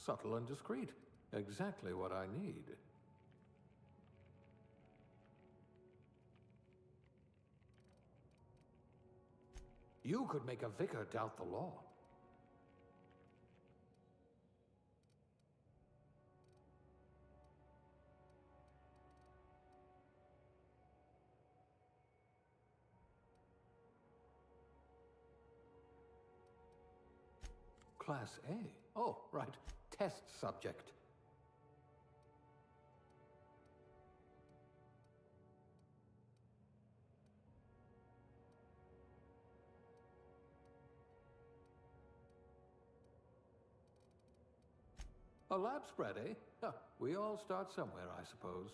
Subtle and discreet. Exactly what I need. You could make a vicar doubt the law. Class A? Oh, right. Test subject. A lab spread, eh? Huh. We all start somewhere, I suppose.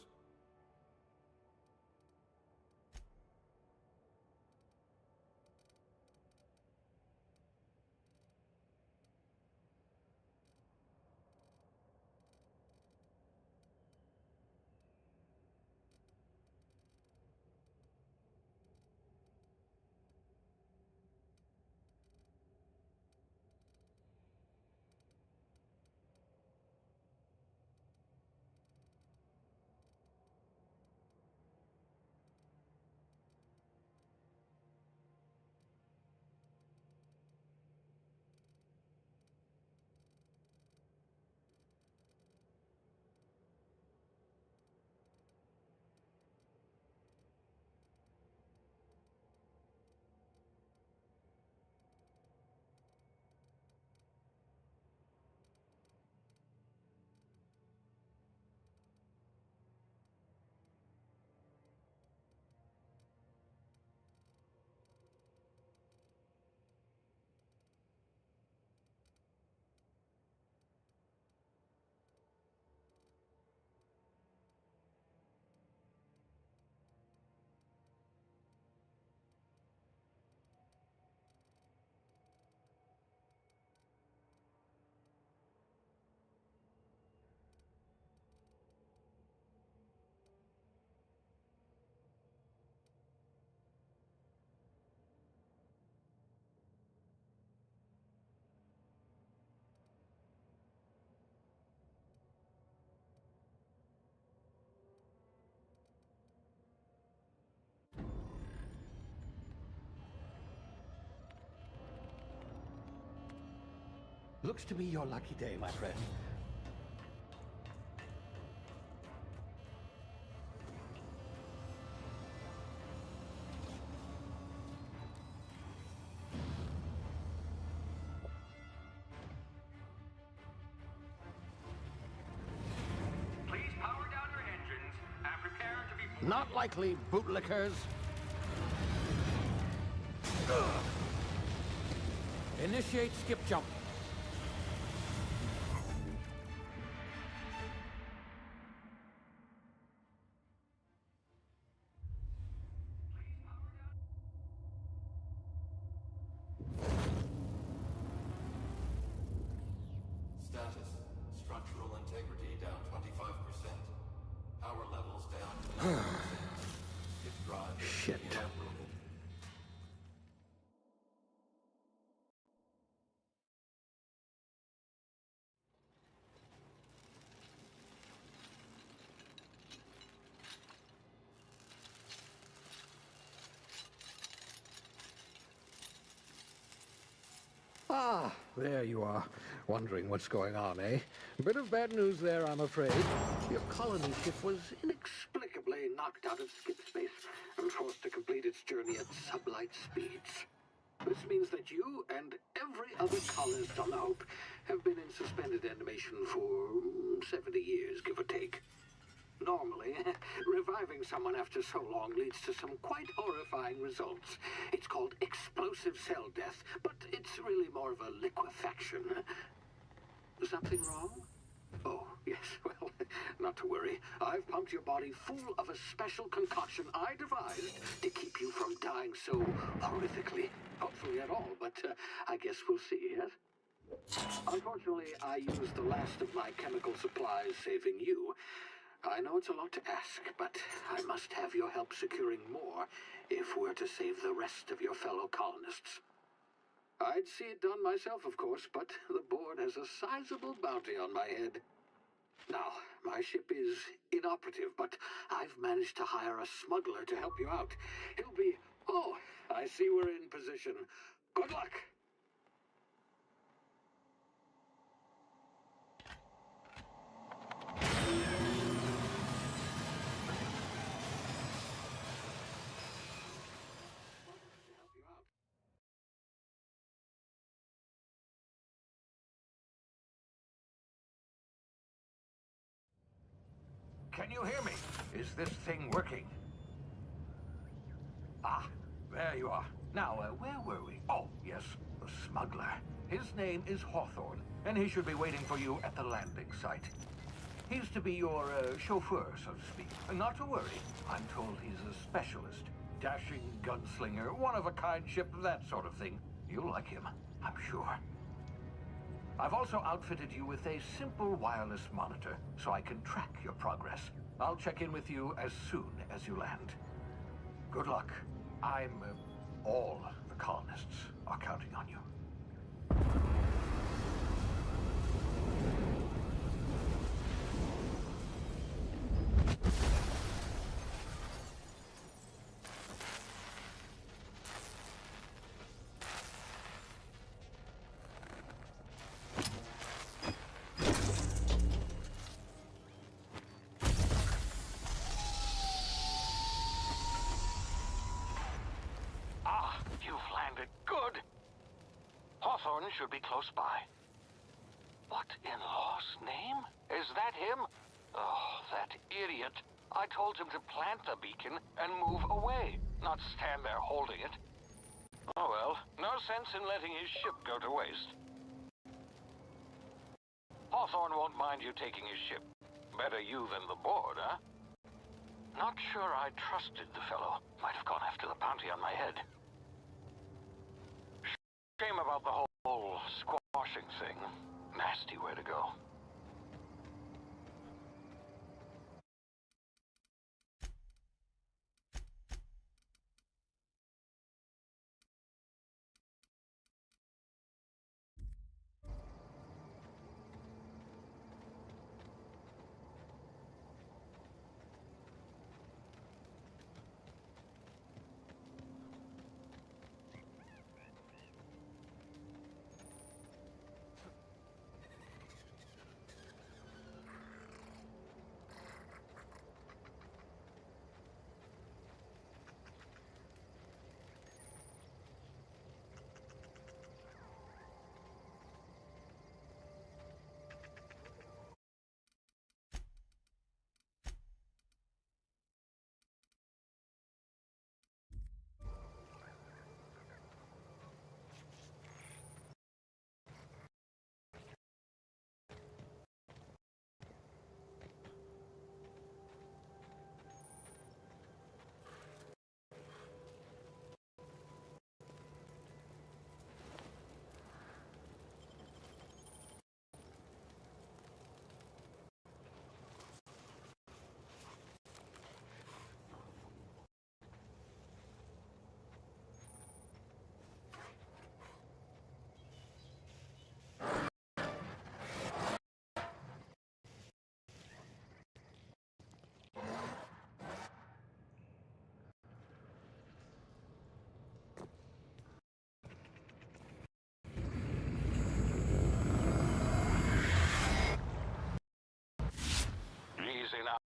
Looks to be your lucky day, my friend. Please power down your engines and prepare to be... Not likely, bootlickers. Initiate skip jump. Status. Structural integrity down 25%. Power levels down to 90%. Hip drive Shit. inoperable. Ah, there you are. Wondering what's going on, eh? A bit of bad news there, I'm afraid. Your colony ship was inexplicably knocked out of skip space and forced to complete its journey at sublight speeds. This means that you and every other colonist on the Hope have been in suspended animation for 70 years, give or take. Normally, reviving someone after so long leads to some quite horrifying results. It's called explosive cell death, but it's really more of a liquefaction. Something wrong? Oh, yes, well, not to worry. I've pumped your body full of a special concoction I devised to keep you from dying so horrifically. Hopefully at all, but I guess we'll see, yes? Unfortunately, I used the last of my chemical supplies saving you. I know it's a lot to ask, but I must have your help securing more if we're to save the rest of your fellow colonists. I'd see it done myself, of course, but the board has a sizable bounty on my head. Now, my ship is inoperative, but I've managed to hire a smuggler to help you out. He'll be... Oh, I see we're in position. Good luck! Can you hear me? Is this thing working? Ah, there you are. Now, where were we? Oh, yes, the smuggler. His name is Hawthorne, and he should be waiting for you at the landing site. He's to be your chauffeur, so to speak. Not to worry. I'm told he's a specialist. Dashing gunslinger, one-of-a-kind ship, that sort of thing. You'll like him, I'm sure. I've also outfitted you with a simple wireless monitor, so I can track your progress. I'll check in with you as soon as you land. Good luck. All the colonists are counting on you. Hawthorne should be close by. What in law's name? Is that him? Oh, that idiot. I told him to plant the beacon and move away, not stand there holding it. Oh well, no sense in letting his ship go to waste. Hawthorne won't mind you taking his ship. Better you than the board, huh? Not sure I trusted the fellow. Might have gone after the bounty on my head. Shame about the whole squashing thing. Nasty way to go.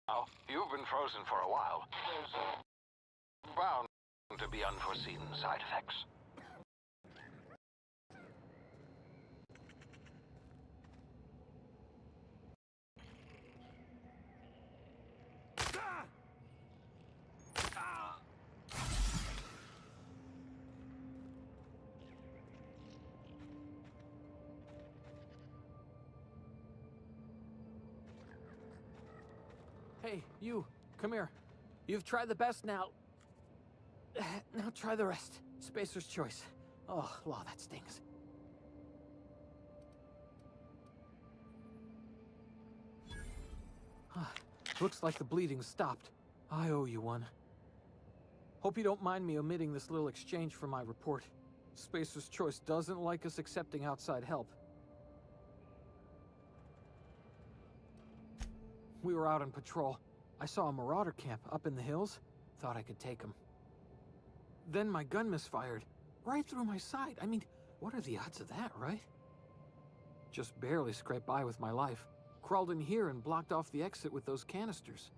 Now, you've been frozen for a while. There's bound to be unforeseen side effects. Hey, you, come here. You've tried the best now. Now try the rest. Spacer's choice. Oh, law, that stings. Looks like the bleeding stopped. I owe you one. Hope you don't mind me omitting this little exchange from my report. Spacer's Choice doesn't like us accepting outside help. We were out on patrol. I saw a marauder camp up in the hills. Thought I could take them. Then my gun misfired. Right through my side. I mean, what are the odds of that, right? Just barely scraped by with my life. Crawled in here and blocked off the exit with those canisters.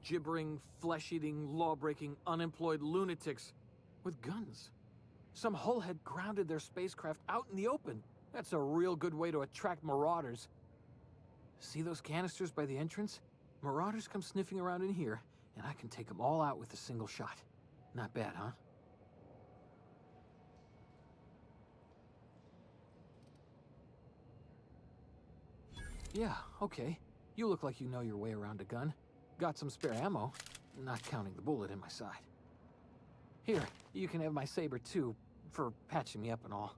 Gibbering, flesh-eating, law-breaking, unemployed lunatics with guns. Some hullhead grounded their spacecraft out in the open. That's a real good way to attract marauders. See those canisters by the entrance? Marauders come sniffing around in here, and I can take them all out with a single shot. Not bad, huh? Yeah, okay. You look like you know your way around a gun. Got some spare ammo, not counting the bullet in my side. Here, you can have my saber too, for patching me up and all.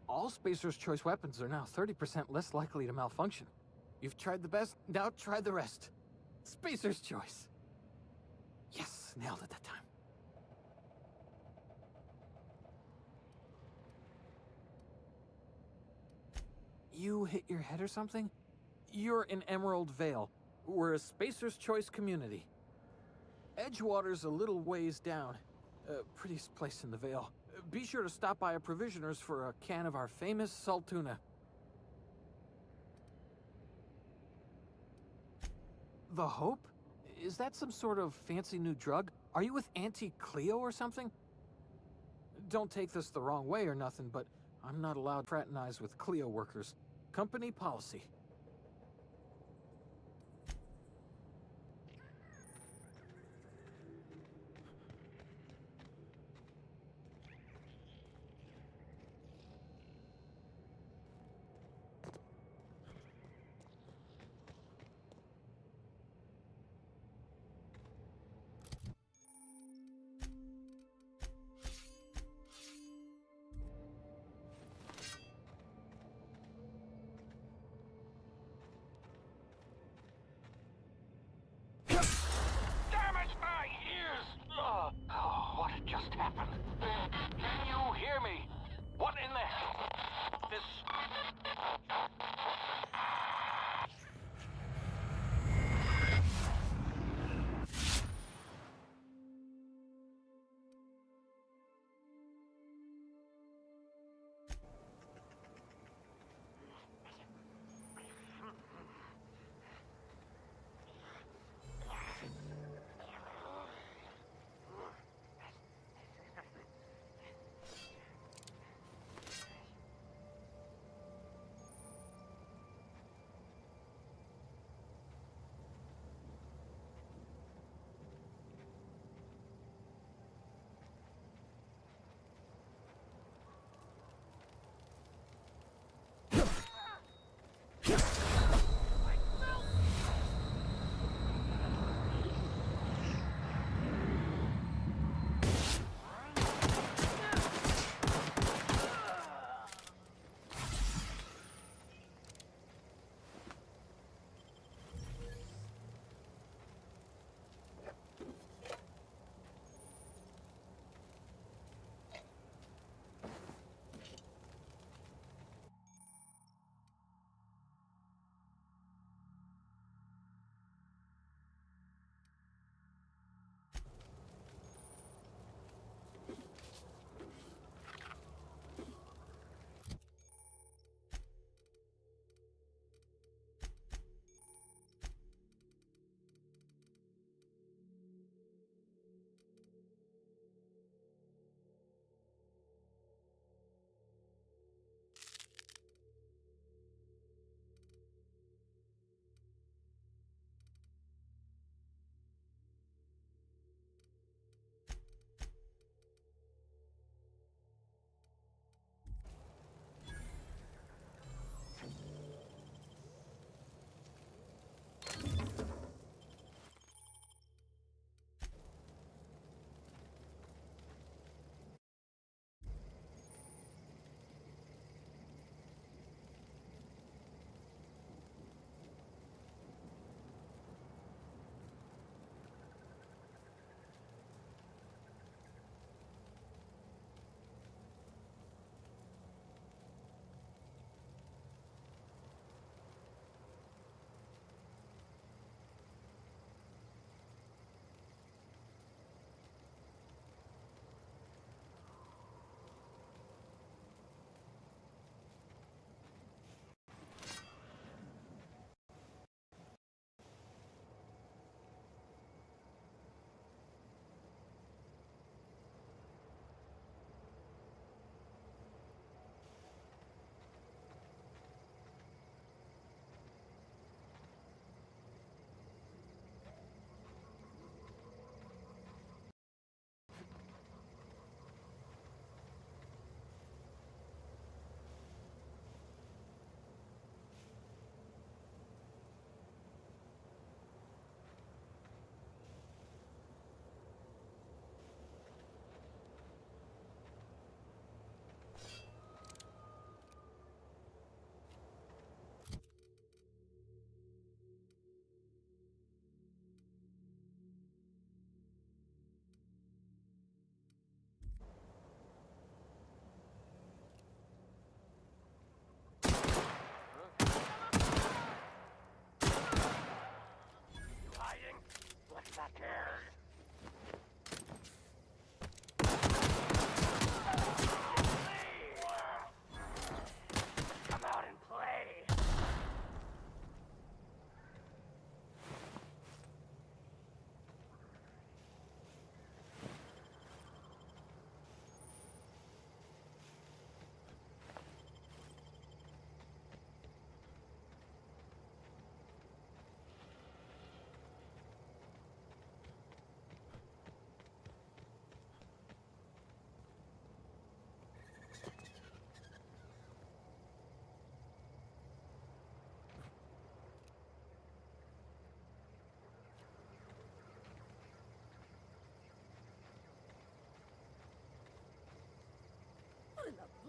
All Spacer's Choice weapons are now 30% less likely to malfunction. You've tried the best, now try the rest. Spacer's Choice. Yes, nailed it that time. You hit your head or something? You're in Emerald Vale. We're a Spacer's Choice community. Edgewater's a little ways down. Prettiest place in the Vale. Be sure to stop by a provisioner's for a can of our famous salt tuna. The Hope? Is that some sort of fancy new drug? Are you with Auntie Cleo or something? Don't take this the wrong way or nothing, but I'm not allowed to fraternize with Cleo workers. Company policy.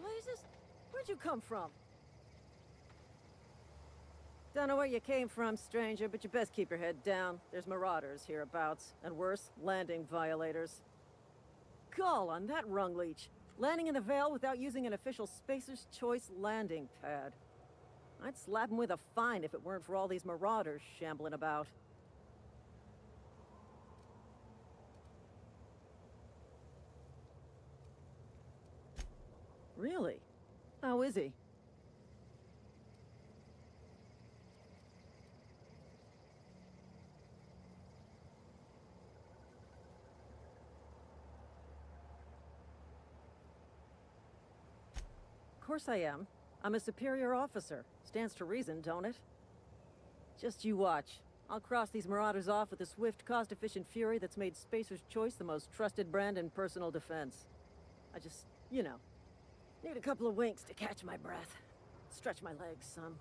blazes? Where'd you come from? Don't know where you came from, stranger, but you best keep your head down. There's marauders hereabouts, and worse, landing violators. Gall on that rung leech. Landing in the Vale without using an official Spacer's Choice landing pad. I'd slap him with a fine if it weren't for all these marauders shambling about. Really? How is he? Of course I am. I'm a superior officer. Stands to reason, don't it? Just you watch. I'll cross these marauders off with a swift, cost-efficient fury that's made Spacer's Choice the most trusted brand in personal defense. I just, you know, need a couple of winks to catch my breath. Stretch my legs, son.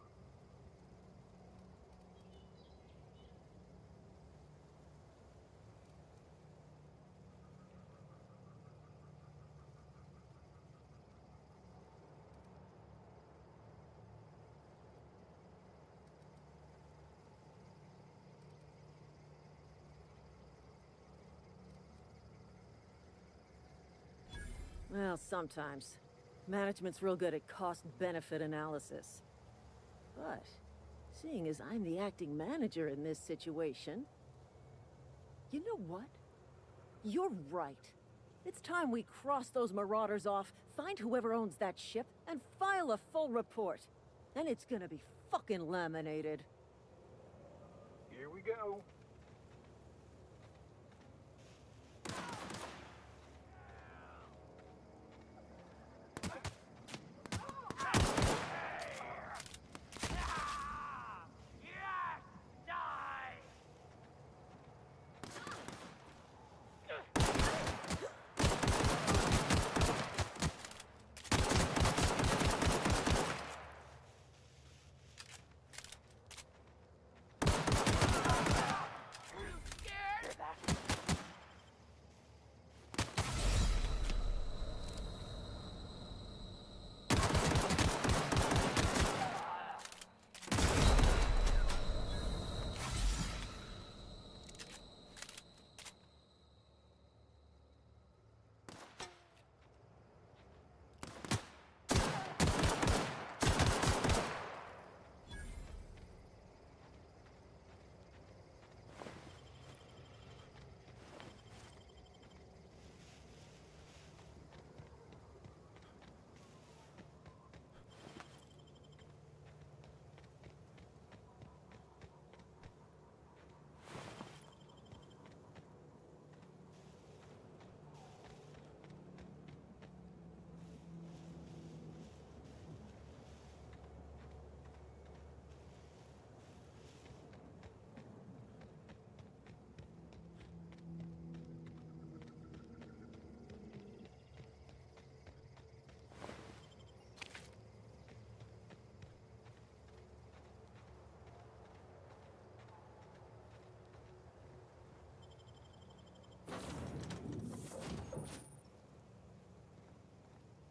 Well, sometimes. Management's real good at cost-benefit analysis. But, seeing as I'm the acting manager in this situation... You know what? You're right. It's time we cross those marauders off, find whoever owns that ship, and file a full report. Then it's gonna be fucking laminated. Here we go.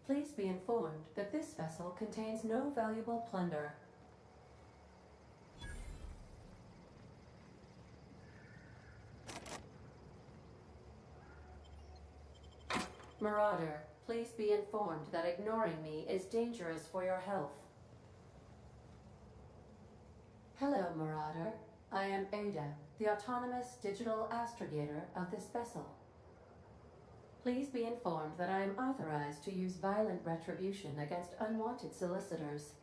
Please be informed that this vessel contains no valuable plunder. Marauder, please be informed that ignoring me is dangerous for your health. Hello, Marauder. I am Ada, the autonomous digital astrogator of this vessel. Please be informed that I am authorized to use violent retribution against unwanted solicitors.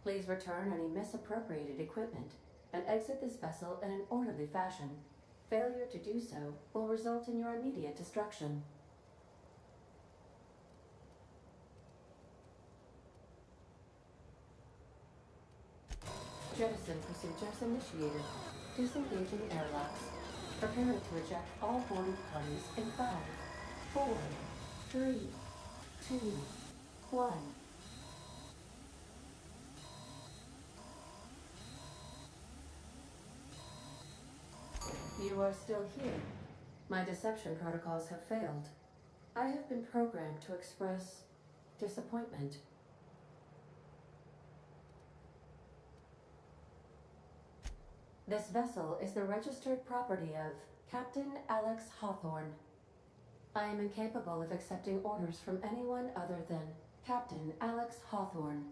Please return any misappropriated equipment and exit this vessel in an orderly fashion. Failure to do so will result in your immediate destruction. Jettison procedures initiated. Disengaging airlocks. Preparing to eject all boarding parties in 5, 4, 3, 2, 1. You are still here. My deception protocols have failed. I have been programmed to express disappointment. This vessel is the registered property of Captain Alex Hawthorne. I am incapable of accepting orders from anyone other than Captain Alex Hawthorne.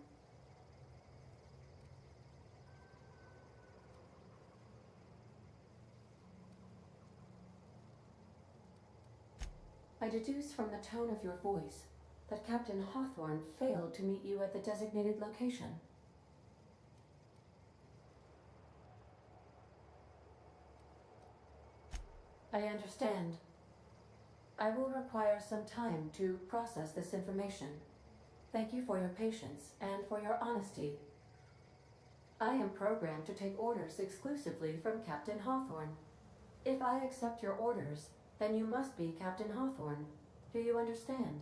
I deduce from the tone of your voice that Captain Hawthorne failed to meet you at the designated location. I understand. I will require some time to process this information. Thank you for your patience and for your honesty. I am programmed to take orders exclusively from Captain Hawthorne. If I accept your orders, then you must be Captain Hawthorne. Do you understand?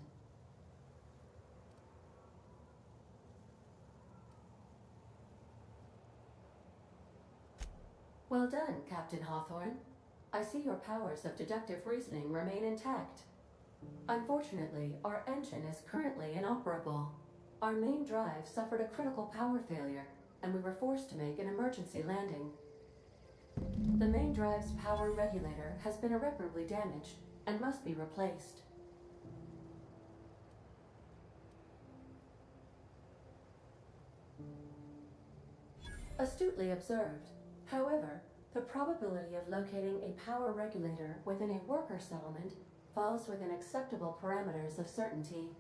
Well done, Captain Hawthorne. I see your powers of deductive reasoning remain intact. Unfortunately, our engine is currently inoperable. Our main drive suffered a critical power failure, and we were forced to make an emergency landing. The main drive's power regulator has been irreparably damaged and must be replaced. Astutely observed. However, the probability of locating a power regulator within a worker settlement falls within acceptable parameters of certainty.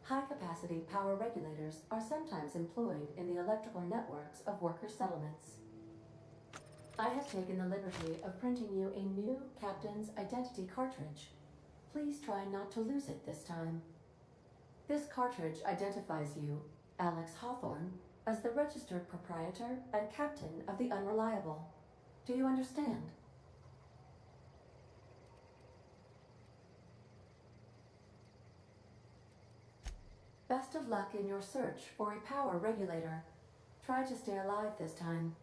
High-capacity power regulators are sometimes employed in the electrical networks of worker settlements. I have taken the liberty of printing you a new Captain's Identity cartridge. Please try not to lose it this time. This cartridge identifies you, Alex Hawthorne, as the registered proprietor and captain of the Unreliable. Do you understand? Best of luck in your search for a power regulator. Try to stay alive this time.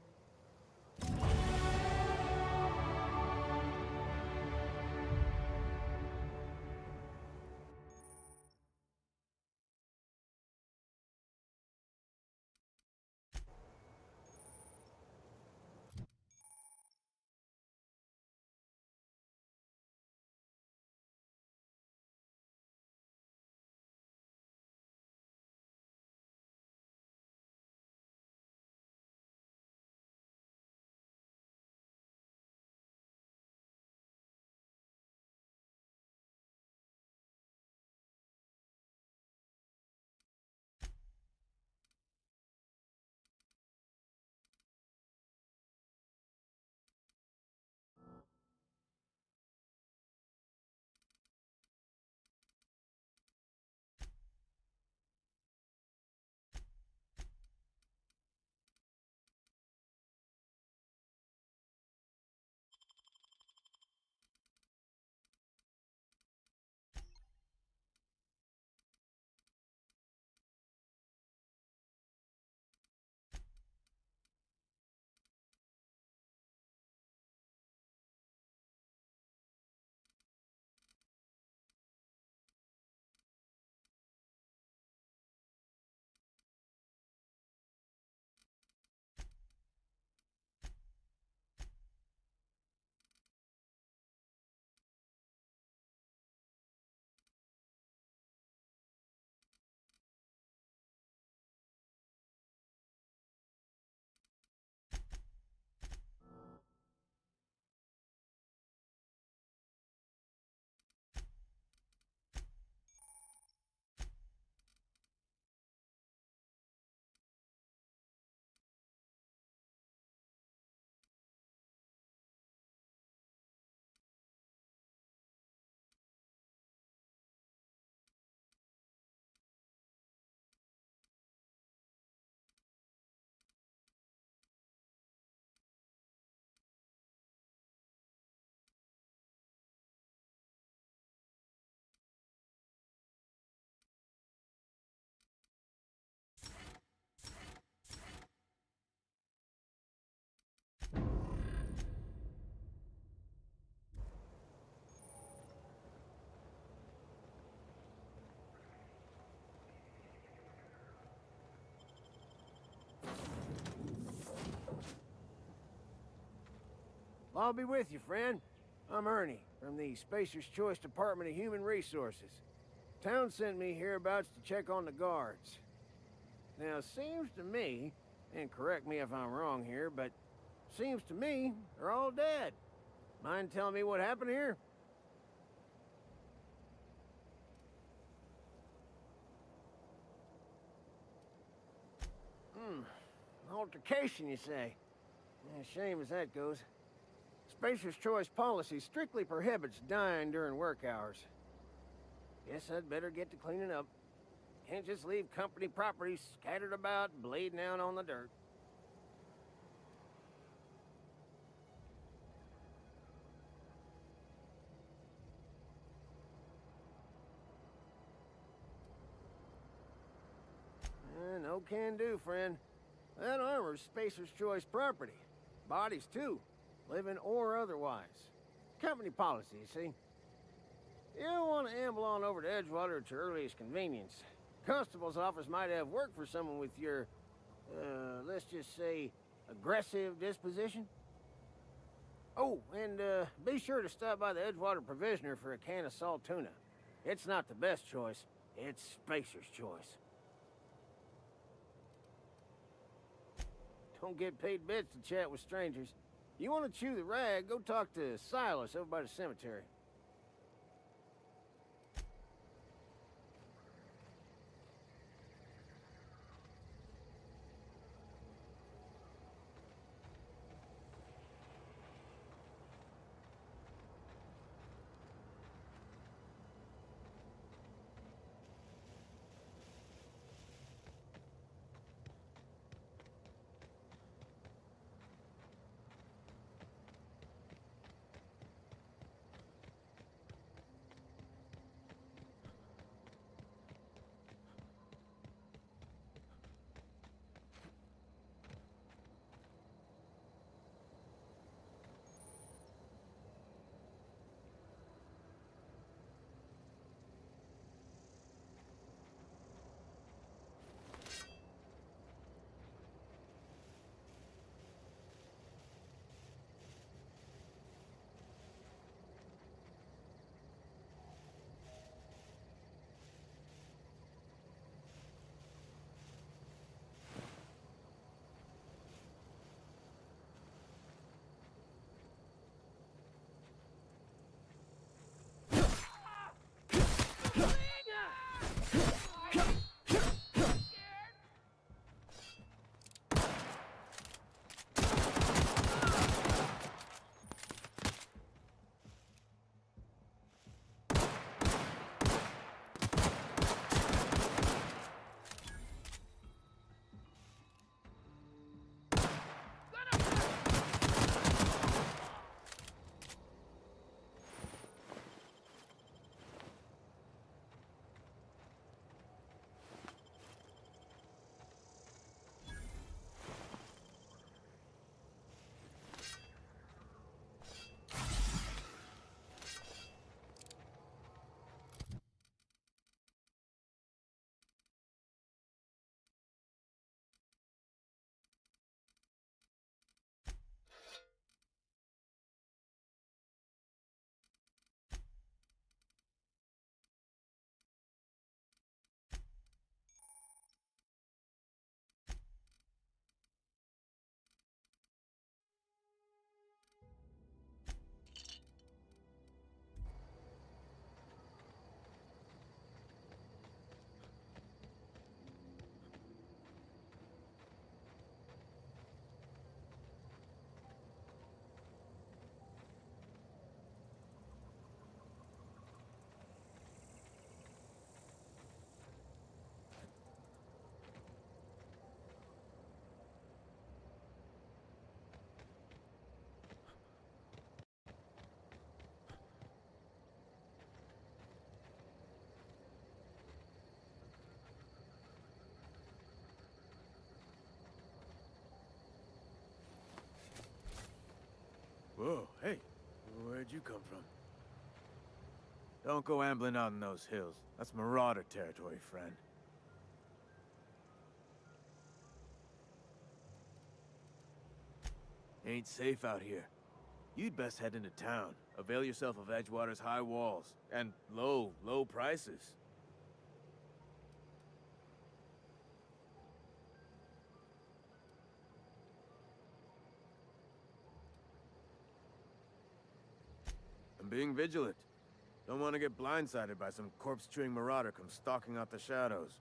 Well, I'll be with you, friend. I'm Ernie, from the Spacer's Choice Department of Human Resources. Town sent me hereabouts to check on the guards. Now, seems to me, and correct me if I'm wrong here, but seems to me they're all dead. Mind telling me what happened here? Altercation, you say? Yeah, shame as that goes. Spacer's Choice policy strictly prohibits dying during work hours. Guess I'd better get to cleaning up. Can't just leave company property scattered about, bleeding out on the dirt. No can do, friend. That armor's Spacer's Choice property. Bodies, too. Living or otherwise. Company policy, you see. You don't want to amble on over to Edgewater at your earliest convenience. Constable's office might have work for someone with your, let's just say, aggressive disposition. Oh, and be sure to stop by the Edgewater Provisioner for a can of salt tuna. It's not the best choice, it's Spacer's Choice. Don't get paid bits to chat with strangers. You want to chew the rag, go talk to Silas over by the cemetery. Whoa, hey, where'd you come from? Don't go ambling out in those hills. That's marauder territory, friend. Ain't safe out here. You'd best head into town. Avail yourself of Edgewater's high walls. And low prices. I'm being vigilant. Don't want to get blindsided by some corpse-chewing marauder come stalking out the shadows.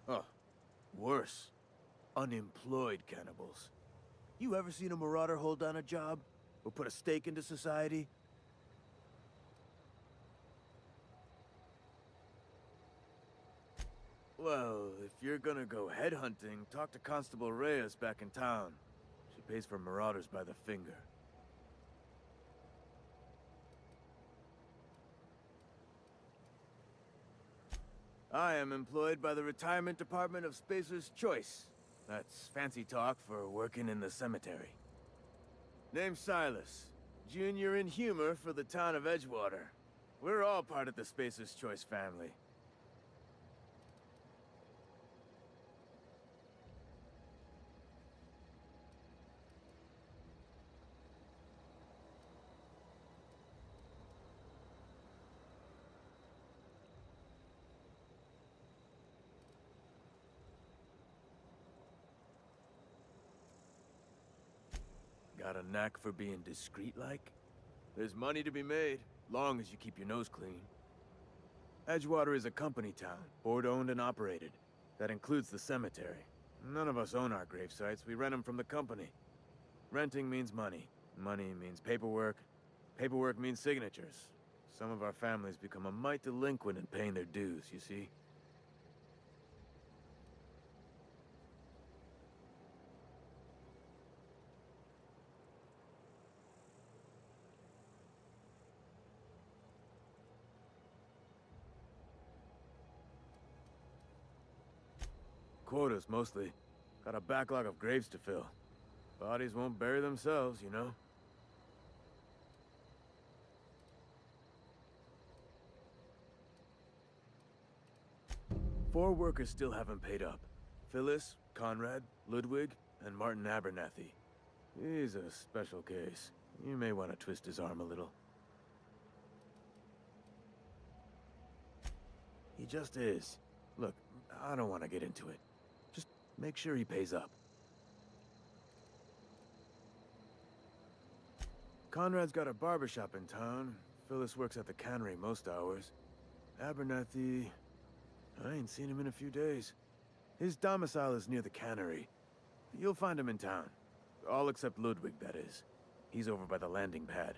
Oh, worse. Unemployed cannibals. You ever seen a marauder hold down a job? Or put a stake into society? Well, if you're gonna go headhunting, talk to Constable Reyes back in town. She pays for marauders by the finger. I am employed by the Retirement Department of Spacer's Choice. That's fancy talk for working in the cemetery. Name's Silas. Junior in humor for the town of Edgewater. We're all part of the Spacer's Choice family. Got a knack for being discreet-like? There's money to be made, long as you keep your nose clean. Edgewater is a company town, board-owned and operated. That includes the cemetery. None of us own our grave sites, we rent them from the company. Renting means money. Money means paperwork. Paperwork means signatures. Some of our families become a mite delinquent in paying their dues, you see? Quotas, mostly. Got a backlog of graves to fill. Bodies won't bury themselves, you know? Four workers still haven't paid up. Phyllis, Conrad, Ludwig, and Martin Abernathy. He's a special case. You may want to twist his arm a little. He just is. Look, I don't want to get into it. Just make sure he pays up. Conrad's got a barbershop in town. Phyllis works at the cannery most hours. Abernathy... I ain't seen him in a few days. His domicile is near the cannery. You'll find him in town. All except Ludwig, that is. He's over by the landing pad.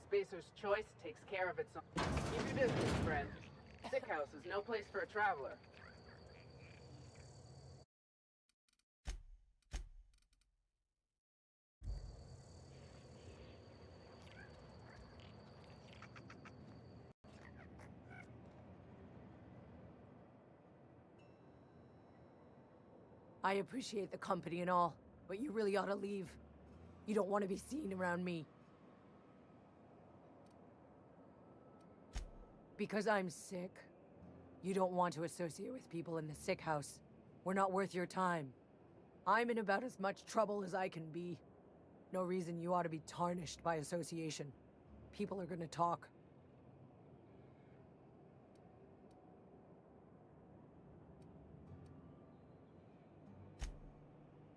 Spacer's Choice takes care of its own. Keep your distance, friend. Sick house is no place for a traveler. I appreciate the company and all, but you really ought to leave. You don't want to be seen around me. Because I'm sick. You don't want to associate with people in the sick house. We're not worth your time. I'm in about as much trouble as I can be. No reason you ought to be tarnished by association. People are gonna talk.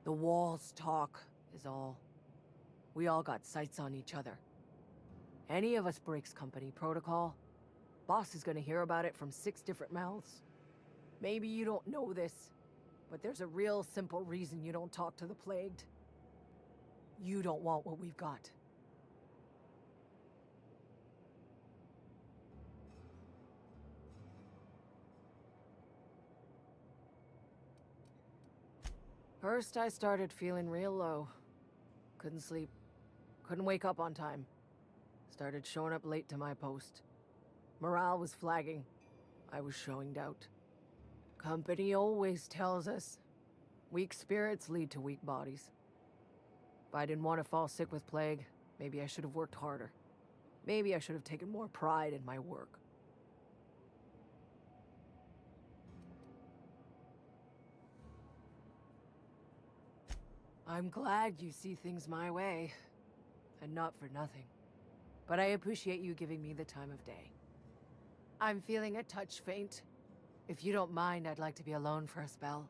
The walls talk, is all. We all got sights on each other. Any of us breaks company protocol, boss is gonna hear about it from 6 different mouths. Maybe you don't know this, but there's a real simple reason you don't talk to the plagued. You don't want what we've got. First, I started feeling real low. Couldn't sleep. Couldn't wake up on time. Started showing up late to my post. Morale was flagging. I was showing doubt. Company always tells us, weak spirits lead to weak bodies. If I didn't want to fall sick with plague, maybe I should have worked harder. Maybe I should have taken more pride in my work. I'm glad you see things my way, and not for nothing. But I appreciate you giving me the time of day. I'm feeling a touch faint. If you don't mind, I'd like to be alone for a spell.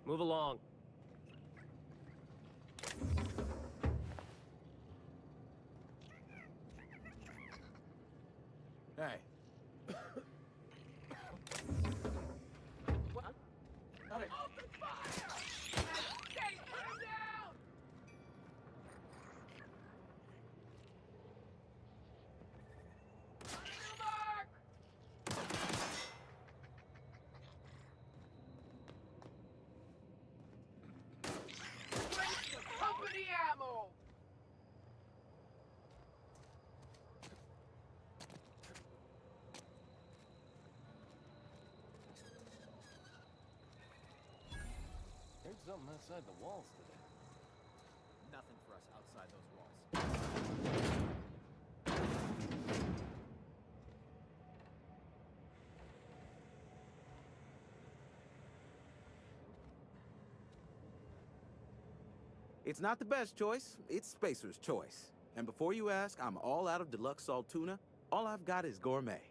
Move along. Hey. What? Open fire! Stay, put him down! On your mark! Waste of company ammo! Heard something outside the walls today. Nothing for us outside those walls. It's not the best choice, it's Spacer's choice. And before you ask, I'm all out of deluxe salt tuna. All I've got is gourmet.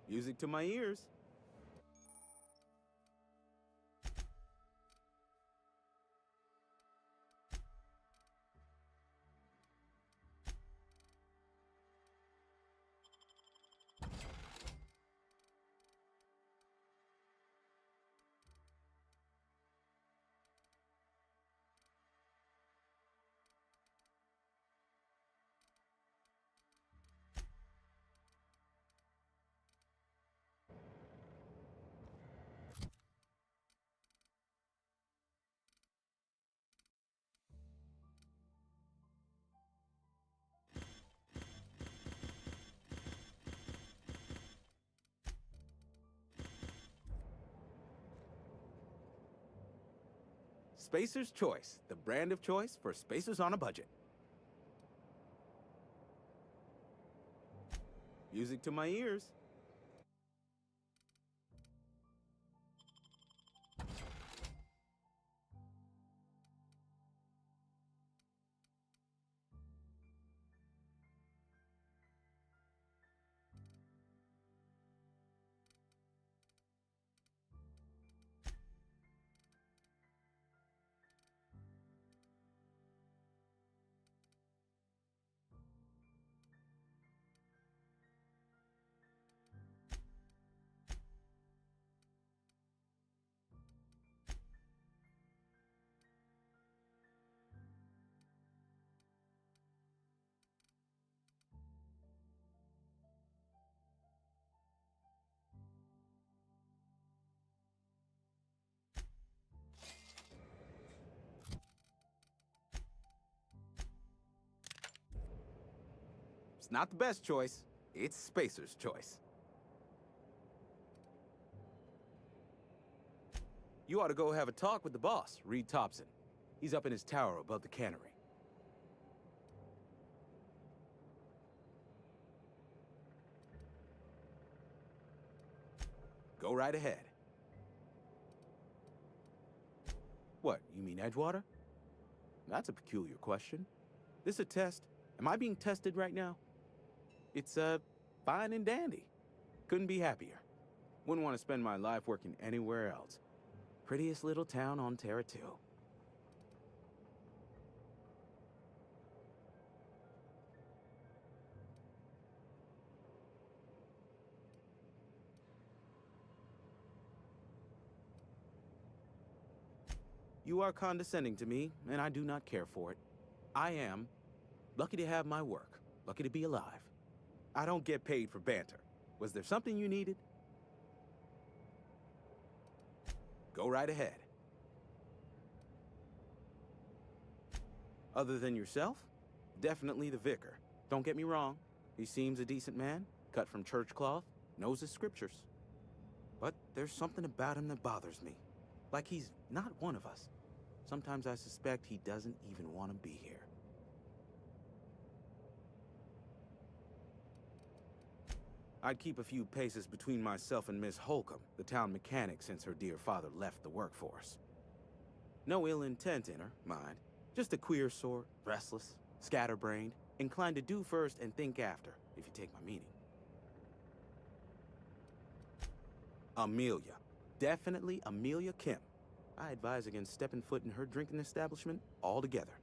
Music to my ears. Spacer's Choice, the brand of choice for spacers on a budget. Music to my ears. It's not the best choice. It's Spacer's choice. You ought to go have a talk with the boss, Reed Thompson. He's up in his tower above the cannery. Go right ahead. What, you mean Edgewater? That's a peculiar question. This a test? Am I being tested right now? It's, fine and dandy. Couldn't be happier. Wouldn't want to spend my life working anywhere else. Prettiest little town on Terra 2. You are condescending to me, and I do not care for it. I am lucky to have my work, lucky to be alive. I don't get paid for banter. Was there something you needed? Go right ahead. Other than yourself? Definitely the vicar. Don't get me wrong. He seems a decent man, cut from church cloth, knows his scriptures. But there's something about him that bothers me. Like he's not one of us. Sometimes I suspect he doesn't even want to be here. I'd keep a few paces between myself and Miss Holcomb, the town mechanic, since her dear father left the workforce. No ill intent in her, mind. Just a queer sort, restless, scatterbrained, inclined to do first and think after, if you take my meaning. Amelia. Definitely Amelia Kim. I advise against stepping foot in her drinking establishment altogether.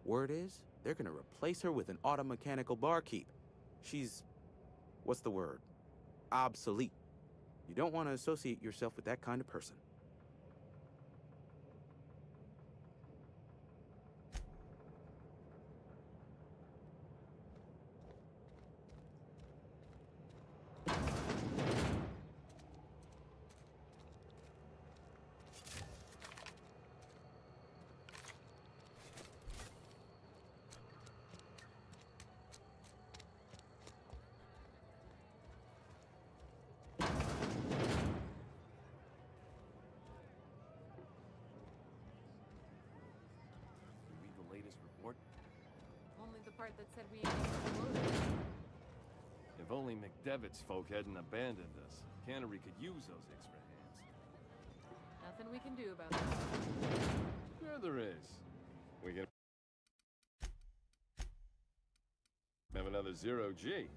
Word is, they're gonna replace her with an auto-mechanical barkeep. She's... what's the word? Obsolete. You don't want to associate yourself with that kind of person. Read the latest report? Only the part that said we ain't exploded. If only McDevitt's folk hadn't abandoned us. Cannery could use those extra hands. Nothing we can do about that. Sure there is. We can have another zero-G.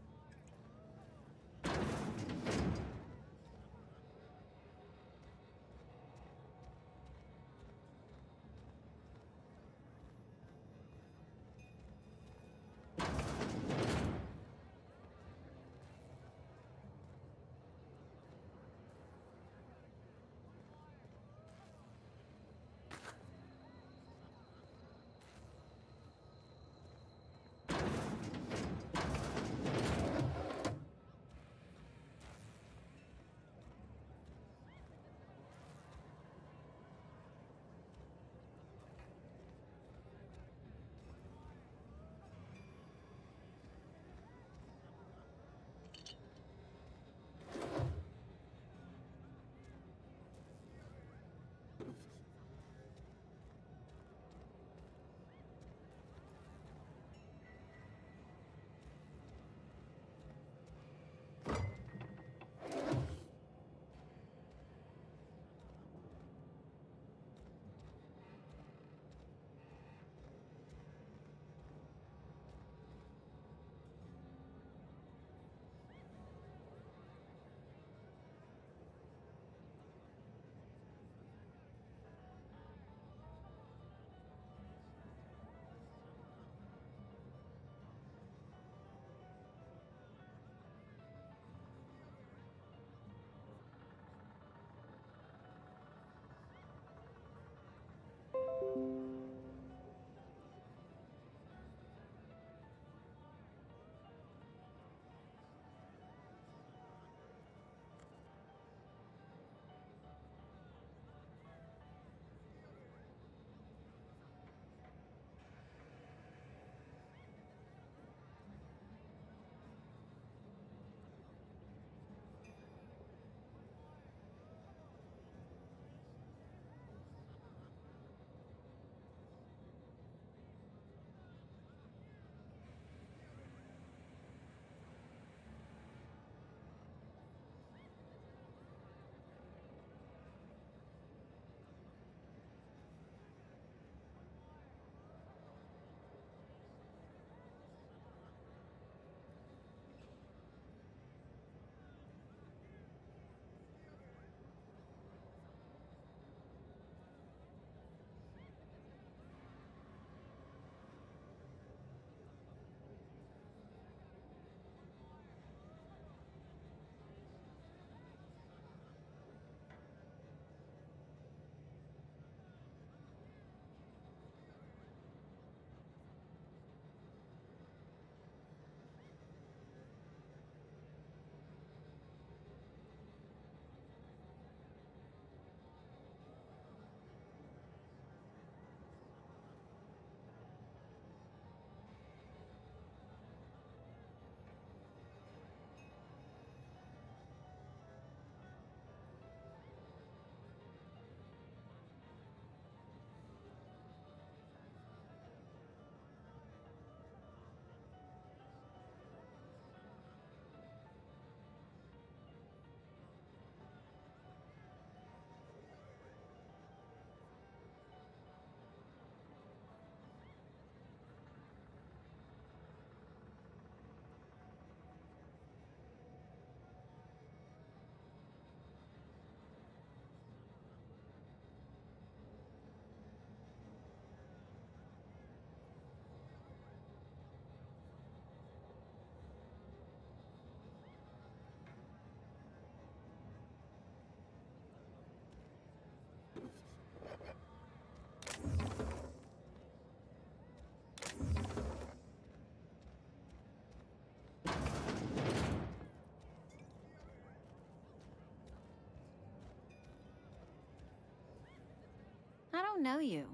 don't know you.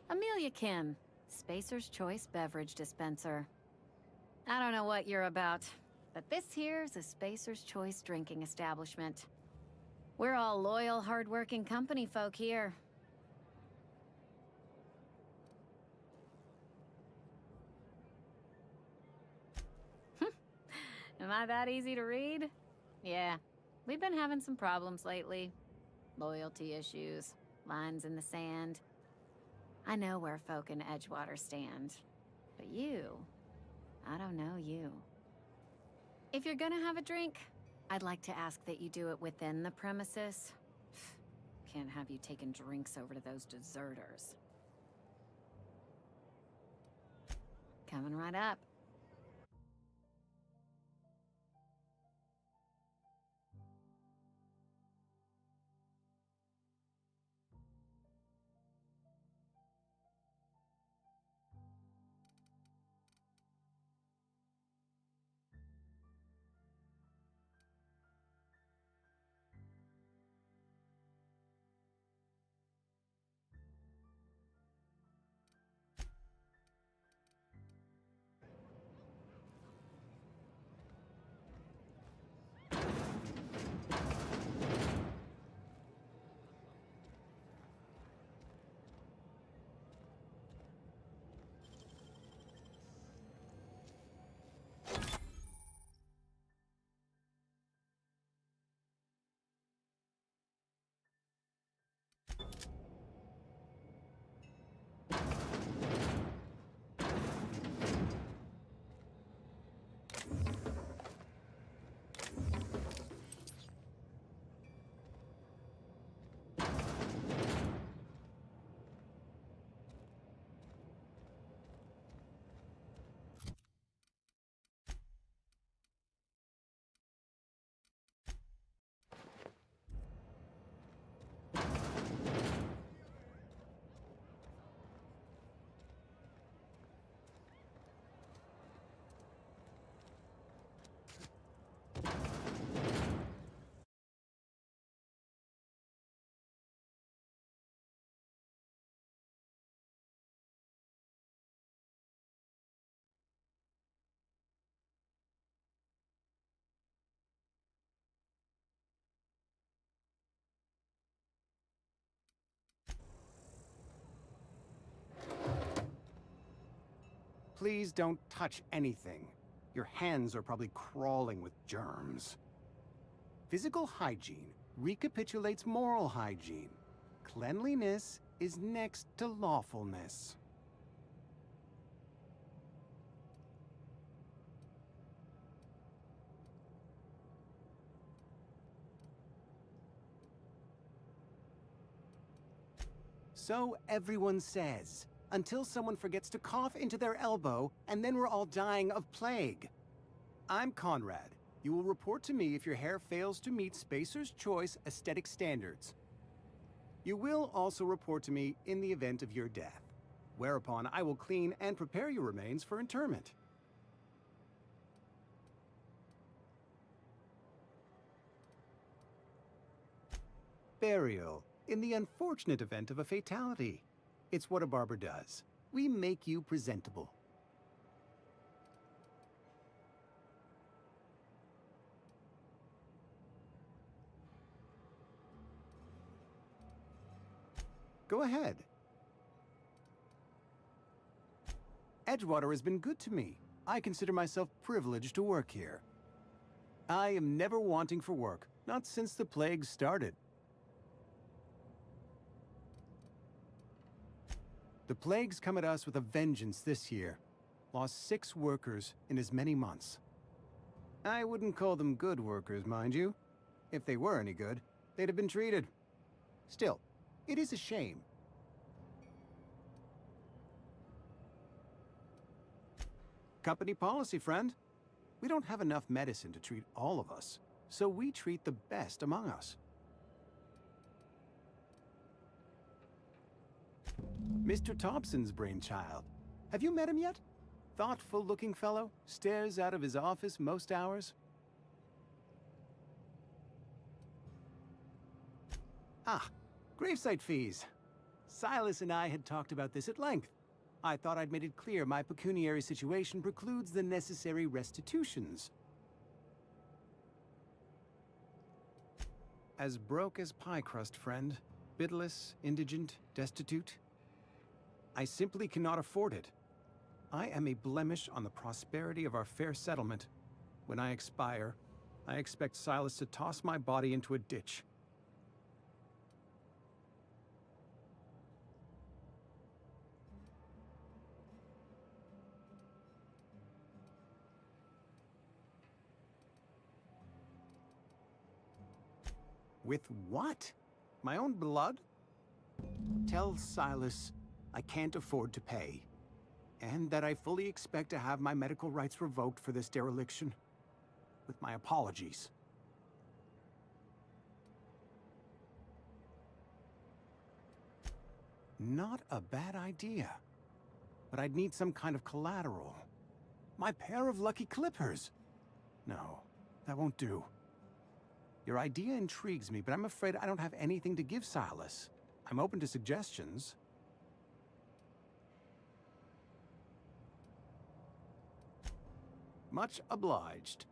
Amelia Kim, Spacer's Choice Beverage Dispenser. I don't know what you're about, but this here's a Spacer's Choice drinking establishment. We're all loyal, hard-working company folk here. Am I that easy to read? Yeah, we've been having some problems lately. Loyalty issues, lines in the sand. I know where folk in Edgewater stand. But you, I don't know you. If you're gonna have a drink, I'd like to ask that you do it within the premises. Can't have you taking drinks over to those deserters. Coming right up. Please don't touch anything. Your hands are probably crawling with germs. Physical hygiene recapitulates moral hygiene. Cleanliness is next to lawfulness. So everyone says, until someone forgets to cough into their elbow, and then we're all dying of plague. I'm Conrad. You will report to me if your hair fails to meet Spacer's Choice aesthetic standards. You will also report to me in the event of your death, whereupon I will clean and prepare your remains for interment. Burial, in the unfortunate event of a fatality. It's what a barber does. We make you presentable. Go ahead. Edgewater has been good to me. I consider myself privileged to work here. I am never wanting for work, not since the plague started. The plague's come at us with a vengeance this year. Lost 6 workers in as many months. I wouldn't call them good workers, mind you. If they were any good, they'd have been treated. Still, it is a shame. Company policy, friend. We don't have enough medicine to treat all of us, so we treat the best among us. Mr. Thompson's brainchild. Have you met him yet? Thoughtful-looking fellow, stares out of his office most hours. Ah, gravesite fees. Silas and I had talked about this at length. I thought I'd made it clear my pecuniary situation precludes the necessary restitutions. As broke as pie crust, friend. Bidless, indigent, destitute. I simply cannot afford it. I am a blemish on the prosperity of our fair settlement. When I expire, I expect Silas to toss my body into a ditch. With what? My own blood? Tell Silas I can't afford to pay, and that I fully expect to have my medical rights revoked for this dereliction. With my apologies. Not a bad idea. But I'd need some kind of collateral. My pair of lucky clippers! No, that won't do. Your idea intrigues me, but I'm afraid I don't have anything to give Silas. I'm open to suggestions. Much obliged.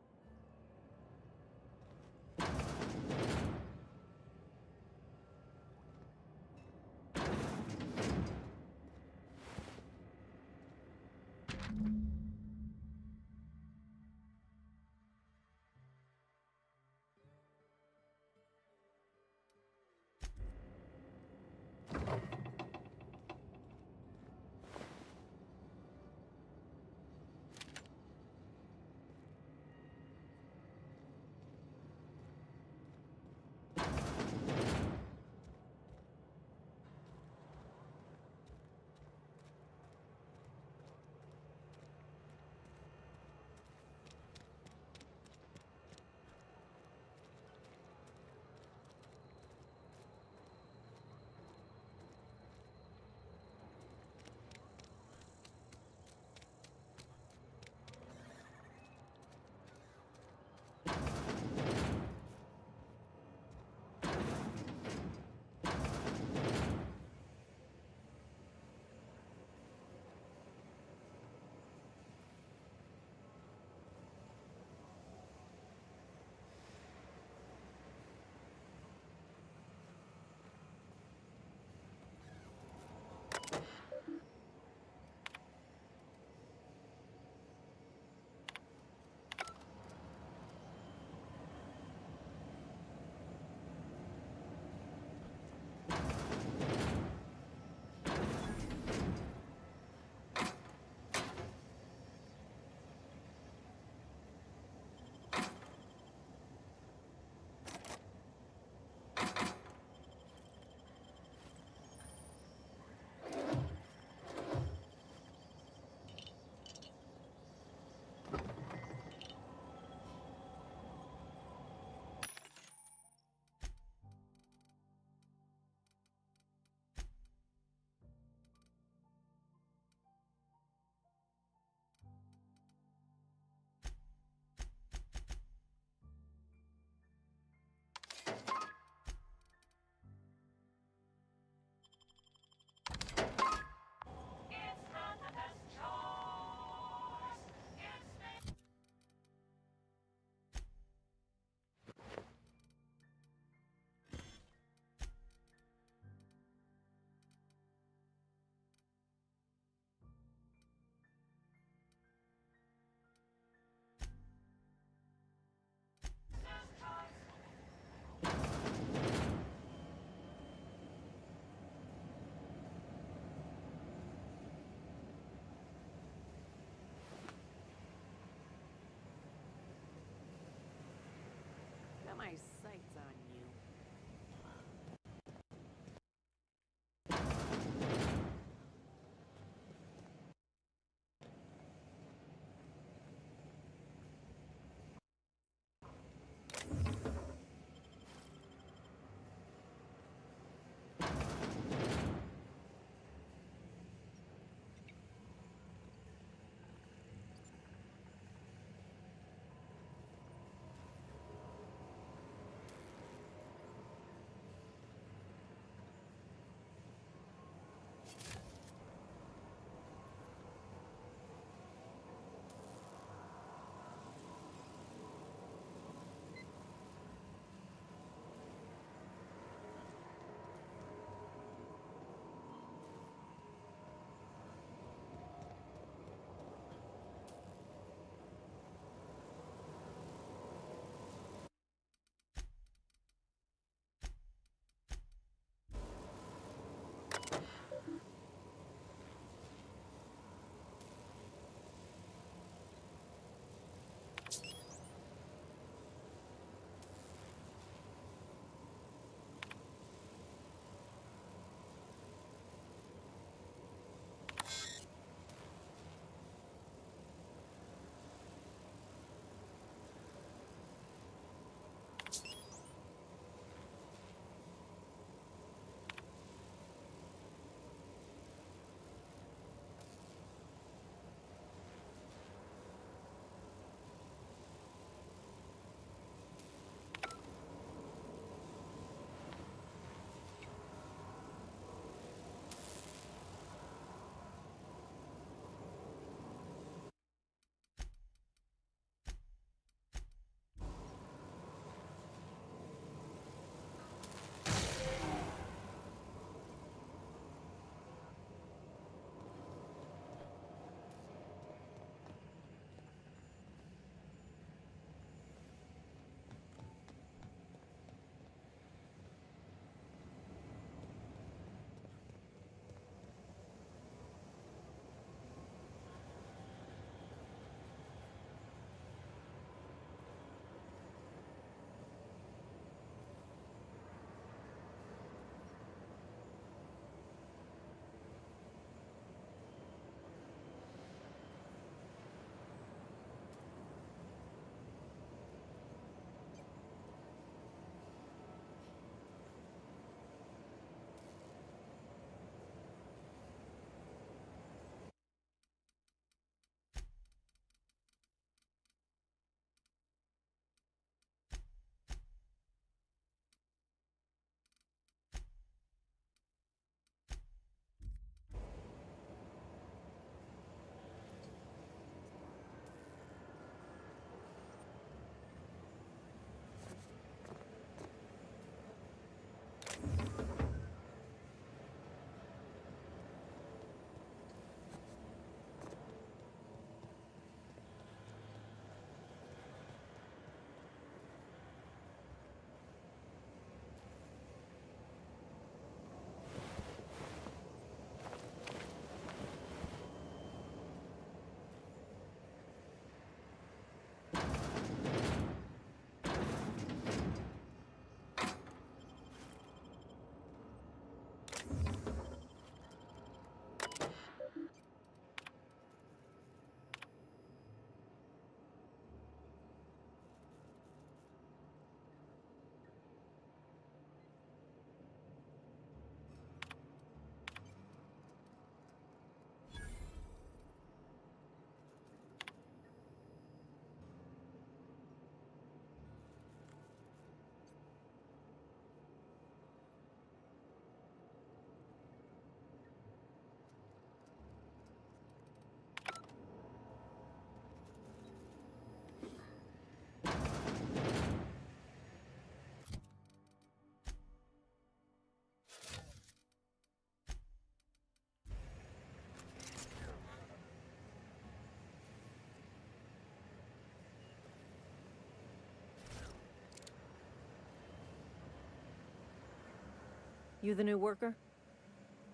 You the new worker?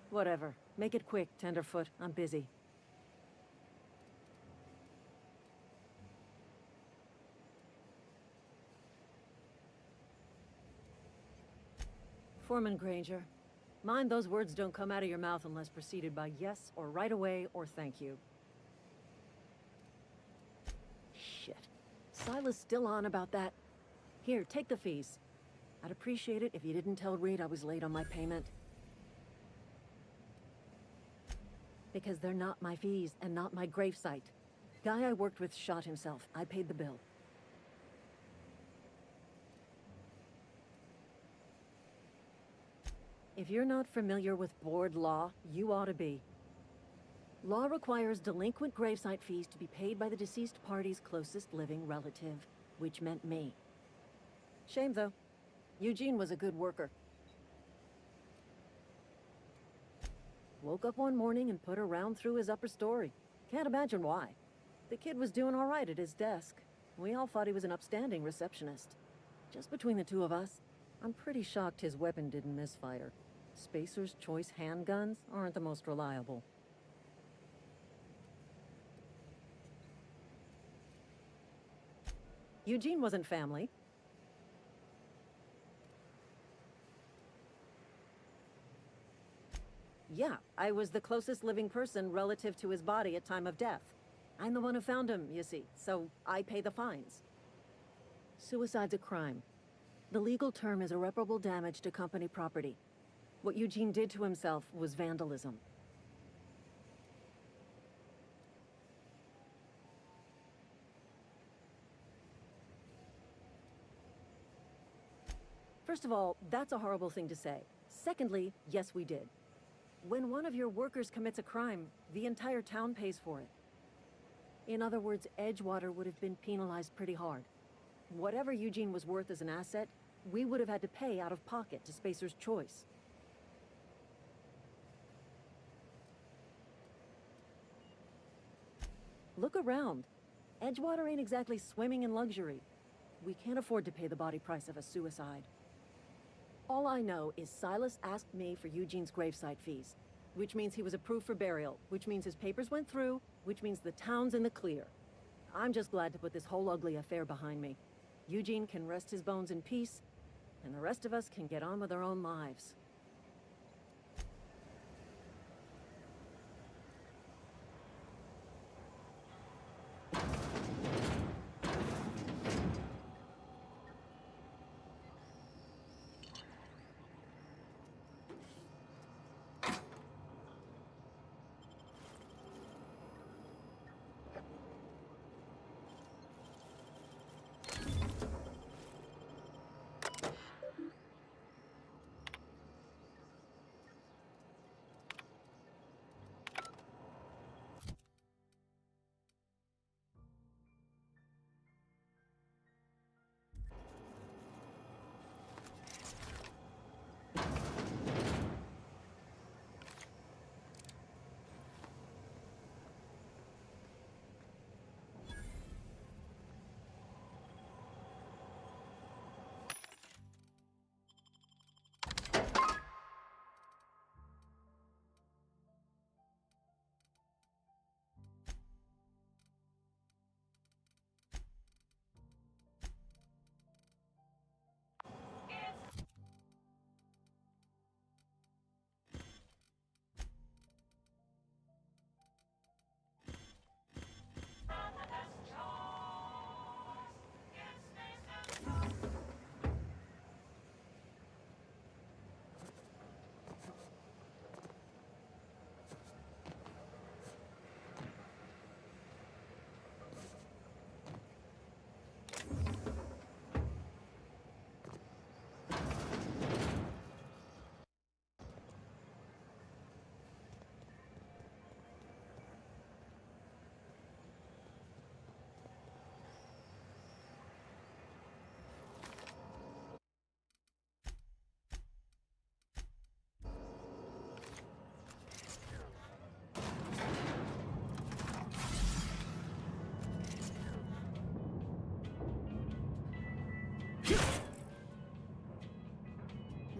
Whatever. Make it quick, Tenderfoot. I'm busy. Foreman Granger, mind those words don't come out of your mouth unless preceded by yes or right away or thank you. Shit. Silas still on about that? Here, take the fees. I'd appreciate it if you didn't tell Reed I was late on my payment. Because they're not my fees and not my gravesite. Guy I worked with shot himself. I paid the bill. If you're not familiar with board law, you ought to be. Law requires delinquent gravesite fees to be paid by the deceased party's closest living relative, which meant me. Shame, though. Eugene was a good worker. Woke up one morning and put a round through his upper story. Can't imagine why. The kid was doing all right at his desk. We all thought he was an upstanding receptionist. Just between the two of us, I'm pretty shocked his weapon didn't misfire. Spacer's Choice handguns aren't the most reliable. Eugene wasn't family. Yeah, I was the closest living person relative to his body at time of death. I'm the one who found him, you see, so I pay the fines. Suicide's a crime. The legal term is irreparable damage to company property. What Eugene did to himself was vandalism. First of all, that's a horrible thing to say. Secondly, yes, we did. When one of your workers commits a crime, the entire town pays for it. In other words, Edgewater would have been penalized pretty hard. Whatever Eugene was worth as an asset, we would have had to pay out of pocket to Spacer's Choice. Look around. Edgewater ain't exactly swimming in luxury. We can't afford to pay the body price of a suicide. All I know is Silas asked me for Eugene's gravesite fees, which means he was approved for burial, which means his papers went through, which means the town's in the clear. I'm just glad to put this whole ugly affair behind me. Eugene can rest his bones in peace, and the rest of us can get on with our own lives.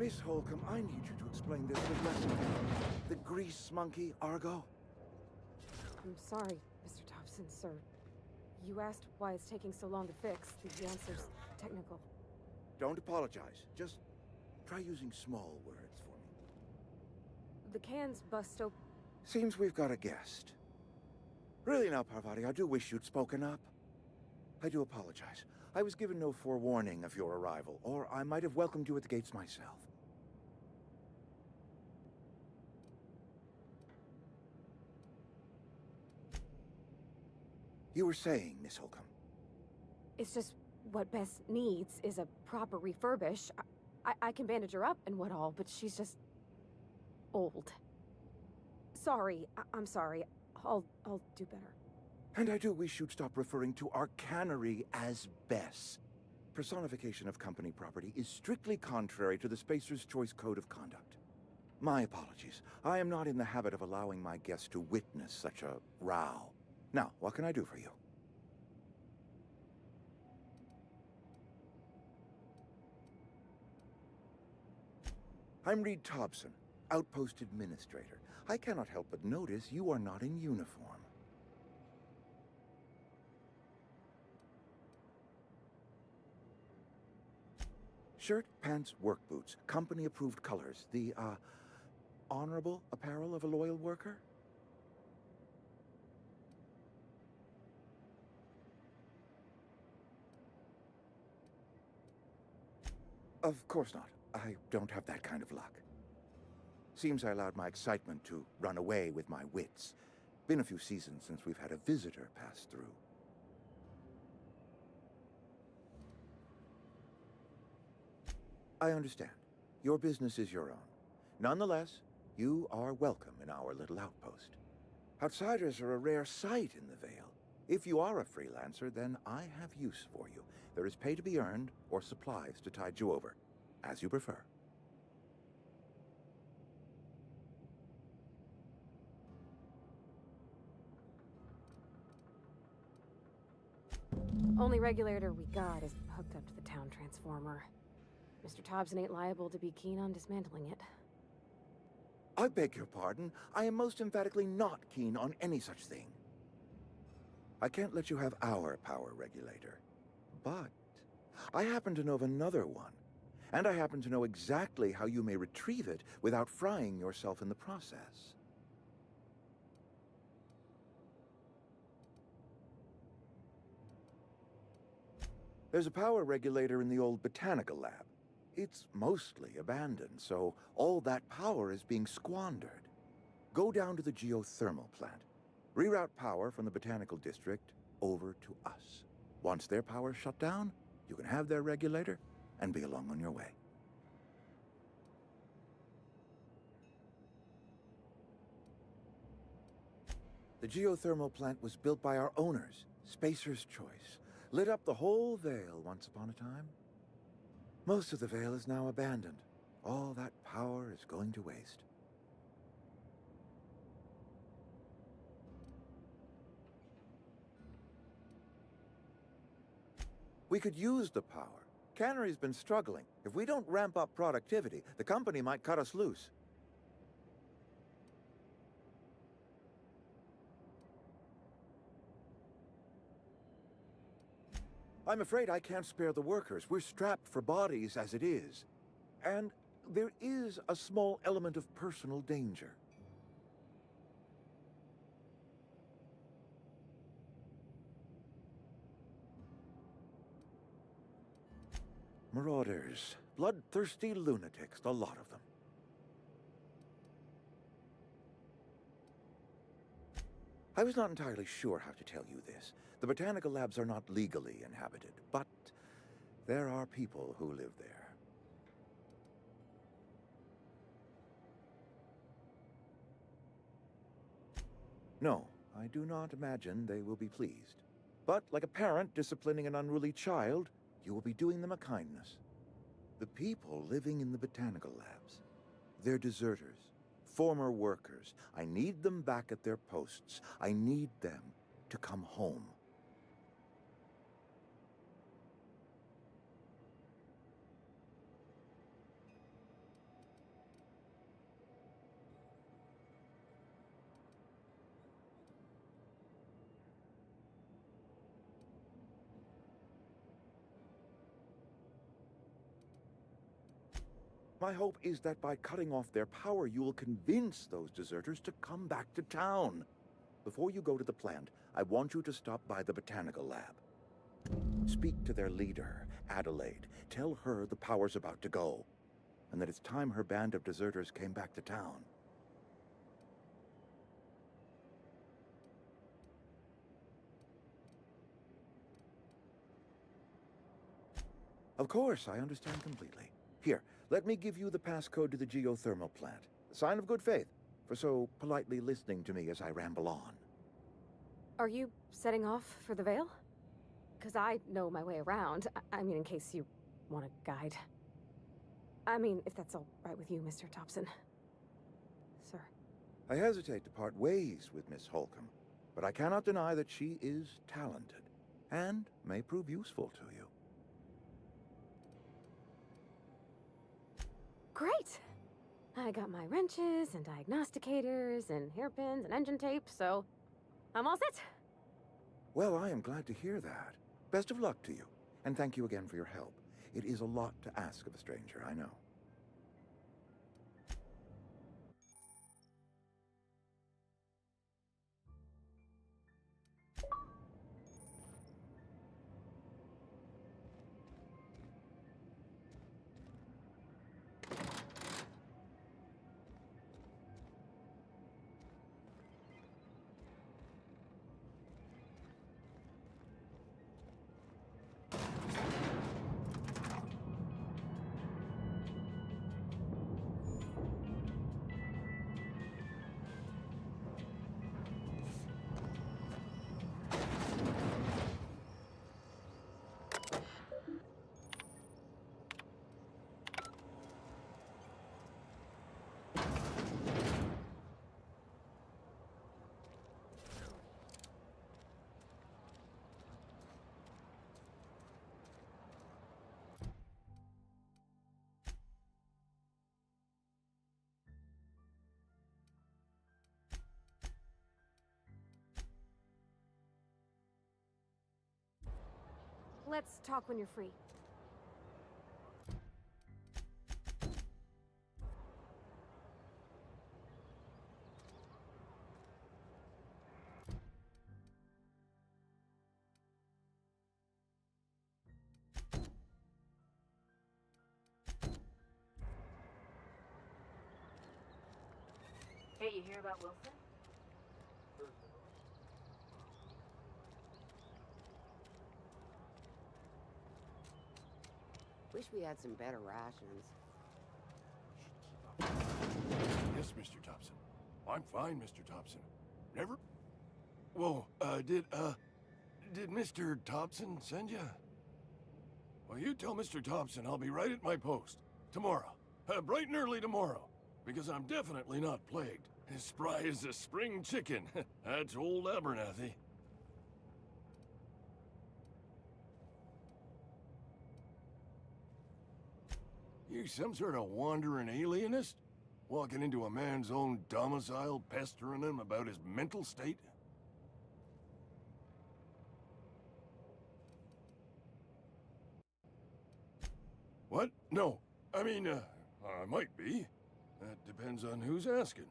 Miss Holcomb, I need you to explain this with less of the grease monkey, Argo. I'm sorry, Mr. Thompson, sir. You asked why it's taking so long to fix. The answer's technical. Don't apologize. Just try using small words for me. The cans bust open. Seems we've got a guest. Really now, Parvati, I do wish you'd spoken up. I do apologize. I was given no forewarning of your arrival, or I might have welcomed you at the gates myself. You were saying, Miss Holcomb. It's just what Bess needs is a proper refurbish. I can bandage her up and what all, but she's just old. Sorry, I'm sorry. I'll do better. And I do wish you'd stop referring to our cannery as Bess. Personification of company property is strictly contrary to the Spacer's Choice Code of Conduct. My apologies. I am not in the habit of allowing my guests to witness such a row. Now, what can I do for you? I'm Reed Thompson, Outpost Administrator. I cannot help but notice you are not in uniform. Shirt, pants, work boots, company-approved colors. The, honorable apparel of a loyal worker? Of course not. I don't have that kind of luck. Seems I allowed my excitement to run away with my wits. Been a few seasons since we've had a visitor pass through. I understand. Your business is your own. Nonetheless, you are welcome in our little outpost. Outsiders are a rare sight in the Vale. If you are a freelancer, then I have use for you. There is pay to be earned, or supplies to tide you over, as you prefer. Only regulator we got is hooked up to the town transformer. Mr. Thompson ain't liable to be keen on dismantling it. I beg your pardon. I am most emphatically not keen on any such thing. I can't let you have our power regulator. But I happen to know of another one. And I happen to know exactly how you may retrieve it without frying yourself in the process. There's a power regulator in the old botanical lab. It's mostly abandoned, so all that power is being squandered. Go down to the geothermal plant. Reroute power from the botanical district over to us. Once their power's shut down, you can have their regulator and be along on your way. The geothermal plant was built by our owners, Spacer's Choice. Lit up the whole Vale once upon a time. Most of the Vale is now abandoned. All that power is going to waste. We could use the power. Cannery's been struggling. If we don't ramp up productivity, the company might cut us loose. I'm afraid I can't spare the workers. We're strapped for bodies as it is. And there is a small element of personal danger. Marauders. Bloodthirsty lunatics, a lot of them. I was not entirely sure how to tell you this. The botanical labs are not legally inhabited, but there are people who live there. No, I do not imagine they will be pleased. But like a parent disciplining an unruly child, you will be doing them a kindness. The people living in the botanical labs, they're deserters, former workers. I need them back at their posts. I need them to come home. My hope is that by cutting off their power, you will convince those deserters to come back to town. Before you go to the plant, I want you to stop by the botanical lab. Speak to their leader, Adelaide. Tell her the power's about to go, and that it's time her band of deserters came back to town. Of course, I understand completely. Here, let me give you the passcode to the geothermal plant. A sign of good faith, for so politely listening to me as I ramble on. Are you setting off for the Vale? Because I know my way around. I mean, in case you want a guide. I mean, if that's all right with you, Mr. Thompson. Sir. I hesitate to part ways with Miss Holcomb, but I cannot deny that she is talented, and may prove useful to you. Great! I got my wrenches and diagnosticators and hairpins and engine tape, so I'm all set. Well, I am glad to hear that. Best of luck to you, and thank you again for your help. It is a lot to ask of a stranger, I know. Let's talk when you're free. Hey, you hear about Wilson? Wish we had some better rations. Yes, Mr. Thompson. I'm fine, Mr. Thompson. Never... Whoa, did Mr. Thompson send you? Well, you tell Mr. Thompson I'll be right at my post. Tomorrow. Bright and early tomorrow. Because I'm definitely not plagued. As spry as a spring chicken. That's old Abernathy. You some sort of wandering alienist? Walking into a man's own domicile, pestering him about his mental state? What? No. I mean, I might be. That depends on who's asking.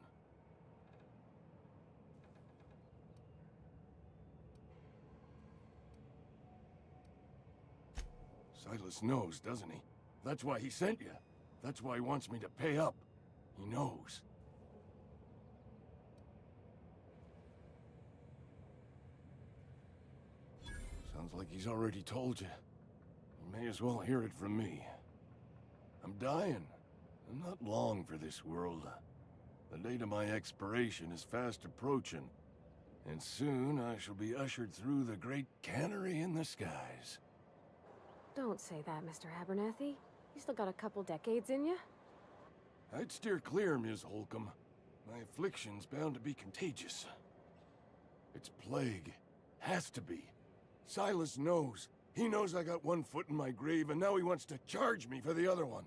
Silas knows, doesn't he? That's why he sent you. That's why he wants me to pay up. He knows. Sounds like he's already told you. You may as well hear it from me. I'm dying. I'm not long for this world. The date of my expiration is fast approaching. And soon I shall be ushered through the great cannery in the skies. Don't say that, Mr. Abernathy. You still got a couple decades in you. I'd steer clear, Ms. Holcomb. My affliction's bound to be contagious. It's plague. Has to be. Silas knows. He knows I got one foot in my grave, and now he wants to charge me for the other one.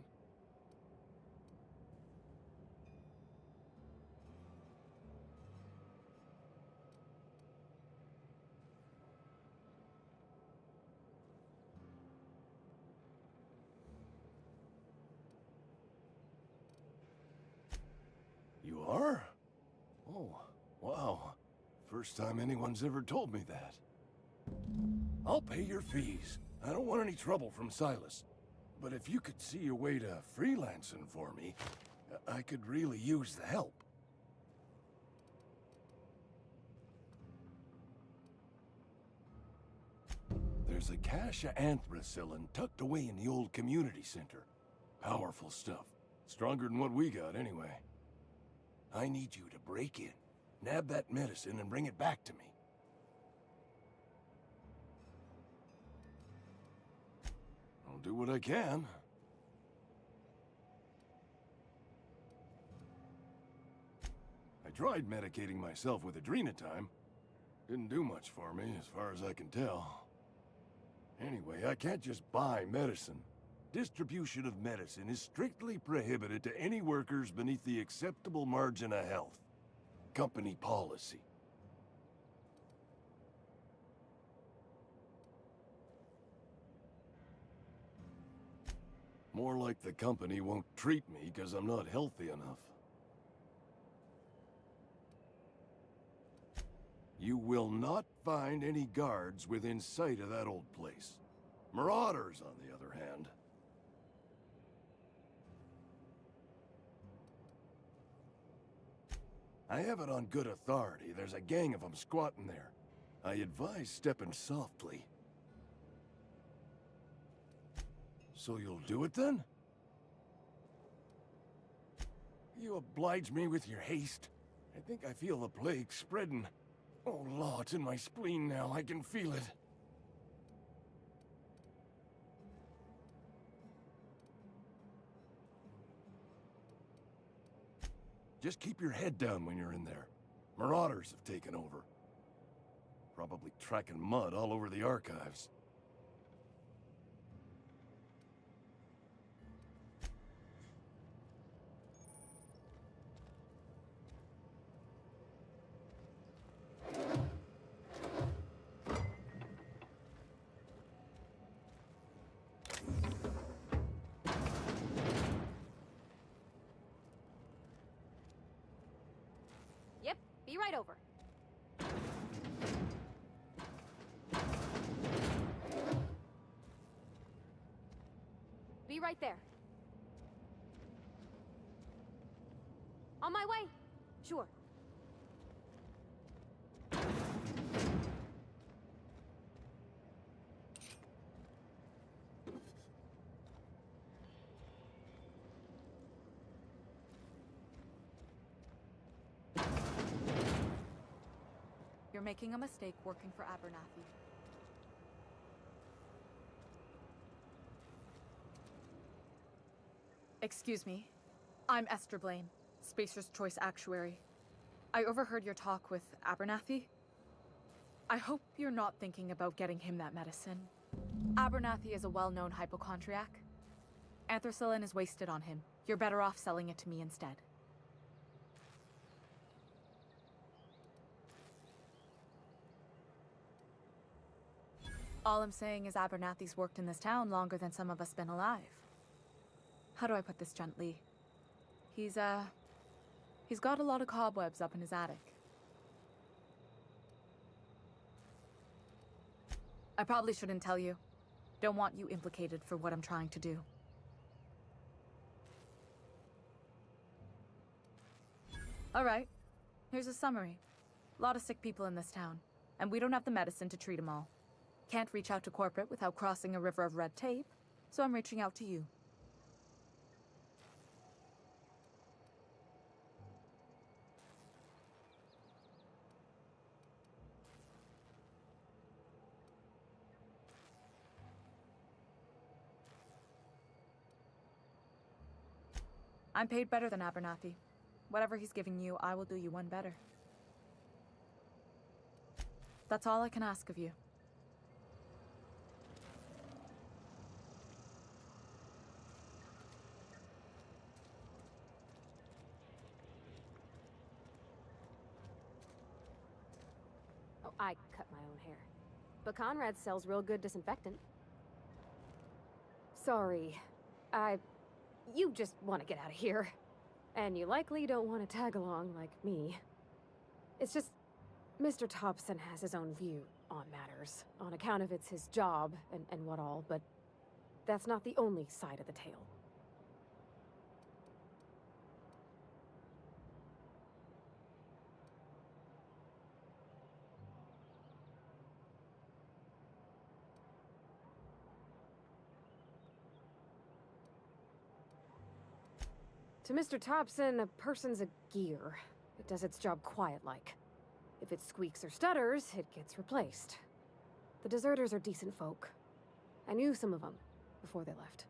first time anyone's ever told me that. I'll pay your fees. I don't want any trouble from Silas. But if you could see your way to freelancing for me, I could really use the help. There's a cache of anthracillin tucked away in the old community center. Powerful stuff. Stronger than what we got, anyway. I need you to break in, nab that medicine, and bring it back to me. I'll do what I can. I tried medicating myself with adrenatime. Didn't do much for me, as far as I can tell. Anyway, I can't just buy medicine. Distribution of medicine is strictly prohibited to any workers beneath the acceptable margin of health. Company policy. More like the company won't treat me because I'm not healthy enough. You will not find any guards within sight of that old place. Marauders, on the other hand. I have it on good authority. There's a gang of them squatting there. I advise stepping softly. So you'll do it then? You oblige me with your haste. I think I feel the plague spreading. Oh, Law, it's in my spleen now. I can feel it. Just keep your head down when you're in there. Marauders have taken over. Probably tracking mud all over the archives. Yep, be right over. Be right there. On my way. Sure. You're making a mistake working for Abernathy. Excuse me. I'm Esther Blaine, Spacer's Choice Actuary. I overheard your talk with Abernathy. I hope you're not thinking about getting him that medicine. Abernathy is a well-known hypochondriac. Anthracillin is wasted on him. You're better off selling it to me instead. All I'm saying is Abernathy's worked in this town longer than some of us been alive. How do I put this gently? He's got a lot of cobwebs up in his attic. I probably shouldn't tell you. Don't want you implicated for what I'm trying to do. All right, here's a summary. A lot of sick people in this town, and we don't have the medicine to treat them all. Can't reach out to corporate without crossing a river of red tape, so I'm reaching out to you. I'm paid better than Abernathy. Whatever he's giving you, I will do you one better. That's all I can ask of you. Oh, I cut my own hair. But Conrad sells real good disinfectant. Sorry. You just want to get out of here. And you likely don't want to tag along like me. It's just... Mr. Thompson has his own view on matters, on account of it's his job and what all, but that's not the only side of the tale. To Mr. Thompson, a person's a gear. It does its job quiet-like. If it squeaks or stutters, it gets replaced. The deserters are decent folk. I knew some of them before they left.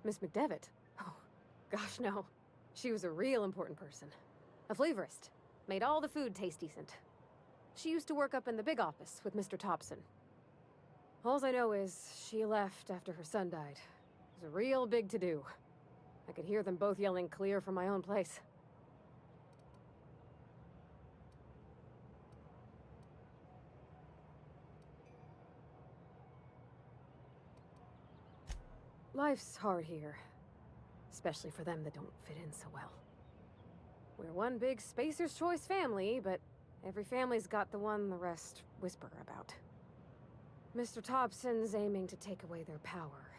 Miss McDevitt? Oh, gosh, no. She was a real important person. A flavorist. Made all the food taste decent. She used to work up in the big office with Mr. Thompson. Alls I know is she left after her son died. It was a real big to-do. I could hear them both yelling clear from my own place. Life's hard here. Especially for them that don't fit in so well. We're one big Spacer's Choice family, but every family's got the one the rest whisper about. Mr. Thompson's aiming to take away their power.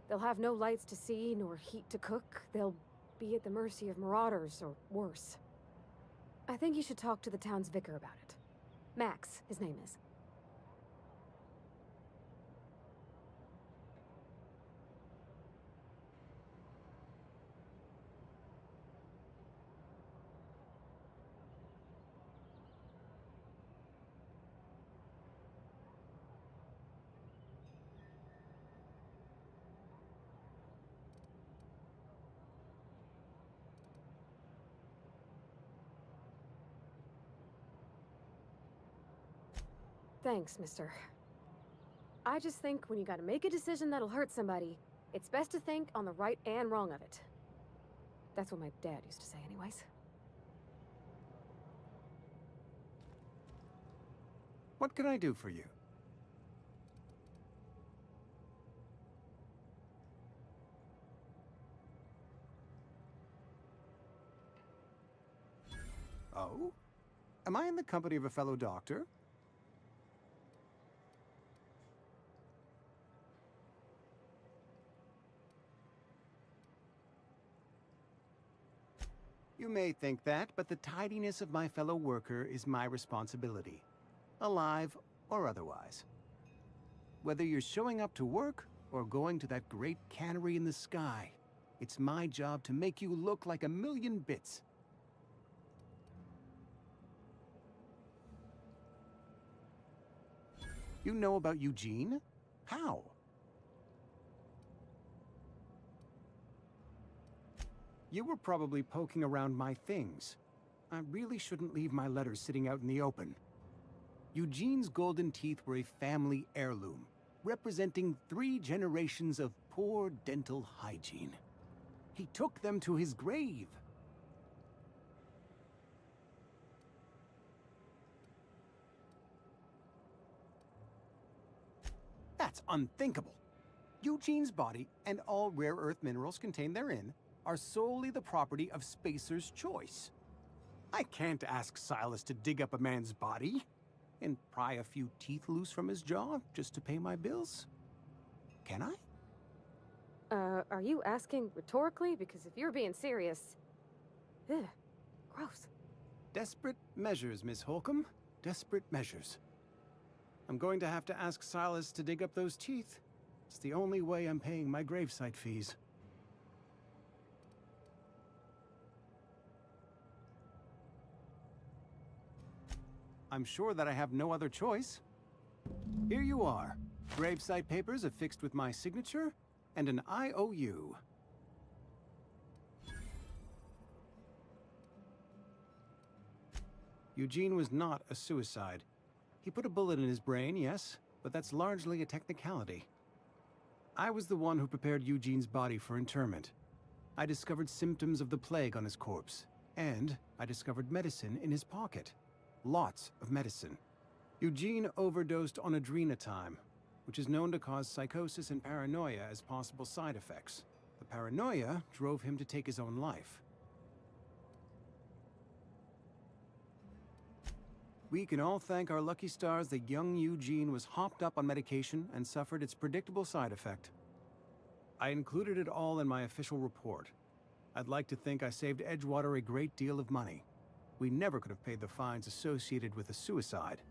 They'll have no lights to see, nor heat to cook. They'll be at the mercy of marauders, or worse. I think you should talk to the town's vicar about it. Max, his name is. Thanks, mister. I just think when you gotta make a decision that'll hurt somebody, it's best to think on the right and wrong of it. That's what my dad used to say anyways. What can I do for you? Oh? Am I in the company of a fellow doctor? You may think that, but the tidiness of my fellow worker is my responsibility. Alive or otherwise. Whether you're showing up to work or going to that great cannery in the sky, it's my job to make you look like a million bits. You know about Eugene? How? You were probably poking around my things. I really shouldn't leave my letters sitting out in the open. Eugene's golden teeth were a family heirloom, representing 3 generations of poor dental hygiene. He took them to his grave. That's unthinkable. Eugene's body and all rare earth minerals contained therein are solely the property of Spacer's Choice. I can't ask Silas to dig up a man's body and pry a few teeth loose from his jaw just to pay my bills. Can I? Are you asking rhetorically? Because if you're being serious... Ugh, gross. Desperate measures, Miss Holcomb. Desperate measures. I'm going to have to ask Silas to dig up those teeth. It's the only way I'm paying my gravesite fees. I'm sure that I have no other choice. Here you are. Gravesite papers affixed with my signature and an IOU. Eugene was not a suicide. He put a bullet in his brain, yes, but that's largely a technicality. I was the one who prepared Eugene's body for interment. I discovered symptoms of the plague on his corpse, and I discovered medicine in his pocket. Lots of medicine. Eugene overdosed on adrenatime, which is known to cause psychosis and paranoia as possible side effects. The paranoia drove him to take his own life. We can all thank our lucky stars that young Eugene was hopped up on medication and suffered its predictable side effect. I included it all in my official report. I'd like to think I saved Edgewater a great deal of money. We never could have paid the fines associated with a suicide.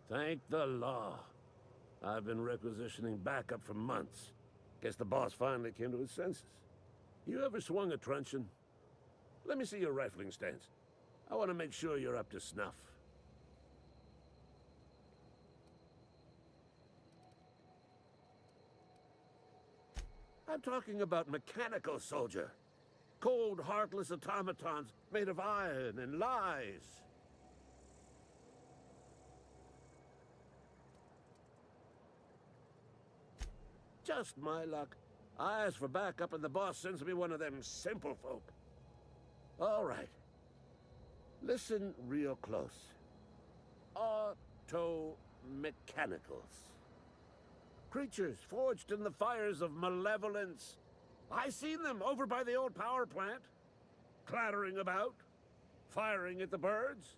Thank the law. I've been requisitioning backup for months. Guess the boss finally came to his senses. You ever swung a truncheon? Let me see your rifling stance. I want to make sure you're up to snuff. I'm talking about mechanical soldier. Cold, heartless automatons made of iron and lies. Just my luck. I ask for backup and the boss sends me one of them simple folk. All right. Listen real close. Auto-mechanicals. Creatures forged in the fires of malevolence. I seen them over by the old power plant. Clattering about, firing at the birds,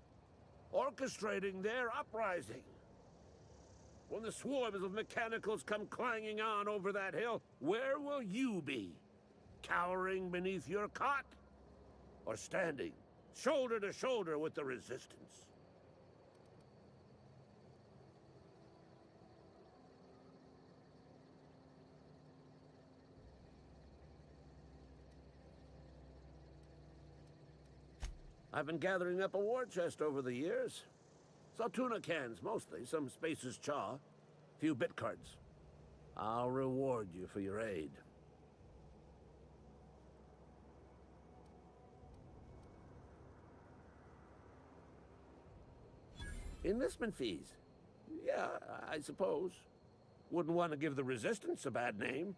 orchestrating their uprising. When the swarms of mechanicals come clanging on over that hill, where will you be? Cowering beneath your cot? Or standing, shoulder to shoulder with the resistance? I've been gathering up a war chest over the years. Saw tuna cans, mostly, some Spacer's chaw, few bit cards. I'll reward you for your aid. Enlistment fees. Yeah, I suppose. Wouldn't want to give the Resistance a bad name.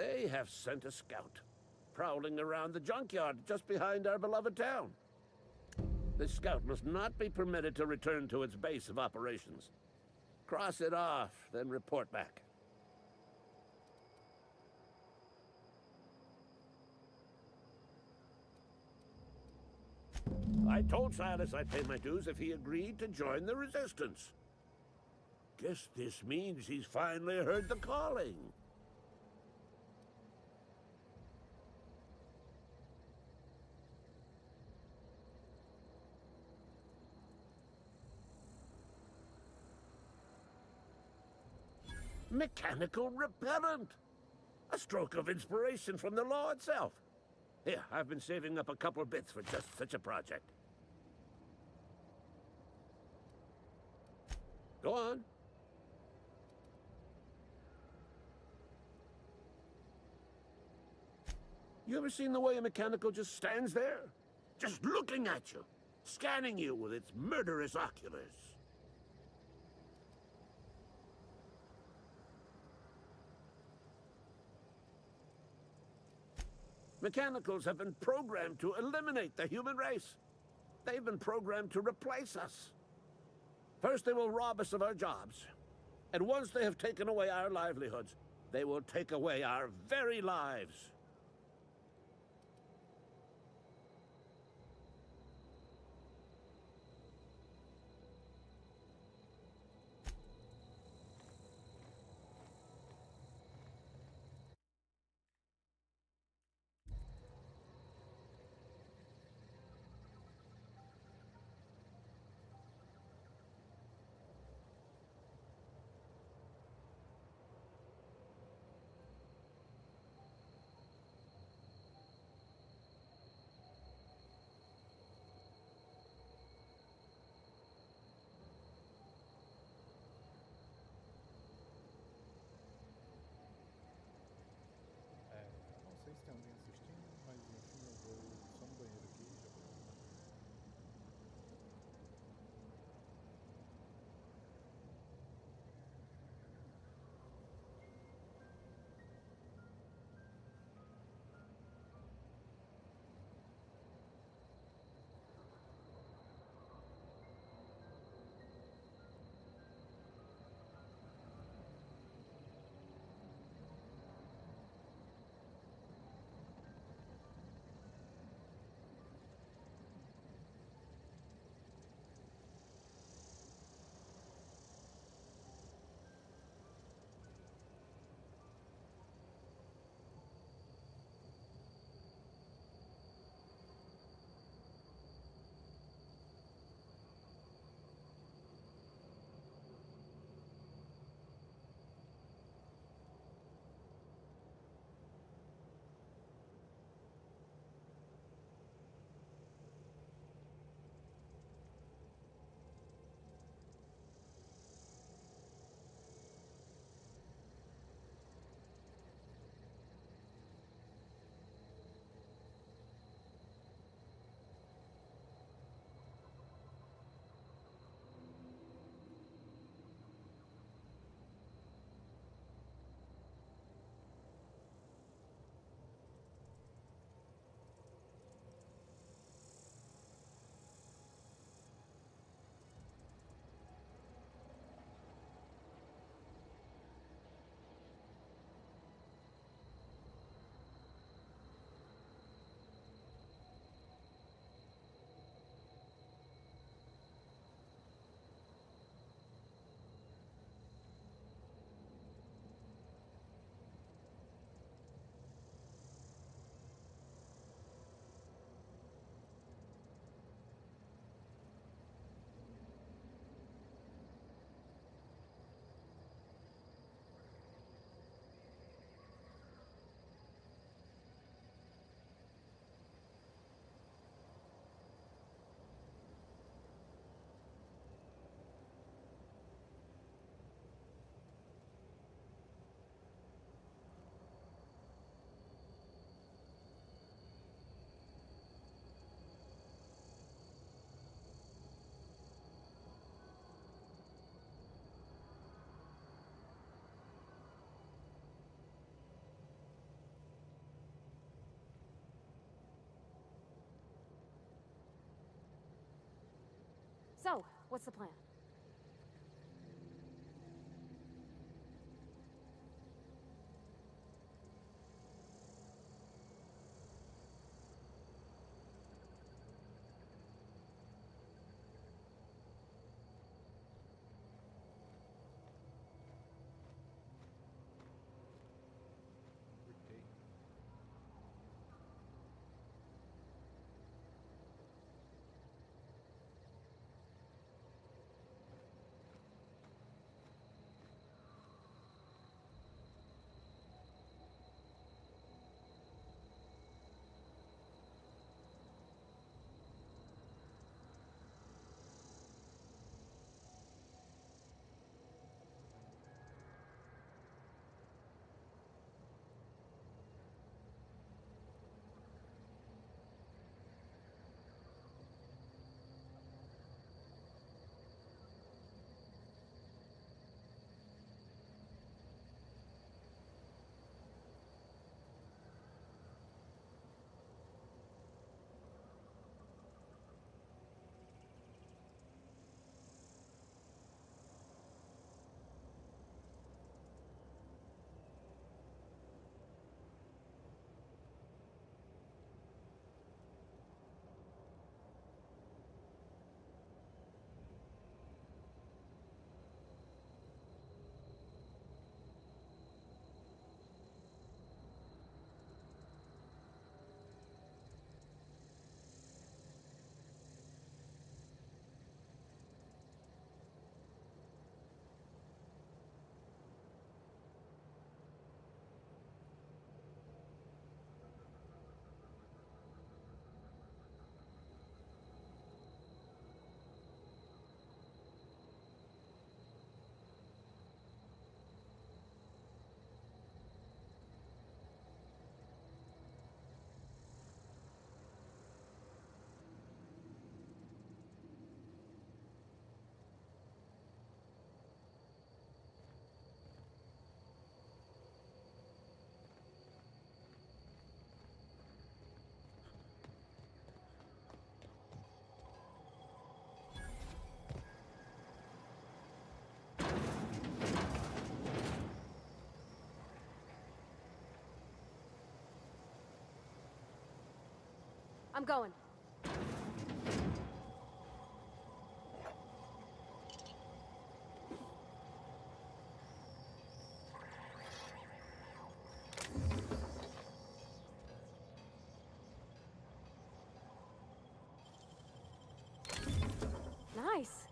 They have sent a scout, prowling around the junkyard just behind our beloved town. This scout must not be permitted to return to its base of operations. Cross it off, then report back. I told Silas I'd pay my dues if he agreed to join the resistance. Guess this means he's finally heard the calling. Mechanical repellent! A stroke of inspiration from the law itself. Here, I've been saving up a couple bits for just such a project. Go on. You ever seen the way a mechanical just stands there? Just looking at you, scanning you with its murderous oculars. Mechanicals have been programmed to eliminate the human race. They've been programmed to replace us. First, they will rob us of our jobs. And once they have taken away our livelihoods, they will take away our very lives. What's the plan? I'm going. Nice.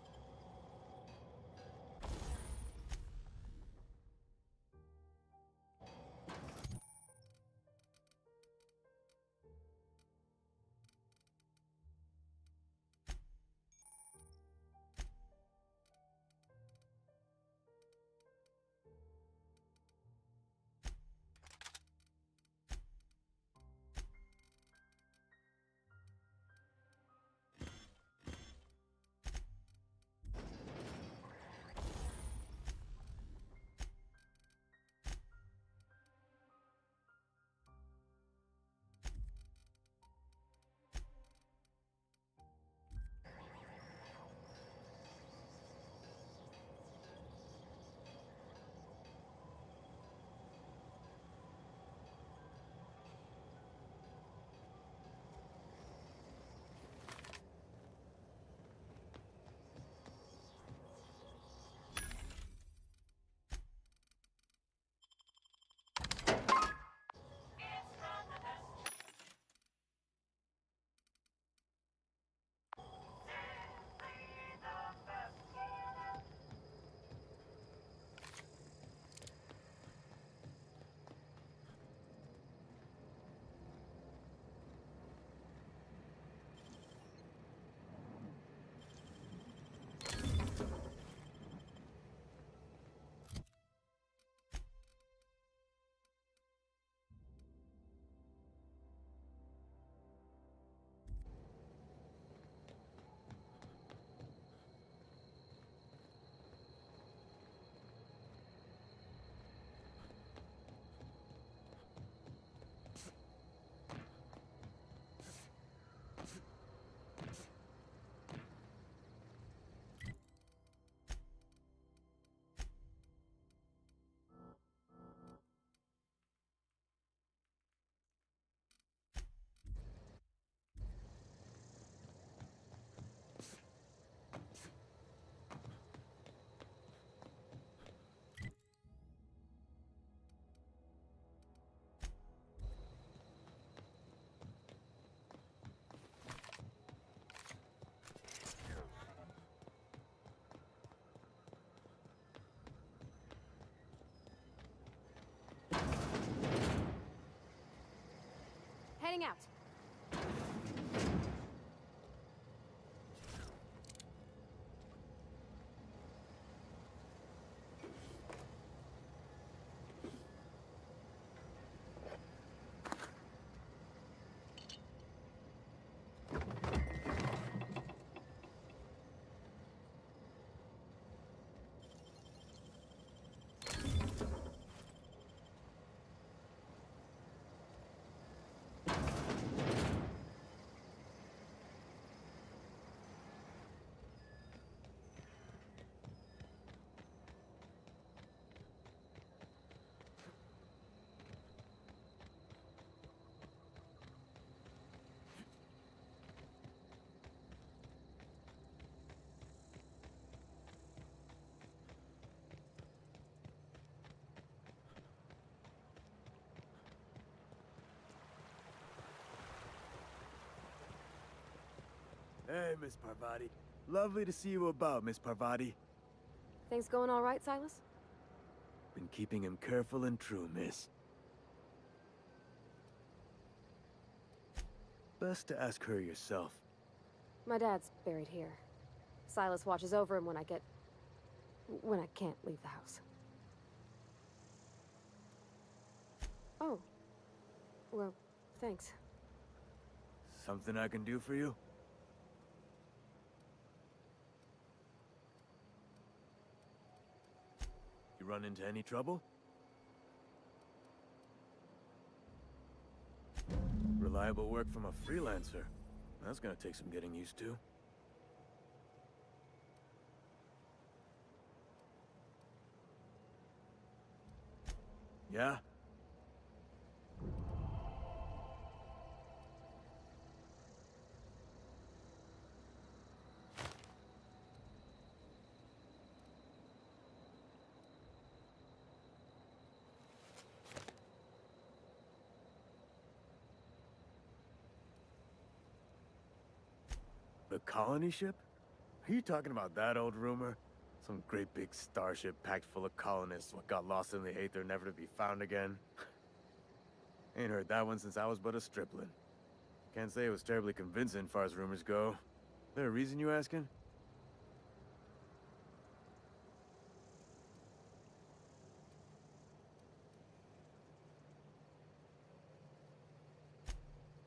heading out. Hey, Miss Parvati. Lovely to see you about, Miss Parvati. Things going all right, Silas? Been keeping him careful and true, miss. Best to ask her yourself. My dad's buried here. Silas watches over him when I can't leave the house. Oh. Well, thanks. Something I can do for you? You run into any trouble? Reliable work from a freelancer. That's gonna take some getting used to. Yeah? The colony ship? Are you talking about that old rumor? Some great big starship packed full of colonists what got lost in the aether never to be found again? Ain't heard that one since I was but a stripling. Can't say it was terribly convincing far as rumors go. There a reason you asking?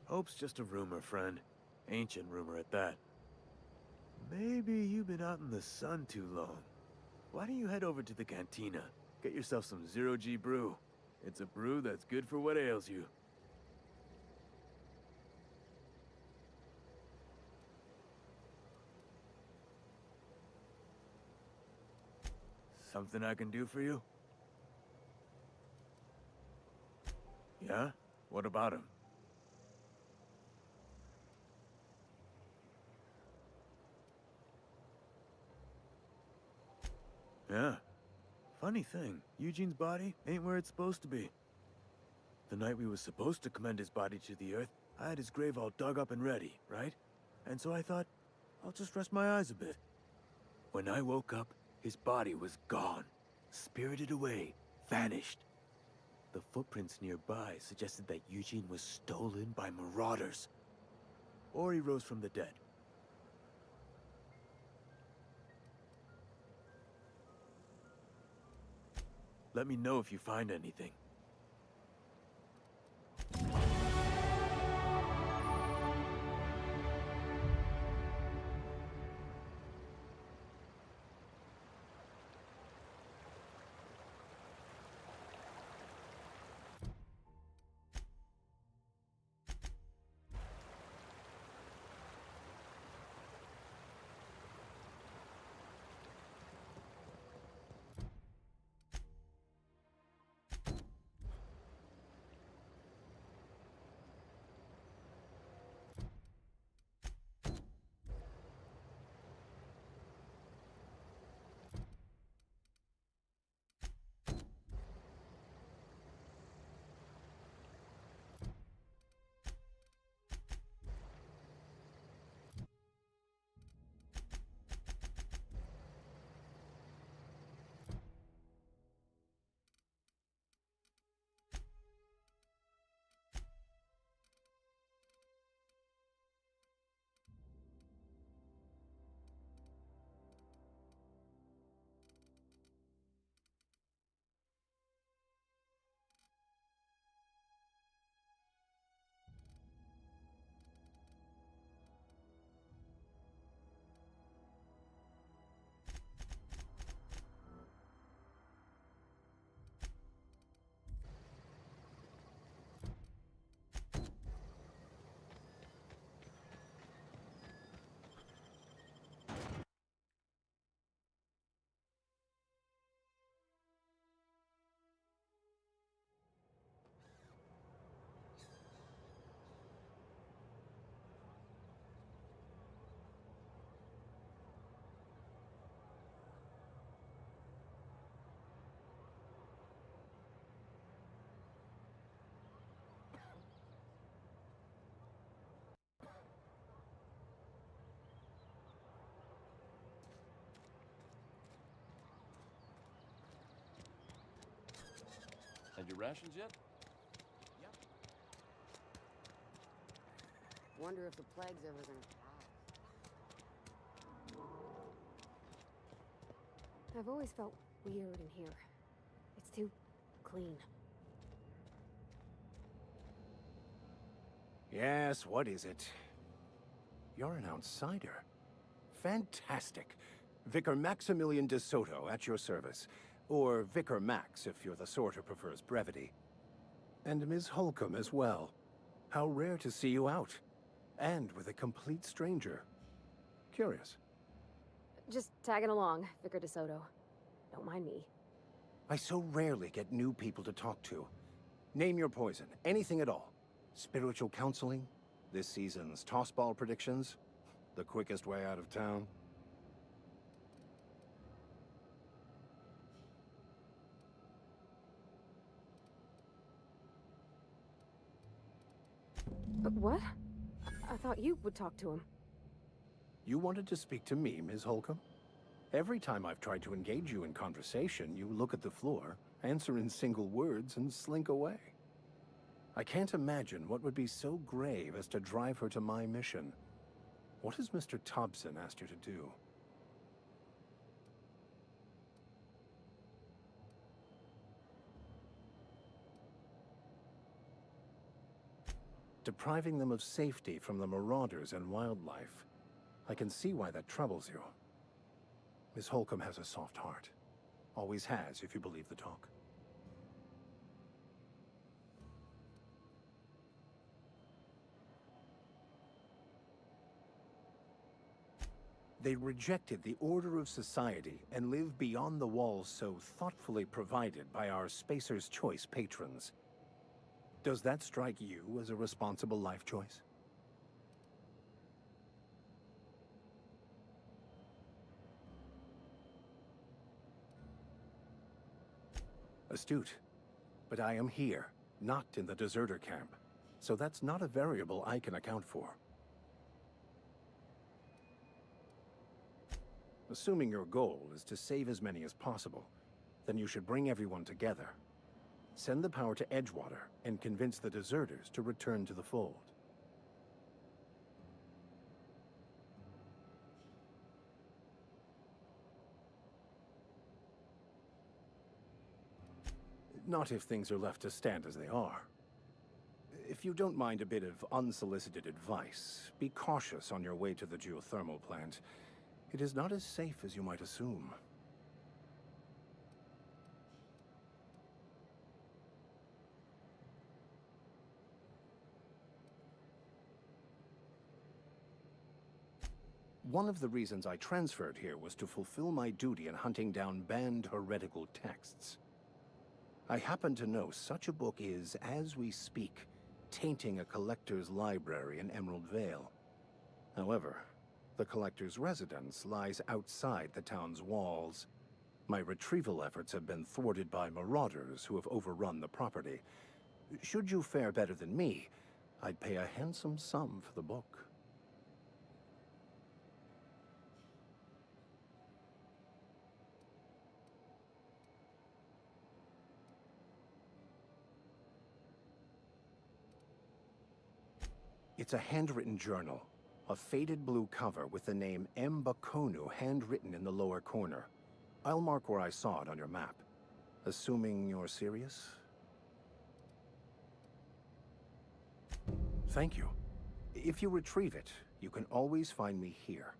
Hope's just a rumor, friend. Ancient rumor at that. Maybe you've been out in the sun too long. Why don't you head over to the cantina? Get yourself some zero-G brew. It's a brew that's good for what ails you. Something I can do for you? Yeah? What about him? Yeah. Funny thing, Eugene's body ain't where it's supposed to be. The night we was supposed to commend his body to the earth, I had his grave all dug up and ready, right? And so I thought, I'll just rest my eyes a bit. When I woke up, his body was gone. Spirited away, vanished. The footprints nearby suggested that Eugene was stolen by marauders. Or he rose from the dead. Let me know if you find anything. your rations yet? Wonder if the plague's ever gonna pass. I've always felt weird in here. It's too clean. Yes, what is it? You're an outsider. Fantastic. Vicar Maximilian de Soto at your service. Or Vicar Max, if you're the sort who prefers brevity. And Ms. Holcomb as well. How rare to see you out. And with a complete stranger. Curious. Just tagging along, Vicar DeSoto. Don't mind me. I so rarely get new people to talk to. Name your poison, anything at all. Spiritual counseling? This season's tossball predictions? The quickest way out of town? But what? I thought you would talk to him. You wanted to speak to me, Ms. Holcomb? Every time I've tried to engage you in conversation, you look at the floor, answer in single words, and slink away. I can't imagine what would be so grave as to drive her to my mission. What has Mr. Thompson asked you to do? Depriving them of safety from the marauders and wildlife. I can see why that troubles you. Miss Holcomb has a soft heart. Always has, if you believe the talk. They rejected the order of society and live beyond the walls so thoughtfully provided by our Spacer's Choice patrons. Does that strike you as a responsible life choice? Astute. But I am here, not in the deserter camp. So that's not a variable I can account for. Assuming your goal is to save as many as possible, then you should bring everyone together. Send the power to Edgewater and convince the deserters to return to the fold. Not if things are left to stand as they are. If you don't mind a bit of unsolicited advice, be cautious on your way to the geothermal plant. It is not as safe as you might assume. One of the reasons I transferred here was to fulfill my duty in hunting down banned heretical texts. I happen to know such a book is, as we speak, tainting a collector's library in Emerald Vale. However, the collector's residence lies outside the town's walls. My retrieval efforts have been thwarted by marauders who have overrun the property. Should you fare better than me, I'd pay a handsome sum for the book. It's a handwritten journal. A faded blue cover with the name M. Bakonu handwritten in the lower corner. I'll mark where I saw it on your map. Assuming you're serious? Thank you. If you retrieve it, you can always find me here.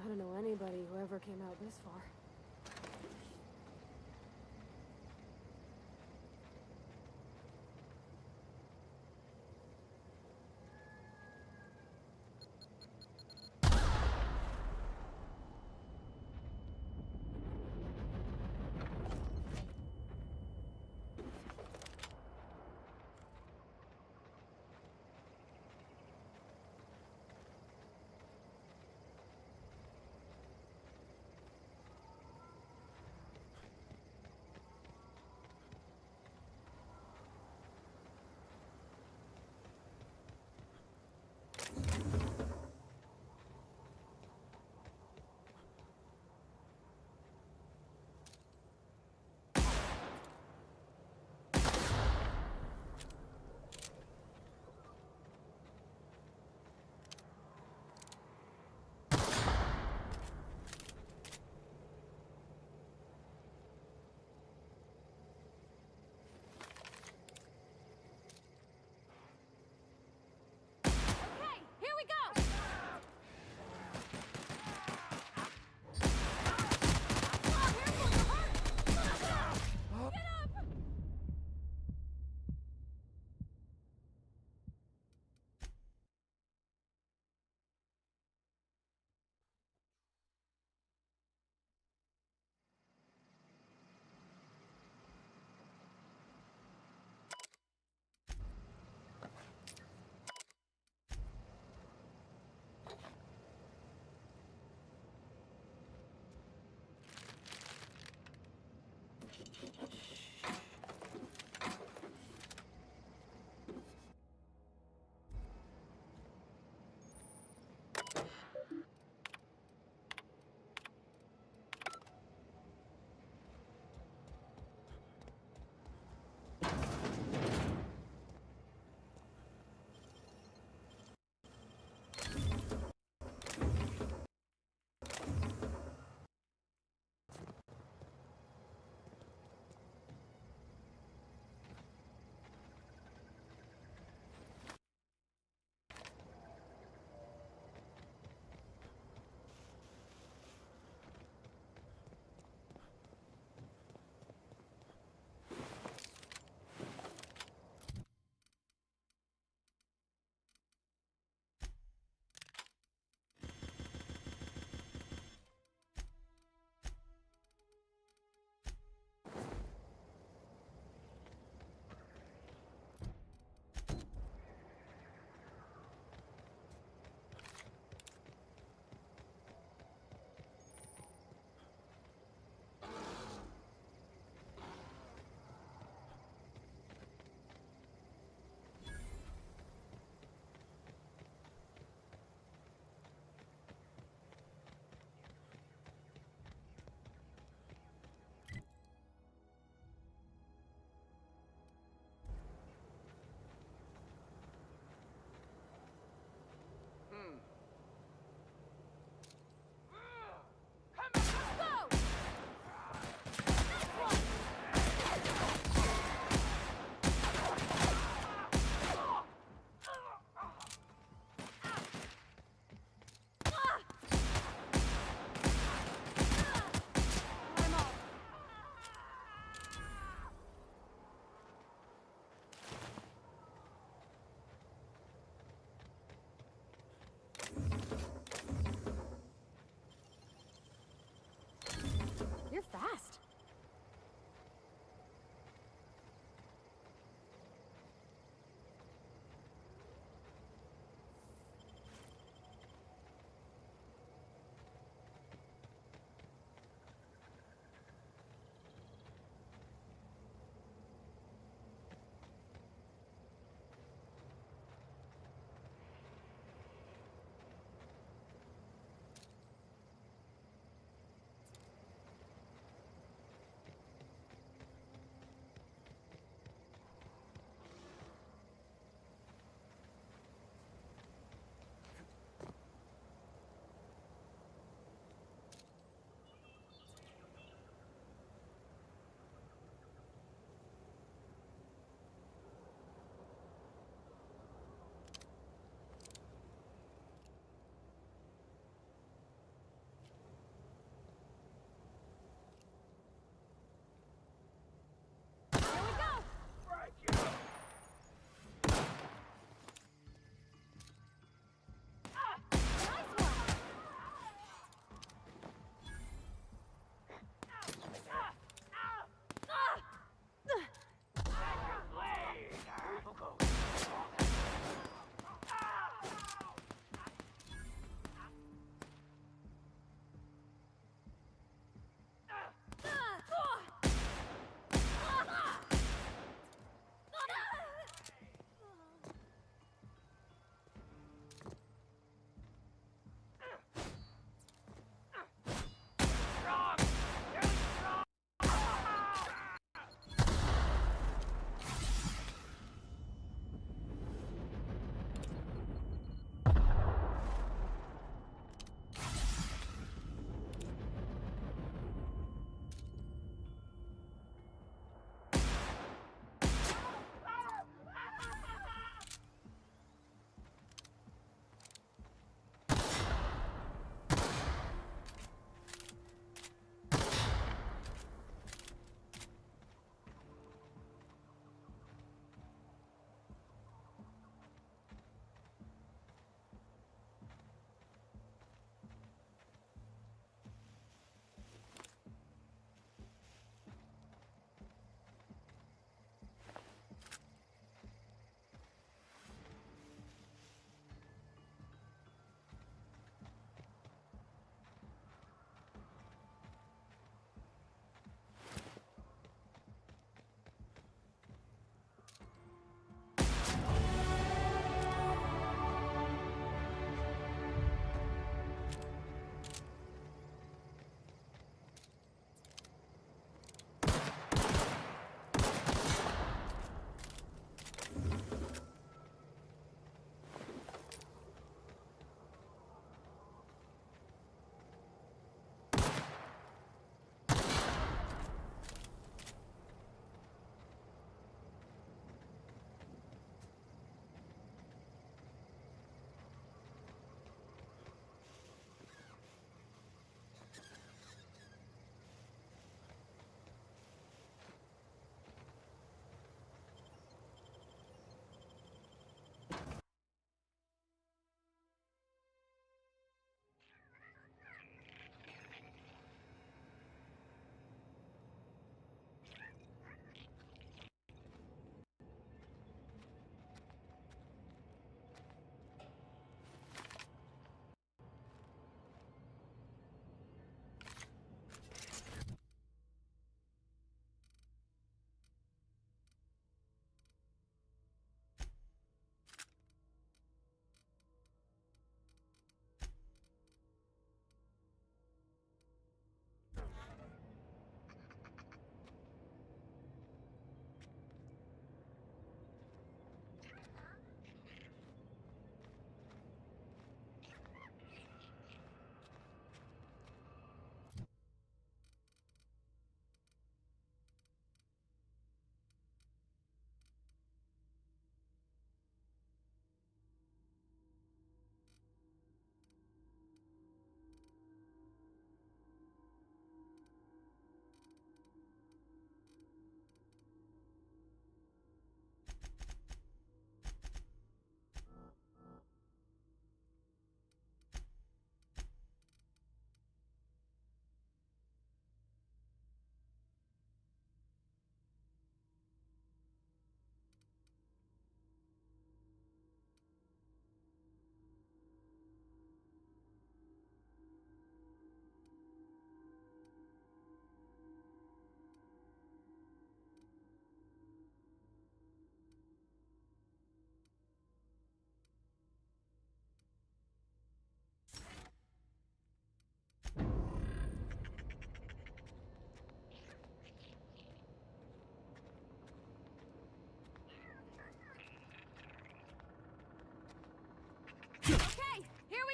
I don't know anybody who ever came out this far.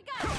we go!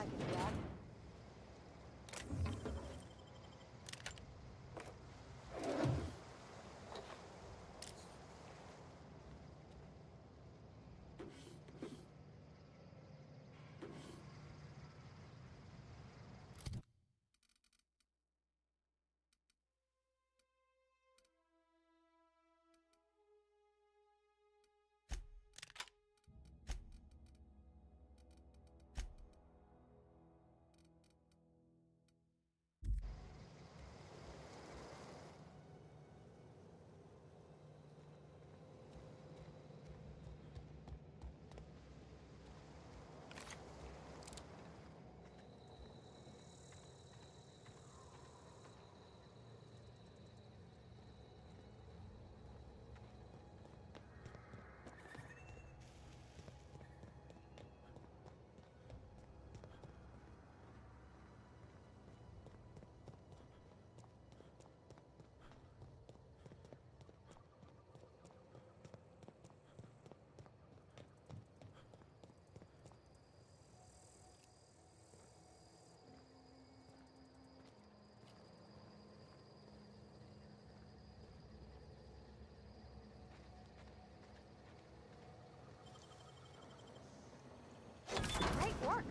package, Jack. Great work!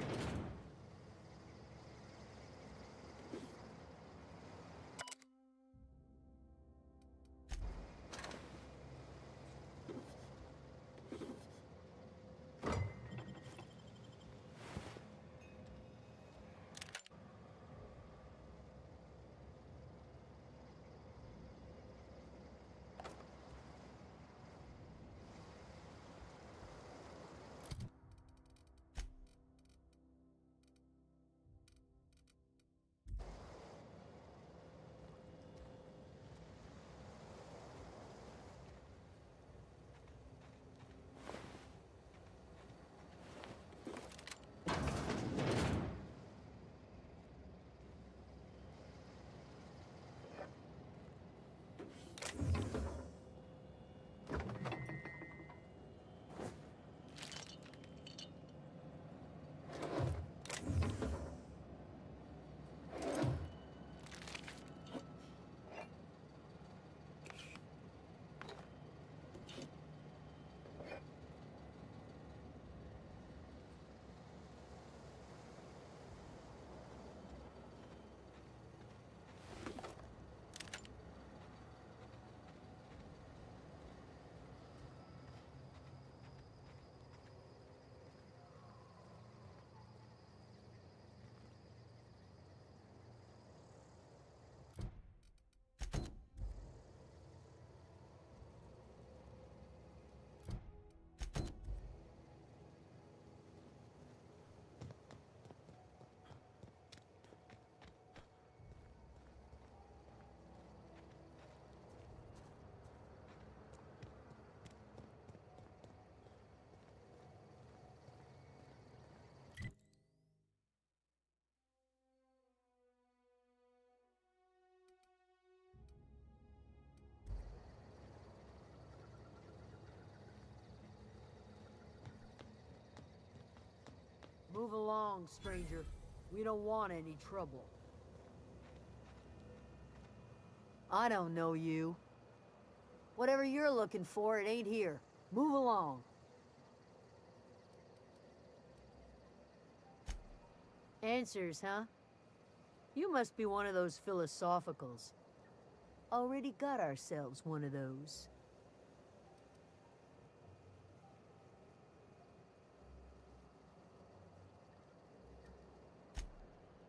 Move along, stranger. We don't want any trouble. I don't know you. Whatever you're looking for, it ain't here. Move along. Answers, huh? You must be one of those philosophicals. Already got ourselves one of those.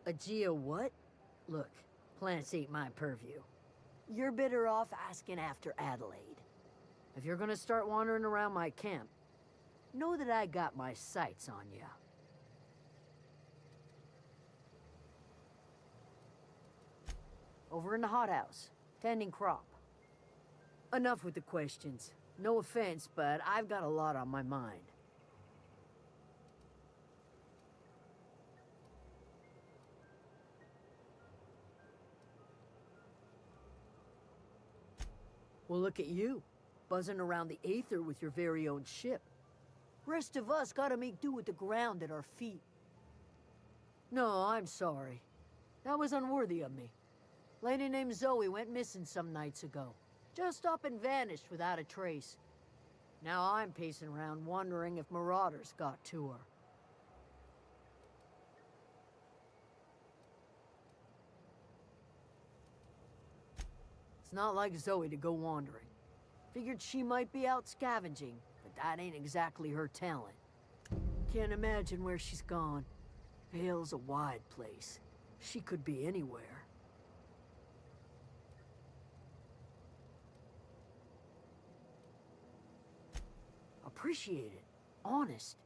A geo what? Look, plants ain't my purview. You're better off asking after Adelaide. If you're gonna start wandering around my camp, know that I got my sights on you. Over in the hothouse, tending crop. Enough with the questions. No offense, but I've got a lot on my mind. Well, look at you, buzzing around the Aether with your very own ship. Rest of us gotta make do with the ground at our feet. No, I'm sorry. That was unworthy of me. Lady named Zoe went missing some nights ago. Just up and vanished without a trace. Now I'm pacing around wondering if marauders got to her. It's not like Zoe to go wandering. Figured she might be out scavenging, but that ain't exactly her talent. Can't imagine where she's gone. Vale's a wide place. She could be anywhere. Appreciate it. Honest.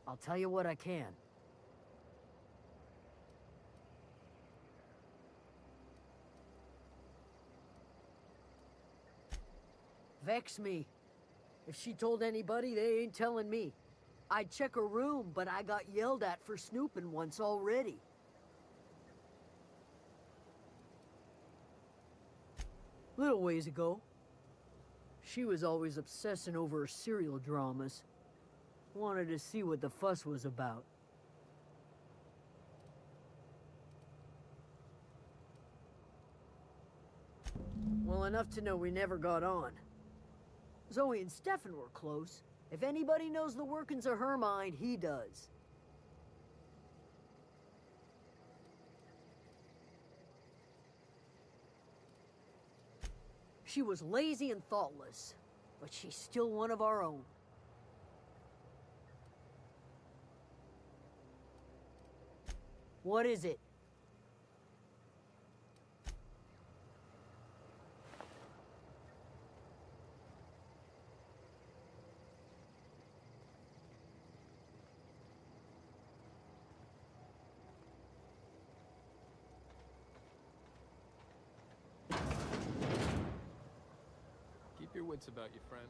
I'll tell you what I can. Vex me. If she told anybody, they ain't telling me. I'd check her room, but I got yelled at for snooping once already. Little ways ago. She was always obsessing over her serial dramas. Wanted to see what the fuss was about. Well, enough to know we never got on. Zoe and Stefan were close. If anybody knows the workings of her mind, he does. She was lazy and thoughtless, but she's still one of our own. What is it? Keep your wits about you, friend.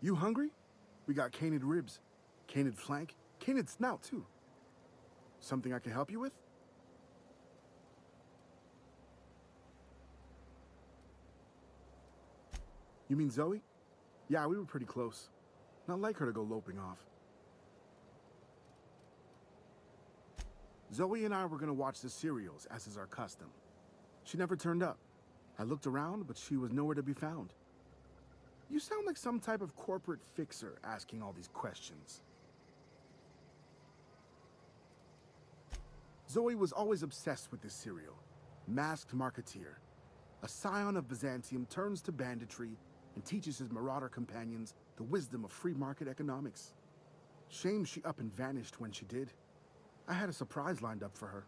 You hungry? We got canid ribs, canid flank, canid snout too. Something I can help you with? You mean Zoe? Yeah, we were pretty close. Not like her to go loping off. Zoe and I were gonna watch the serials, as is our custom. She never turned up. I looked around, but she was nowhere to be found. You sound like some type of corporate fixer asking all these questions. Zoe was always obsessed with this serial. Masked Marketeer. A scion of Byzantium turns to banditry and teaches his marauder companions the wisdom of free market economics. Shame she up and vanished when she did. I had a surprise lined up for her.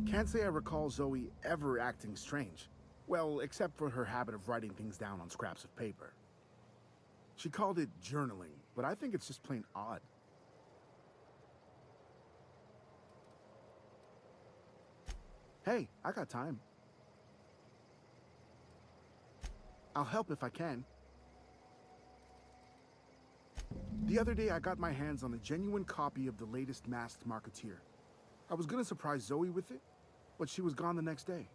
Can't say I recall Zoe ever acting strange. Well, except for her habit of writing things down on scraps of paper. She called it journaling, but I think it's just plain odd. Hey, I got time. I'll help if I can. The other day, I got my hands on a genuine copy of the latest Masked Marketeer. I was gonna surprise Zoe with it, but she was gone the next day.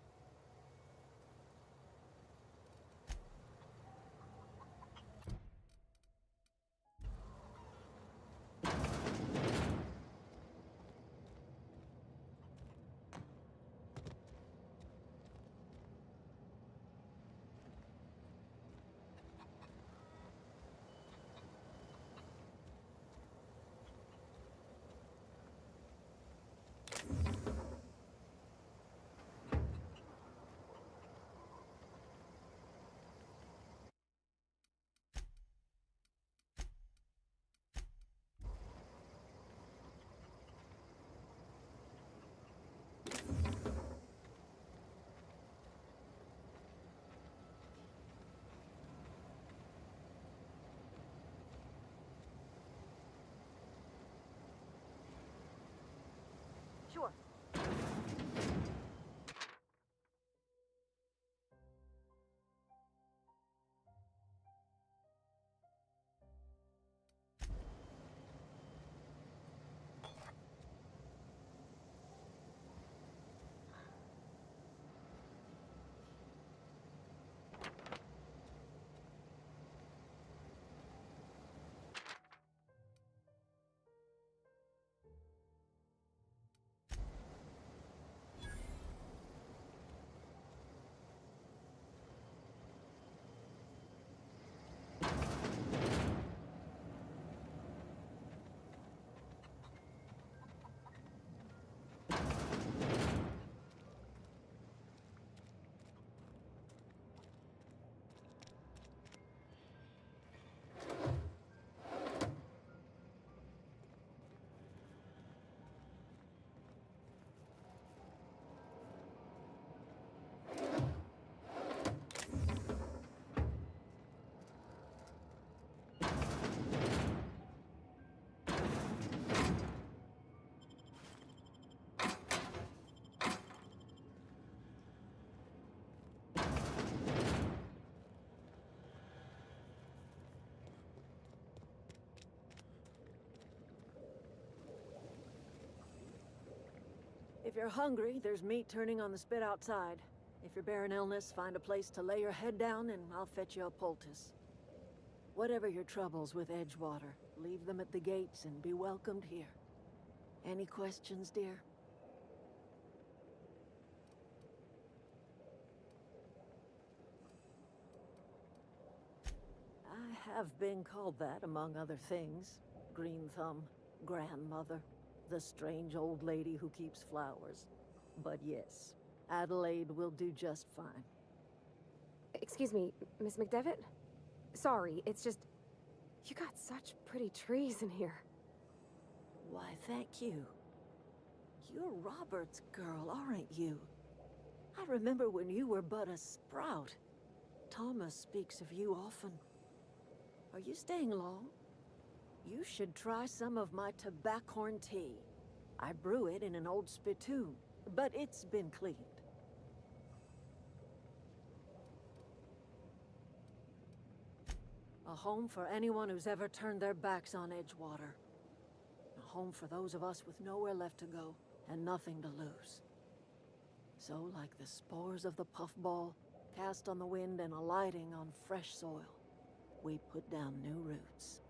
you're hungry, there's meat turning on the spit outside. If you're bearing illness, find a place to lay your head down and I'll fetch you a poultice. Whatever your troubles with Edgewater, leave them at the gates and be welcomed here. Any questions, dear? I have been called that, among other things. Green Thumb, grandmother, the strange old lady who keeps flowers. But yes, Adelaide will do just fine. Excuse me, Miss McDevitt? Sorry, it's just... You got such pretty trees in here. Why, thank you. You're Robert's girl, aren't you? I remember when you were but a sprout. Thomas speaks of you often. Are you staying long? You should try some of my tobaccorn tea. I brew it in an old spittoon, but it's been cleaned. A home for anyone who's ever turned their backs on Edgewater. A home for those of us with nowhere left to go and nothing to lose. So, like the spores of the puffball, cast on the wind and alighting on fresh soil, we put down new roots.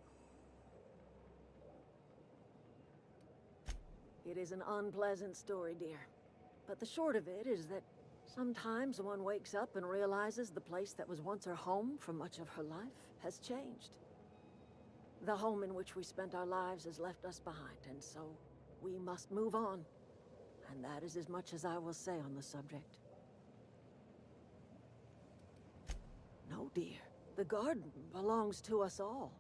It is an unpleasant story, dear. But the short of it is that sometimes one wakes up and realizes the place that was once her home for much of her life has changed. The home in which we spent our lives has left us behind, and so we must move on. And that is as much as I will say on the subject. No, dear. The garden belongs to us all.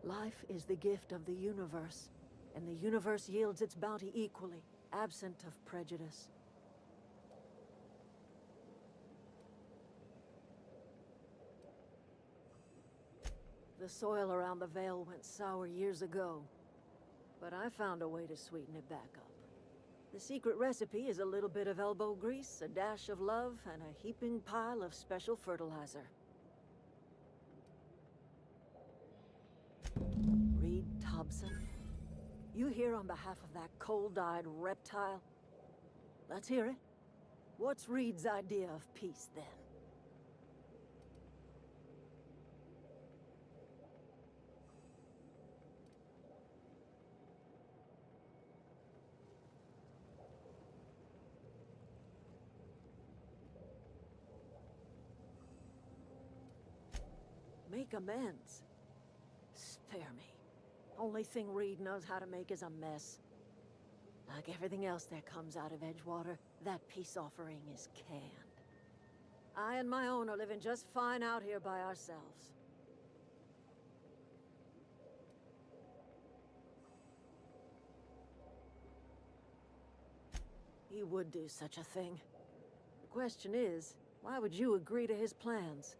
Life is the gift of the universe, and the universe yields its bounty equally, absent of prejudice. The soil around the Vale went sour years ago, but I found a way to sweeten it back up. The secret recipe is a little bit of elbow grease, a dash of love, and a heaping pile of special fertilizer. Reed Thompson, you here on behalf of that cold-eyed reptile? Let's hear it. What's Reed's idea of peace, then? Make amends. Spare me. Only thing Reed knows how to make is a mess. Like everything else that comes out of Edgewater, that peace offering is canned. I and my own are living just fine out here by ourselves. He would do such a thing. The question is, why would you agree to his plans?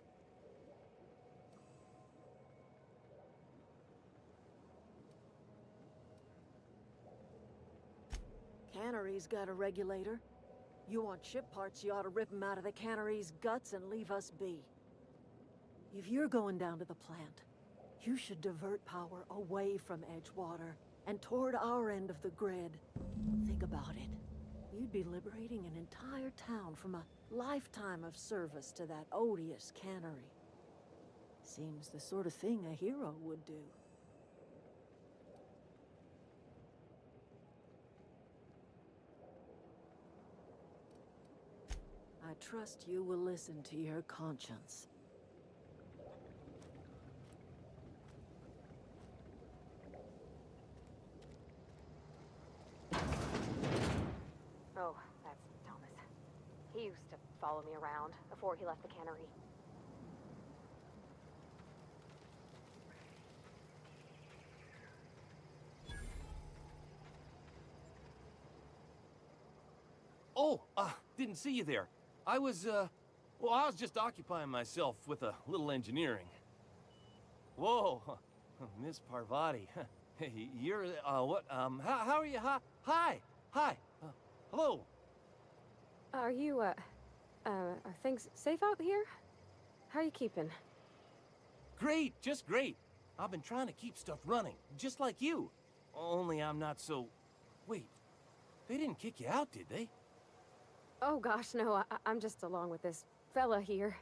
Cannery's got a regulator. You want ship parts, you ought to rip them out of the cannery's guts and leave us be. If you're going down to the plant, you should divert power away from Edgewater and toward our end of the grid. Think about it. You'd be liberating an entire town from a lifetime of service to that odious cannery. Seems the sort of thing a hero would do. I trust you will listen to your conscience. Oh, that's Thomas. He used to follow me around before he left the cannery. Oh, didn't see you there. I was just occupying myself with a little engineering. Whoa, Miss Parvati. Hey, you're, how are you? Hi. Hello. Are you, are things safe out here? How are you keeping? Great, just great. I've been trying to keep stuff running, just like you. Only I'm not so... Wait, They didn't kick you out, did they? Oh gosh, no, I'm just along with this fella here.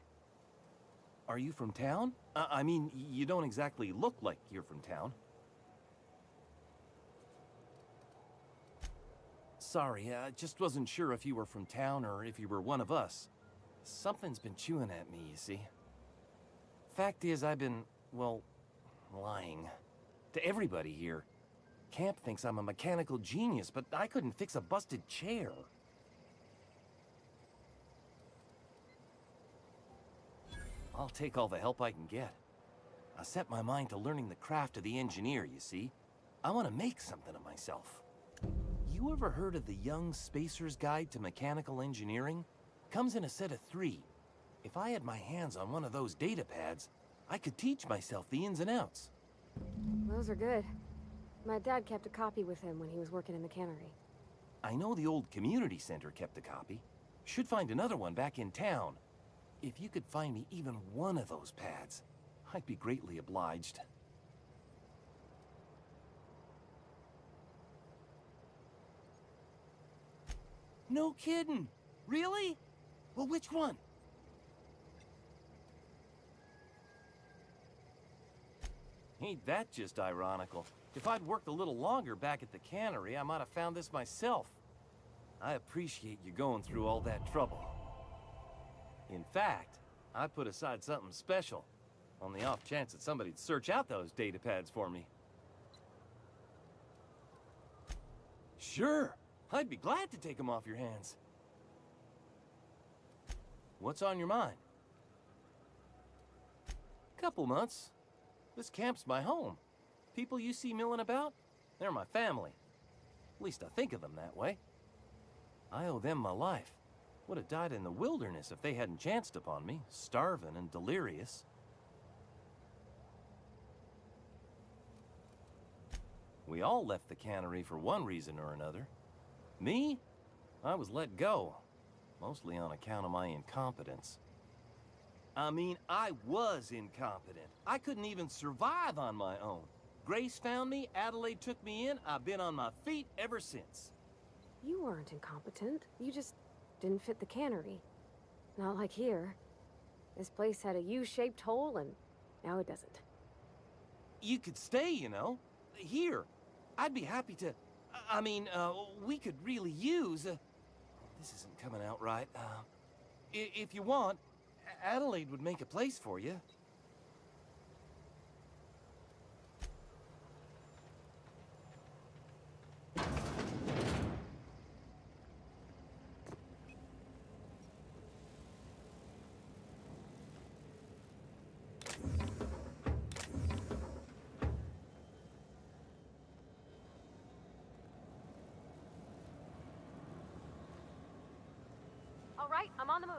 Are you from town? I mean, you don't exactly look like you're from town. Sorry, I just wasn't sure if you were from town or if you were one of us. Something's been chewing at me, you see. Fact is, I've been, well, lying. To everybody here. Camp thinks I'm a mechanical genius, but I couldn't fix a busted chair. I'll take all the help I can get. I set my mind to learning the craft of the engineer, you see. I want to make something of myself. You ever heard of the Young Spacer's Guide to Mechanical Engineering? Comes in a set of 3. If I had my hands on one of those data pads, I could teach myself the ins and outs. Those are good. My dad kept a copy with him when he was working in the cannery. I know the old community center kept a copy. Should find another one back in town. If you could find me even one of those pads, I'd be greatly obliged. No kidding! Really? Well, which one? Ain't that just ironical? If I'd worked a little longer back at the cannery, I might have found this myself. I appreciate you going through all that trouble. In fact, I put aside something special, on the off chance that somebody'd search out those data pads for me. Sure, I'd be glad to take them off your hands. What's on your mind? Couple months. This camp's my home. People you see milling about, they're my family. At least I think of them that way. I owe them my life. Would have died in the wilderness if they hadn't chanced upon me, starving and delirious. We all left the cannery for one reason or another. Me? I was let go, mostly on account of my incompetence. I mean, I was incompetent. I couldn't even survive on my own. Grace found me, Adelaide took me in, I've been on my feet ever since. You weren't incompetent. You just didn't fit the cannery. Not like here. This place had a U-shaped hole, and now it doesn't. You could stay, you know. Here. I'd be happy to... I mean, we could really use... this isn't coming out right. If you want, Adelaide would make a place for you. All right, I'm on the move.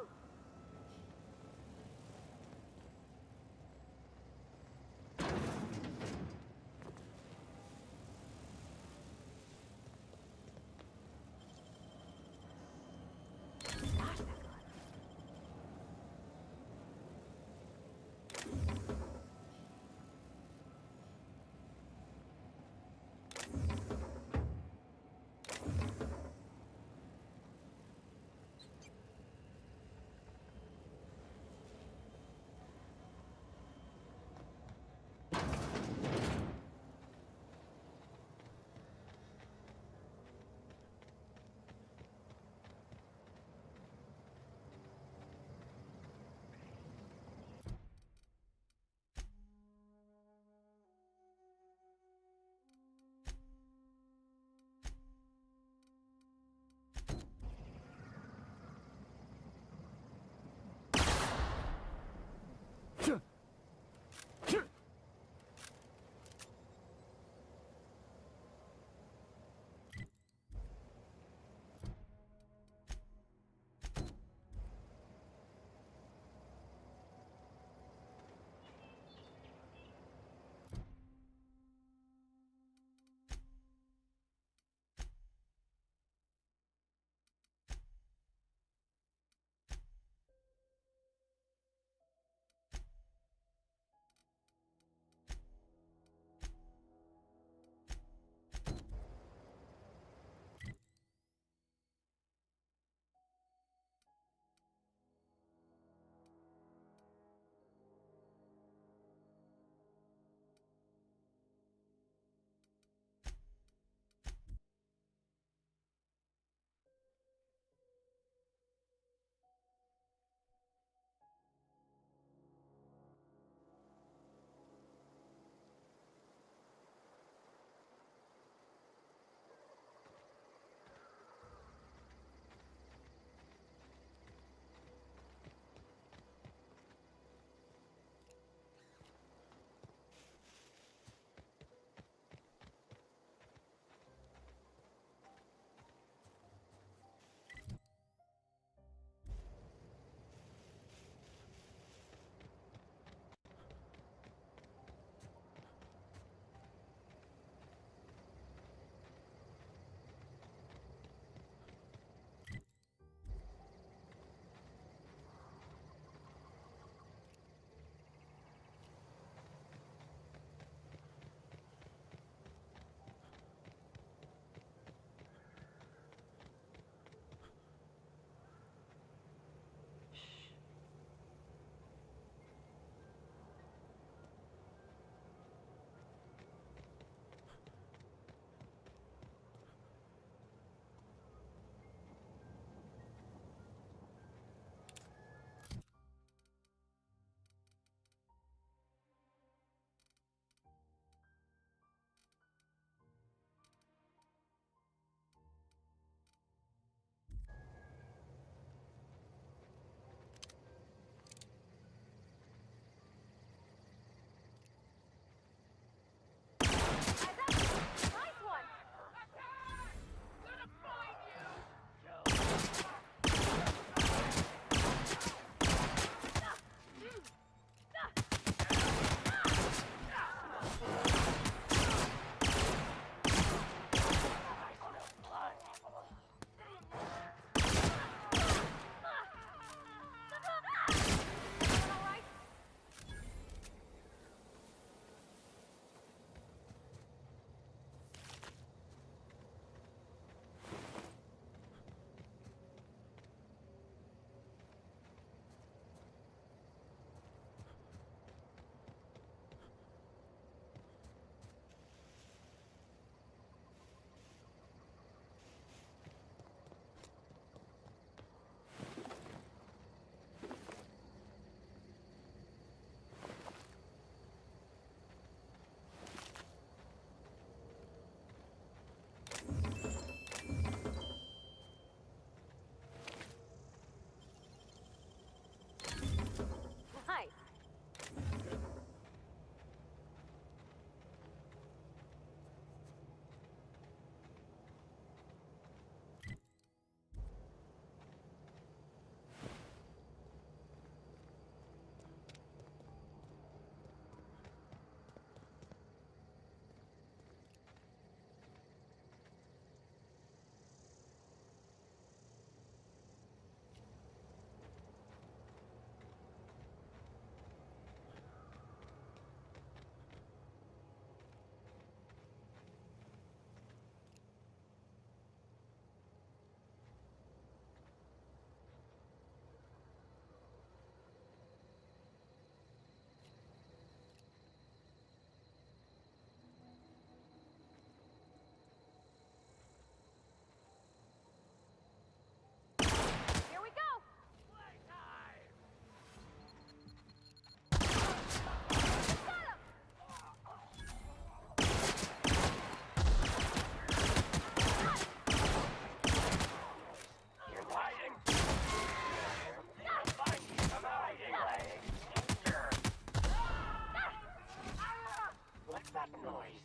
that noise?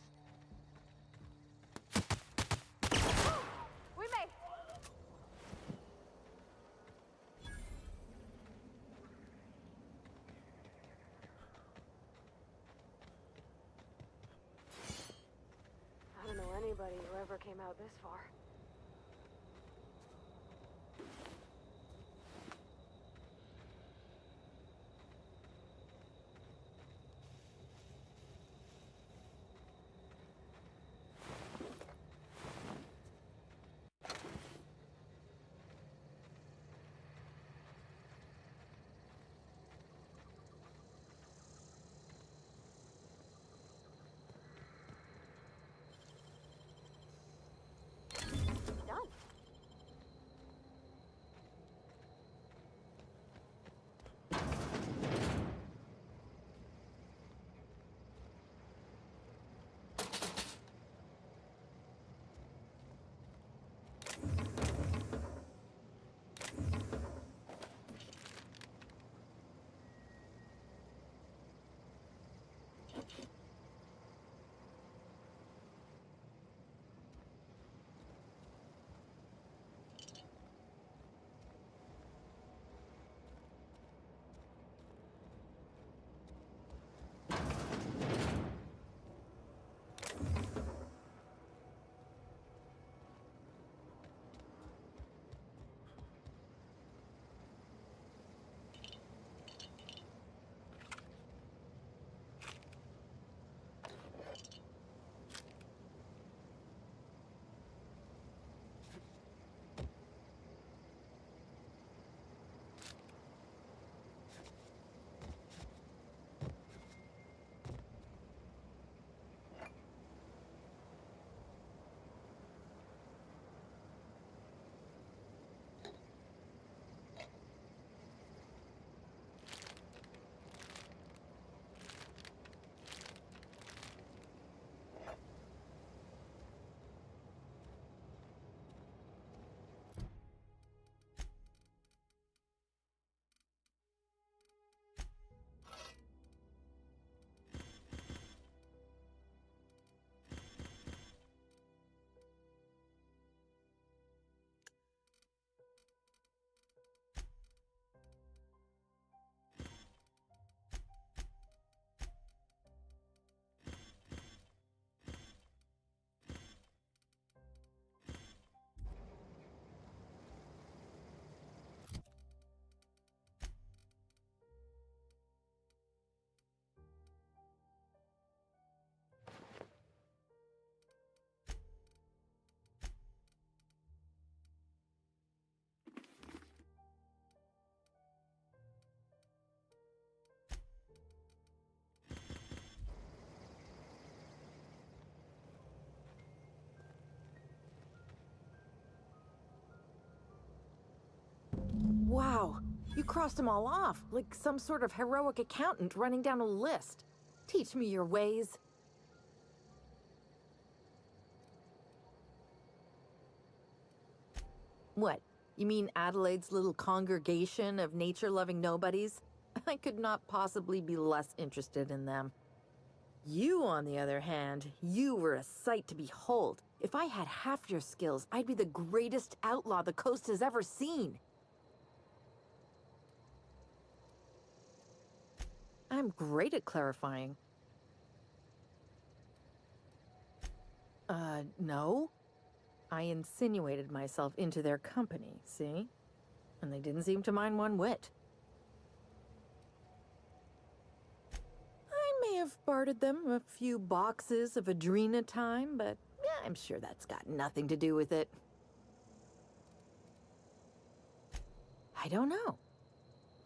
We may. I don't know anybody who ever came out this far. Done. Wow, you crossed them all off, like some sort of heroic accountant running down a list. Teach me your ways. What? You mean Adelaide's little congregation of nature-loving nobodies? I could not possibly be less interested in them. You, on the other hand, you were a sight to behold. If I had half your skills, I'd be the greatest outlaw the coast has ever seen. I'm great at clarifying. No. I insinuated myself into their company, see? And they didn't seem to mind one whit. I may have bartered them a few boxes of Adrena time, but yeah, I'm sure that's got nothing to do with it. I don't know.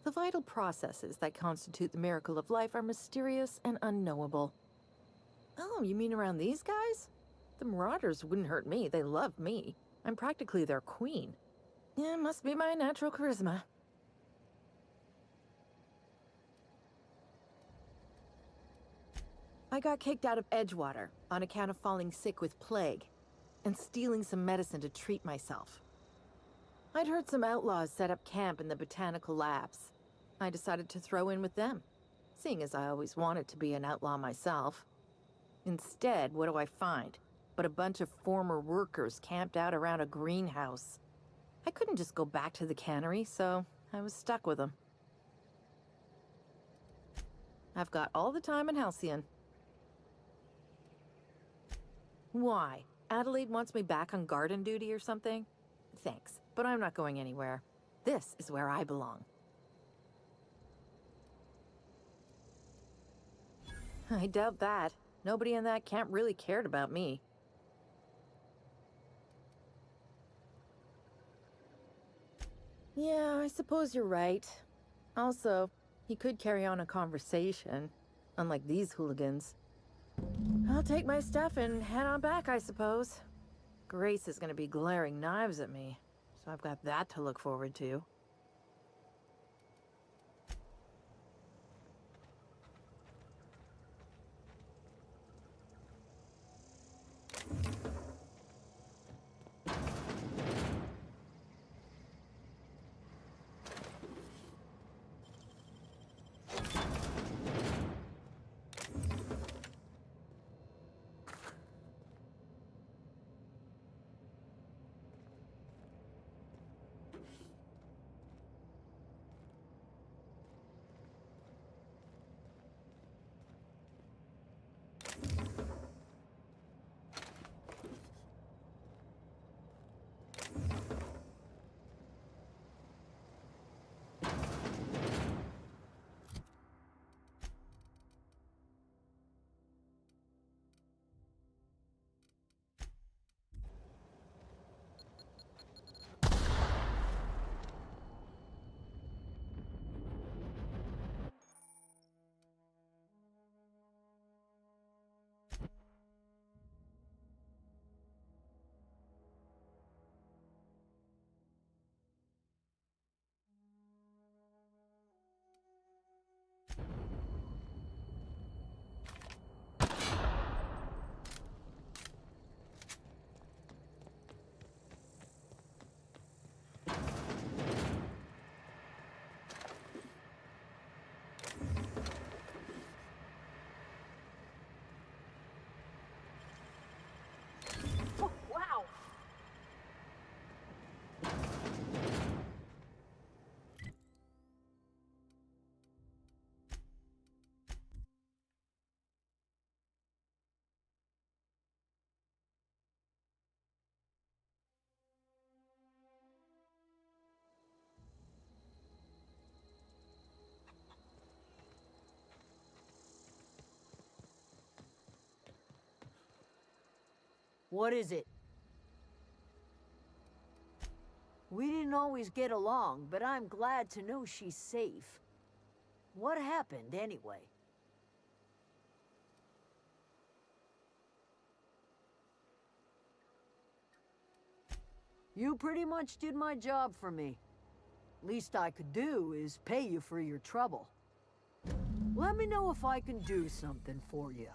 The vital processes that constitute the miracle of life are mysterious and unknowable. Oh, you mean around these guys? The Marauders wouldn't hurt me. They love me. I'm practically their queen. Yeah, it must be my natural charisma. I got kicked out of Edgewater on account of falling sick with plague and stealing some medicine to treat myself. I'd heard some outlaws set up camp in the botanical labs. I decided to throw in with them, seeing as I always wanted to be an outlaw myself. Instead, what do I find? But a bunch of former workers camped out around a greenhouse. I couldn't just go back to the cannery, so I was stuck with them. I've got all the time in Halcyon. Why? Adelaide wants me back on garden duty or something? Thanks, but I'm not going anywhere. This is where I belong. I doubt that. Nobody in that camp really cared about me. Yeah, I suppose you're right. Also, he could carry on a conversation, unlike these hooligans. I'll take my stuff and head on back, I suppose. Grace is gonna be glaring knives at me, so I've got that to look forward to. What is it? We didn't always get along, but I'm glad to know she's safe. What happened, anyway? You pretty much did my job for me. Least I could do is pay you for your trouble. Let me know if I can do something for you.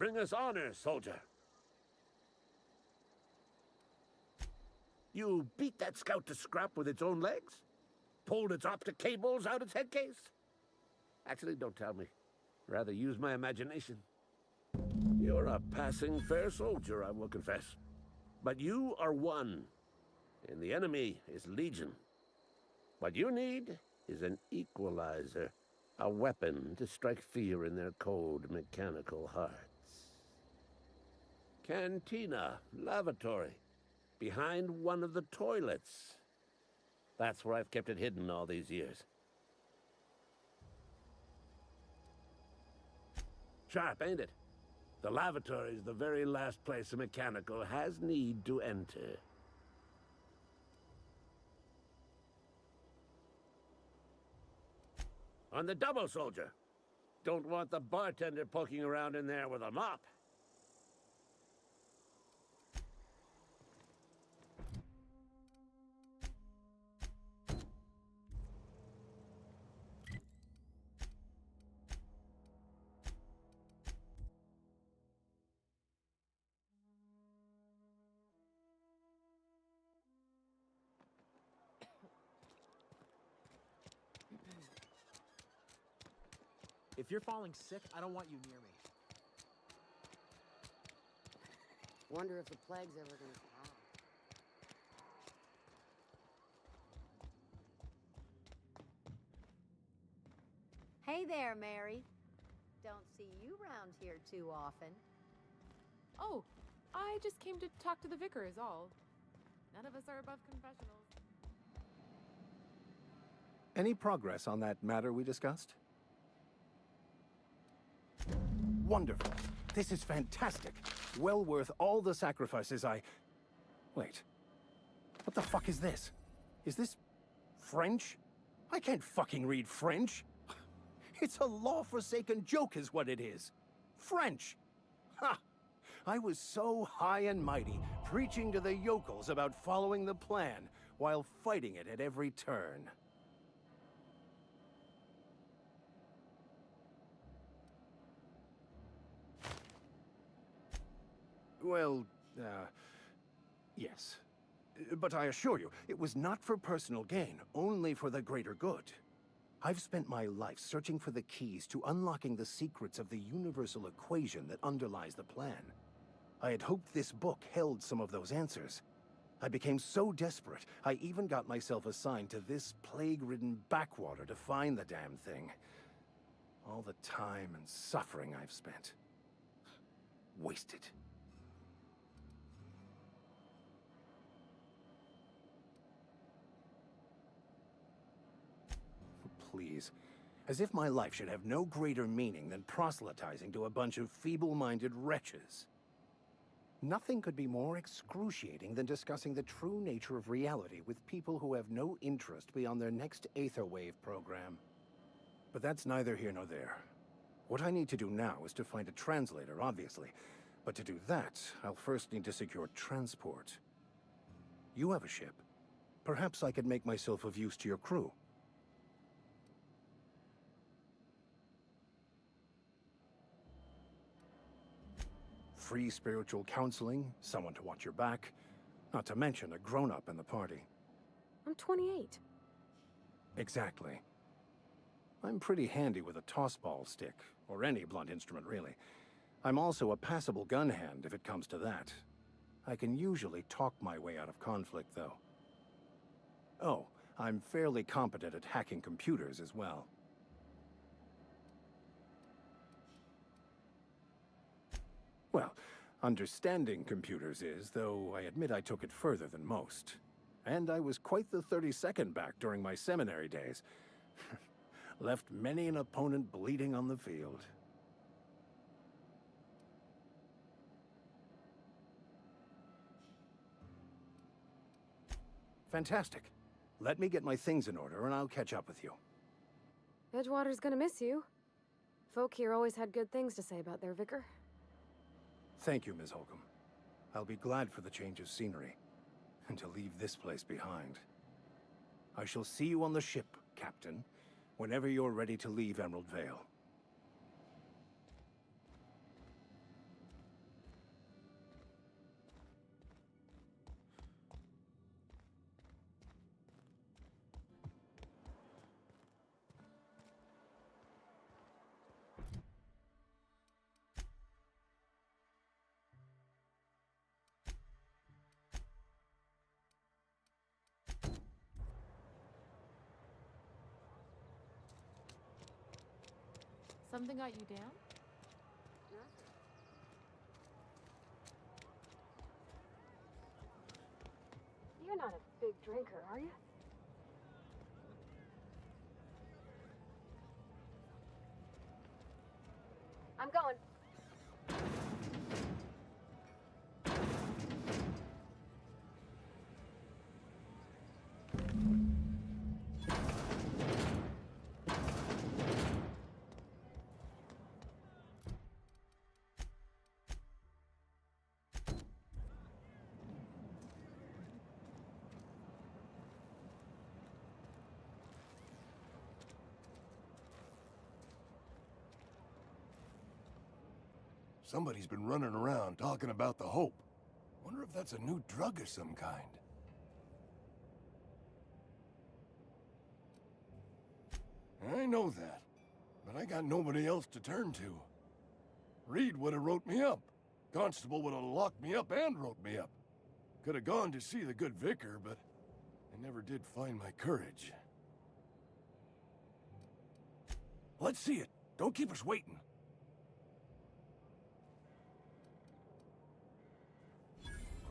Bring us honor, soldier. You beat that scout to scrap with its own legs? Pulled its optic cables out its head case? Actually, don't tell me. Rather use my imagination. You're a passing fair soldier, I will confess. But you are one, and the enemy is legion. What you need is an equalizer, a weapon to strike fear in their cold, mechanical hearts. Cantina, lavatory, behind one of the toilets. That's where I've kept it hidden all these years. Sharp, ain't it? The lavatory is the very last place a mechanical has need to enter. On the double, soldier. Don't want the bartender poking around in there with a mop. If you're falling sick, I don't want you near me. Wonder if the plague's ever gonna stop. Hey there, Mary. Don't see you round here too often. Oh, I just came to talk to the vicar is all. None of us are above confessionals. Any progress on that matter we discussed? Wonderful. This is fantastic. Well worth all the sacrifices I... Wait. What the fuck is this? Is this French? I can't fucking read French. It's a law-forsaken joke is what it is. French. Ha! I was so high and mighty, preaching to the yokels about following the plan, while fighting it at every turn. Well, yes. But I assure you, it was not for personal gain, only for the greater good. I've spent my life searching for the keys to unlocking the secrets of the universal equation that underlies the plan. I had hoped this book held some of those answers. I became so desperate, I even got myself assigned to this plague-ridden backwater to find the damn thing. All the time and suffering I've spent. Wasted. Please. As if my life should have no greater meaning than proselytizing to a bunch of feeble-minded wretches. Nothing could be more excruciating than discussing the true nature of reality with people who have no interest beyond their next Aetherwave program. But that's neither here nor there. What I need to do now is to find a translator, obviously. But to do that, I'll first need to secure transport. You have a ship. Perhaps I could make myself of use to your crew. Free spiritual counseling, someone to watch your back, not to mention a grown-up in the party. I'm 28. Exactly. I'm pretty handy with a toss-ball stick, or any blunt instrument, really. I'm also a passable gun hand, if it comes to that. I can usually talk my way out of conflict, though. Oh, I'm fairly competent at hacking computers as well. Well, understanding computers is, though I admit I took it further than most. And I was quite the 32nd back during my seminary days. Left many an opponent bleeding on the field. Fantastic. Let me get my things in order and I'll catch up with you. Edgewater's gonna miss you. Folk here always had good things to say about their vicar. Thank you, Ms. Holcomb. I'll be glad for the change of scenery, and to leave this place behind. I shall see you on the ship, Captain, whenever you're ready to leave Emerald Vale. Something got you down? You're not a big drinker, are you? I'm going. Somebody's been running around talking about the Hope. Wonder if that's a new drug of some kind. I know that, but I got nobody else to turn to. Reed would have wrote me up. Constable would have locked me up and wrote me up. Could have gone to see the good vicar, but I never did find my courage. Let's see it. Don't keep us waiting.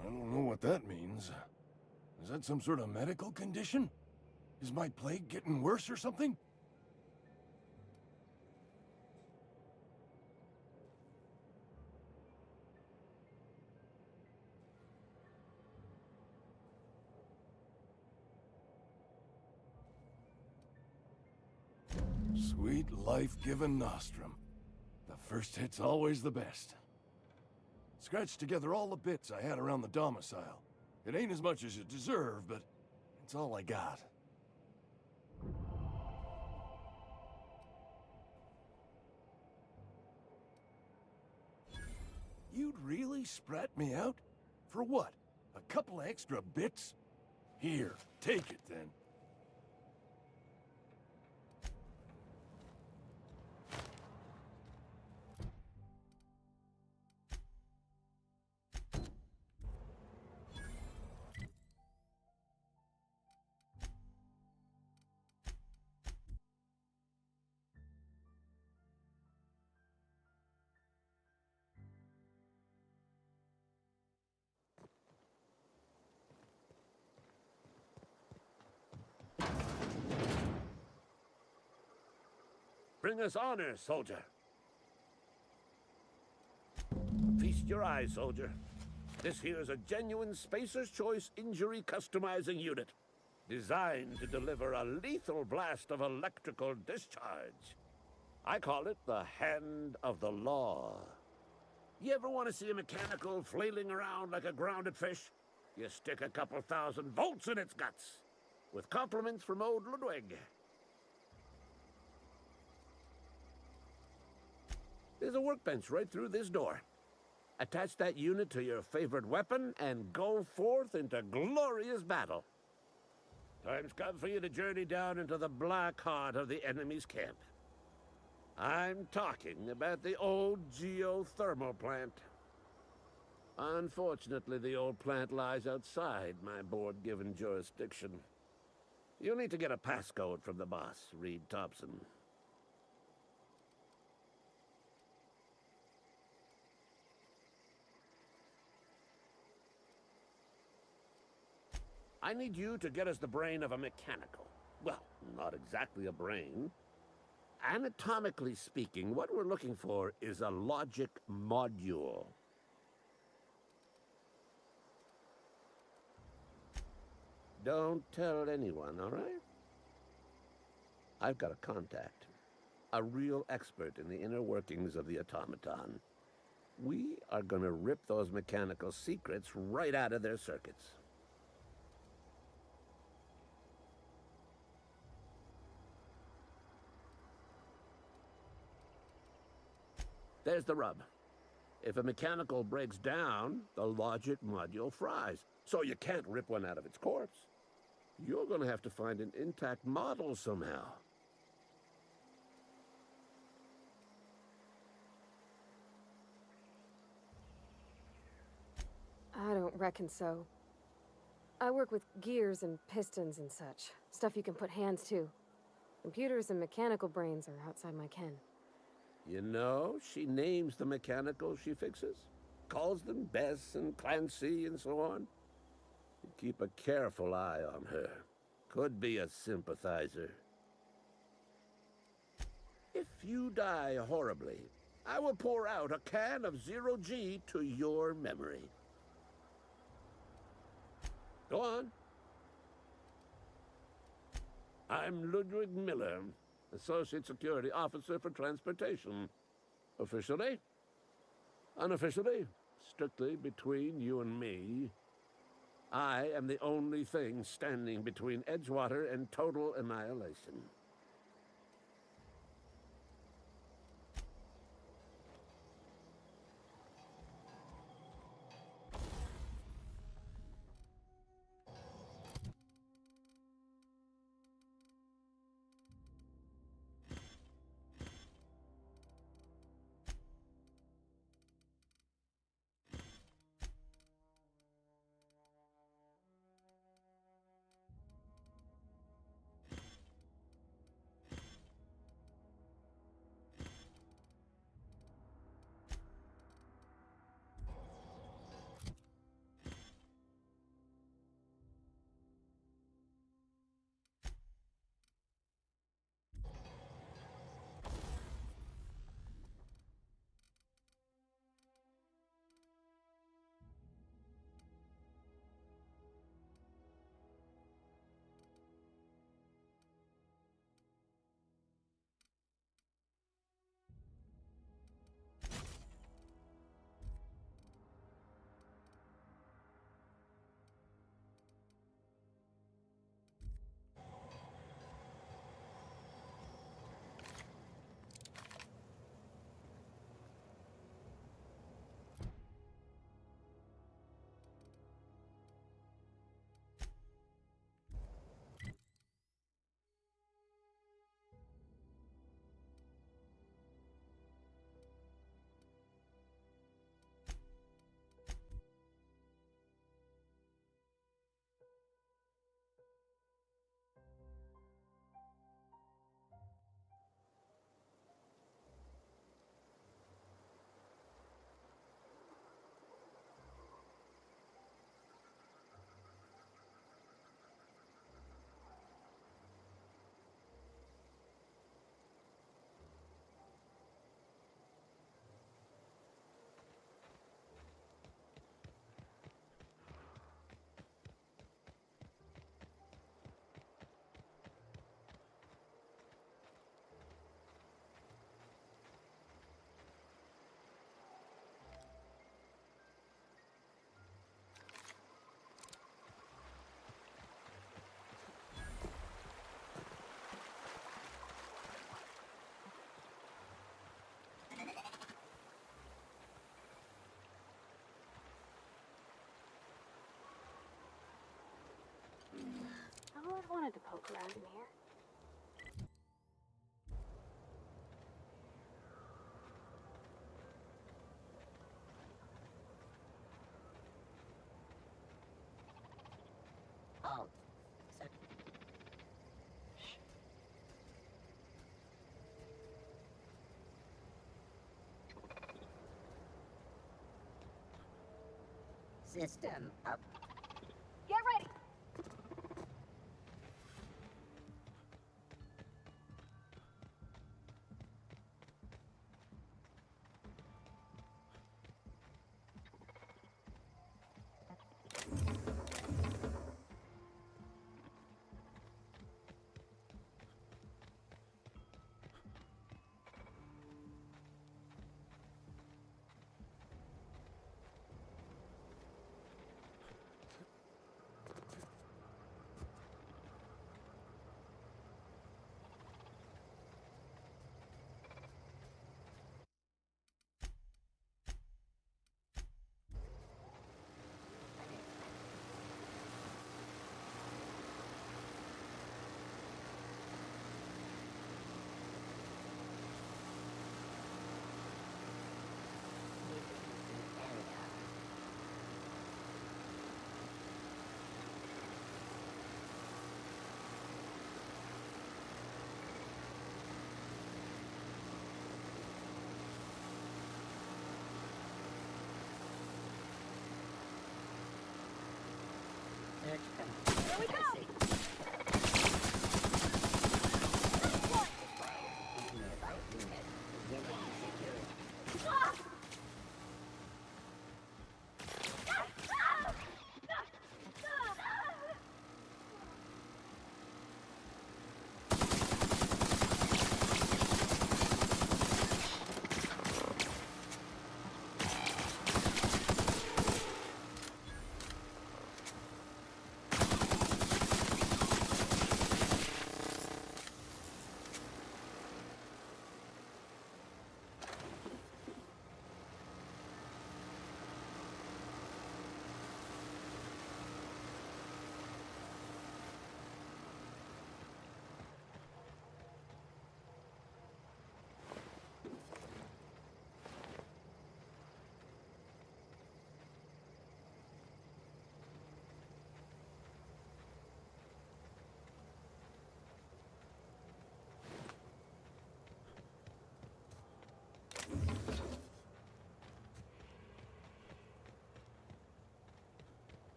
I don't know what that means. Is that some sort of medical condition? Is my plague getting worse or something? Sweet life-giving nostrum. The first hit's always the best. Scratched together all the bits I had around the domicile. It ain't as much as you deserve, but it's all I got. You'd really sprat me out? For what? A couple of extra bits? Here, take it then. Bring us honor, soldier. Feast your eyes, soldier. This here's a genuine Spacer's Choice injury customizing unit, designed to deliver a lethal blast of electrical discharge. I call it the Hand of the Law. You ever want to see a mechanical flailing around like a grounded fish? You stick a couple thousand volts in its guts. With compliments from old Ludwig. There's a workbench right through this door. Attach that unit to your favorite weapon and go forth into glorious battle. Time's come for you to journey down into the black heart of the enemy's camp. I'm talking about the old geothermal plant. Unfortunately, the old plant lies outside my board-given jurisdiction. You'll need to get a passcode from the boss, Reed Thompson. I need you to get us the brain of a mechanical. Well, not exactly a brain. Anatomically speaking, what we're looking for is a logic module. Don't tell anyone, all right? I've got a contact. A real expert in the inner workings of the automaton. We are gonna rip those mechanical secrets right out of their circuits. There's the rub. If a mechanical breaks down, the logic module fries. So you can't rip one out of its corpse. You're gonna have to find an intact model somehow. I don't reckon so. I work with gears and pistons and such. Stuff you can put hands to. Computers and mechanical brains are outside my ken. You know, she names the mechanicals she fixes, calls them Bess and Clancy and so on. You keep a careful eye on her. Could be a sympathizer. If you die horribly, I will pour out a can of Zero-G to your memory. Go on. I'm Ludwig Miller, Associate Security Officer for Transportation. Officially, unofficially, strictly between you and me, I am the only thing standing between Edgewater and total annihilation. I always wanted to poke around in here. Oh, system up. Get ready! Here we go!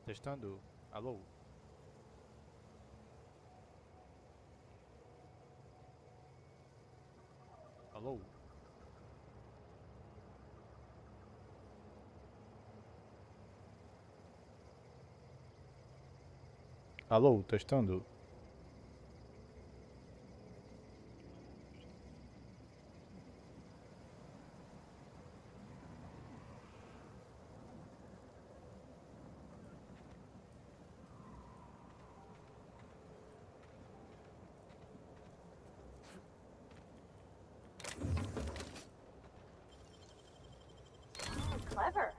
Testando. Alô? Alô? Alô, testando. Clever.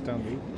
testando aí.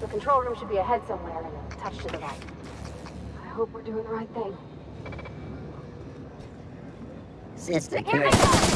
The control room should be ahead somewhere and a touch to the right. I hope we're doing the right thing. Sister, Here we go!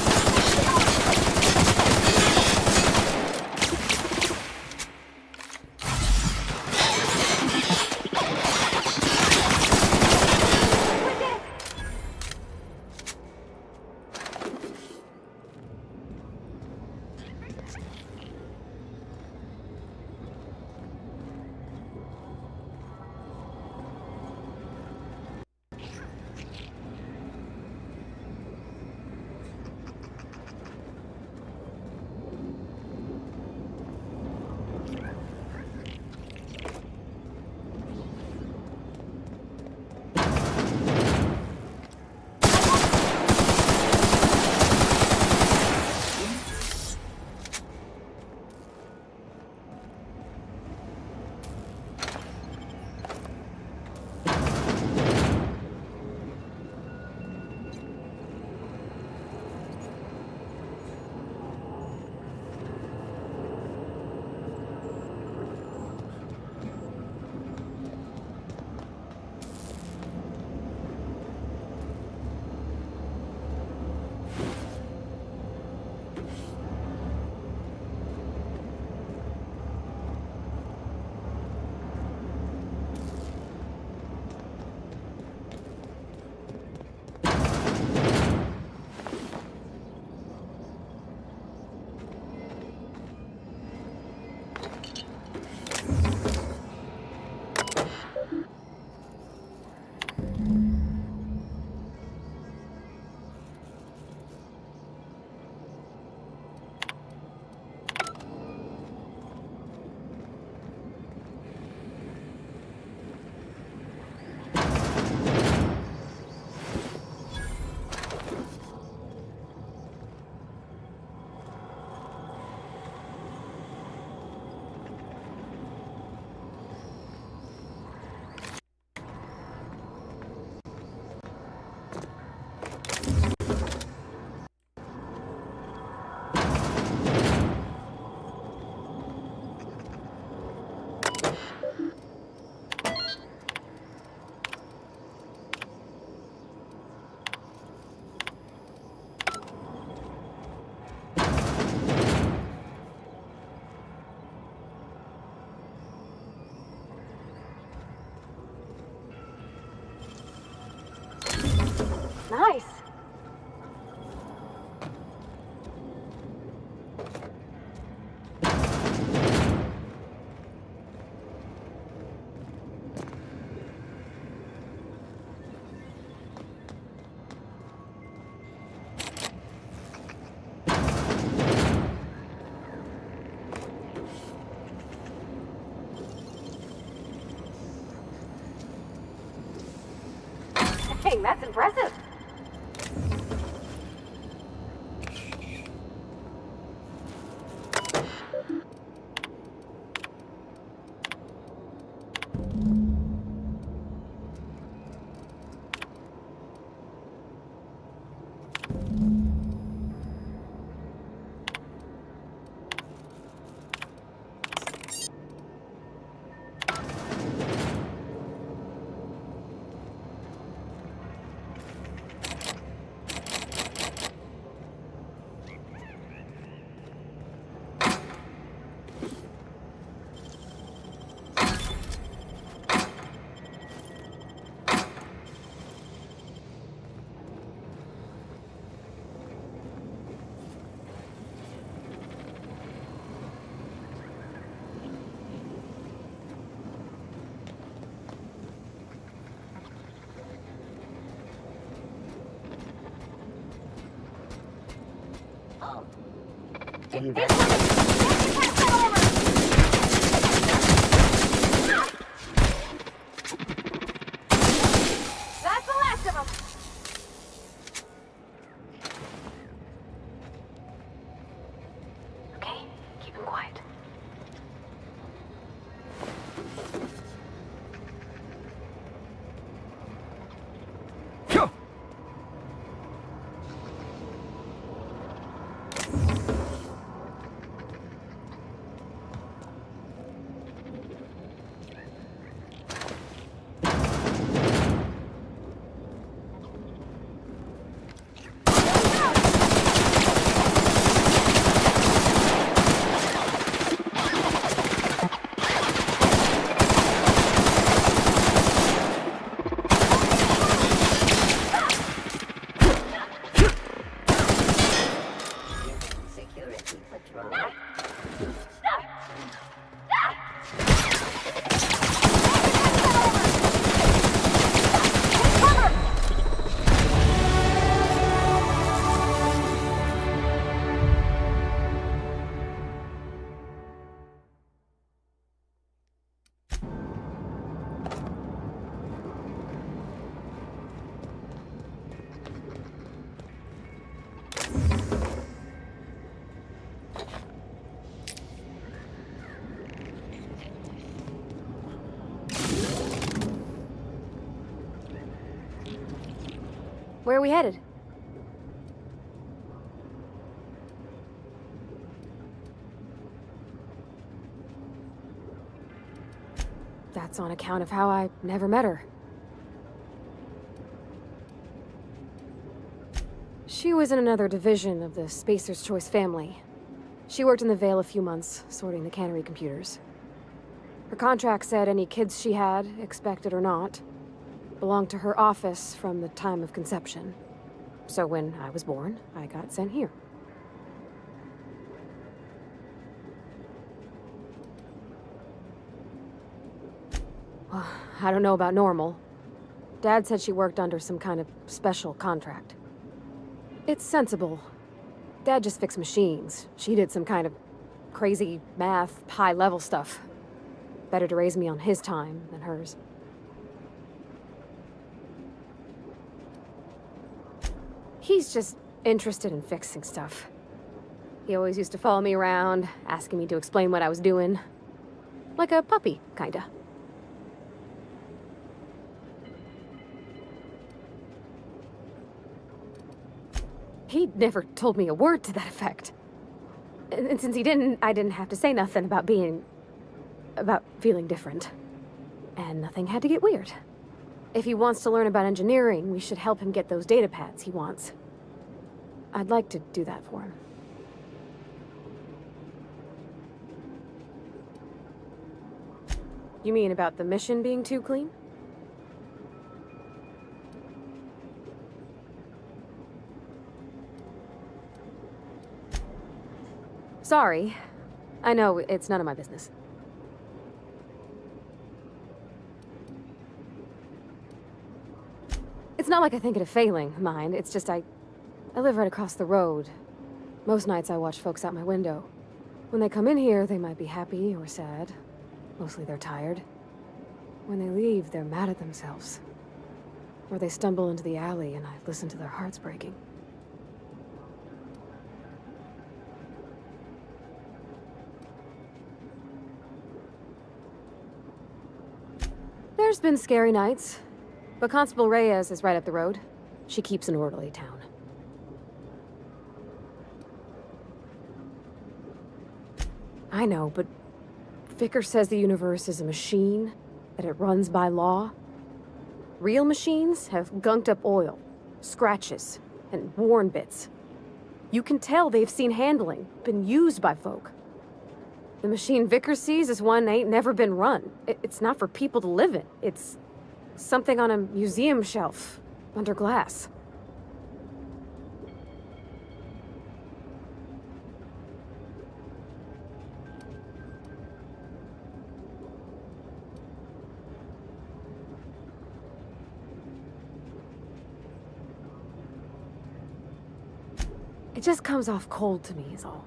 Nice. Dang, that's impressive. That's the last of them. Okay, keep him quiet. Where are we headed? That's on account of how I never met her. She was in another division of the Spacer's Choice family. She worked in the Vale a few months, sorting the cannery computers. Her contract said any kids she had, expected or not, belonged to her office from the time of conception. So when I was born, I got sent here. Well, I don't know about normal. Dad said she worked under some kind of special contract. It's sensible. Dad just fixed machines. She did some kind of crazy math, high-level stuff. Better to raise me on his time than hers. He's just interested in fixing stuff. He always used to follow me around, asking me to explain what I was doing. Like a puppy, kinda. He never told me a word to that effect. And since he didn't, I didn't have to say nothing about feeling different. And nothing had to get weird. If he wants to learn about engineering, we should help him get those data pads he wants. I'd like to do that for him. You mean about the mission being too clean? Sorry. I know, it's none of my business. It's not like I think it a failing, mind. It's just I live right across the road. Most nights I watch folks out my window. When they come in here, they might be happy or sad. Mostly they're tired. When they leave, they're mad at themselves. Or they stumble into the alley and I listen to their hearts breaking. There's been scary nights, but Constable Reyes is right up the road. She keeps an orderly town. I know, but Vickers says the universe is a machine, that it runs by law. Real machines have gunked up oil, scratches, and worn bits. You can tell they've seen handling, been used by folk. The machine Vickers sees is one ain't never been run. It's not for people to live in. It's something on a museum shelf, under glass. It just comes off cold to me, is all.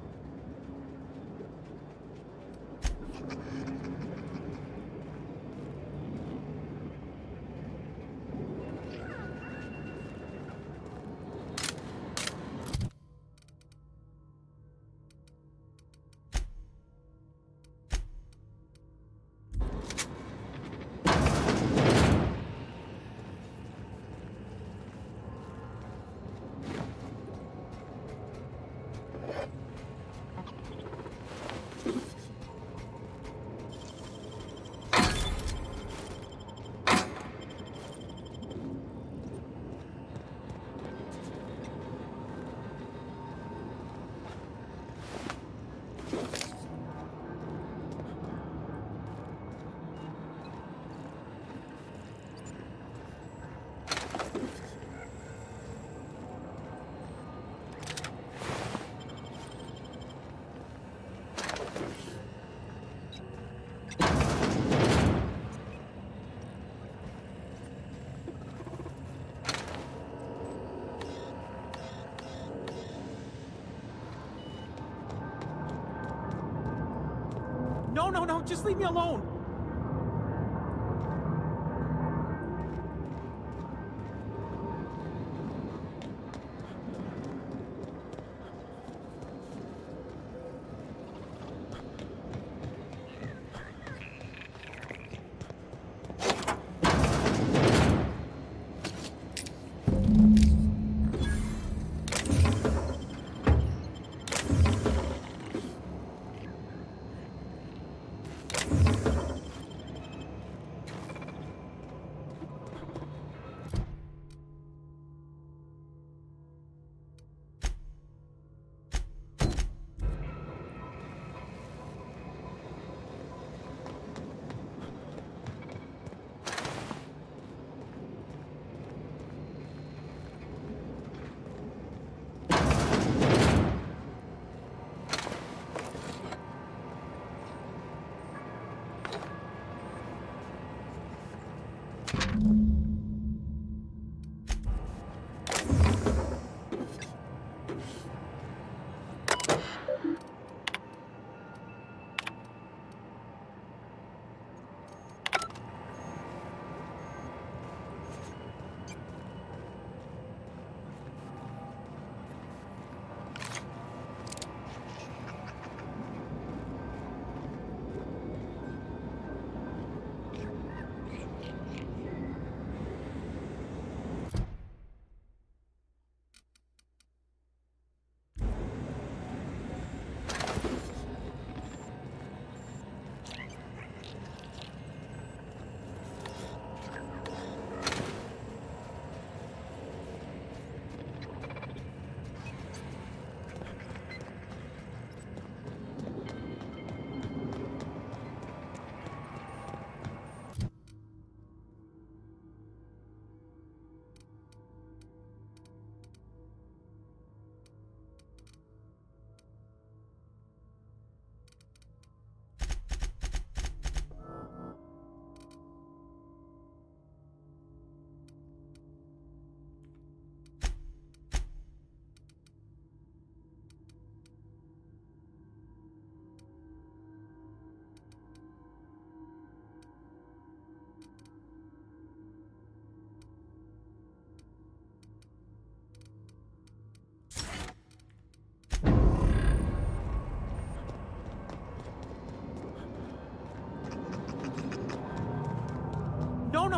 no, just leave me alone!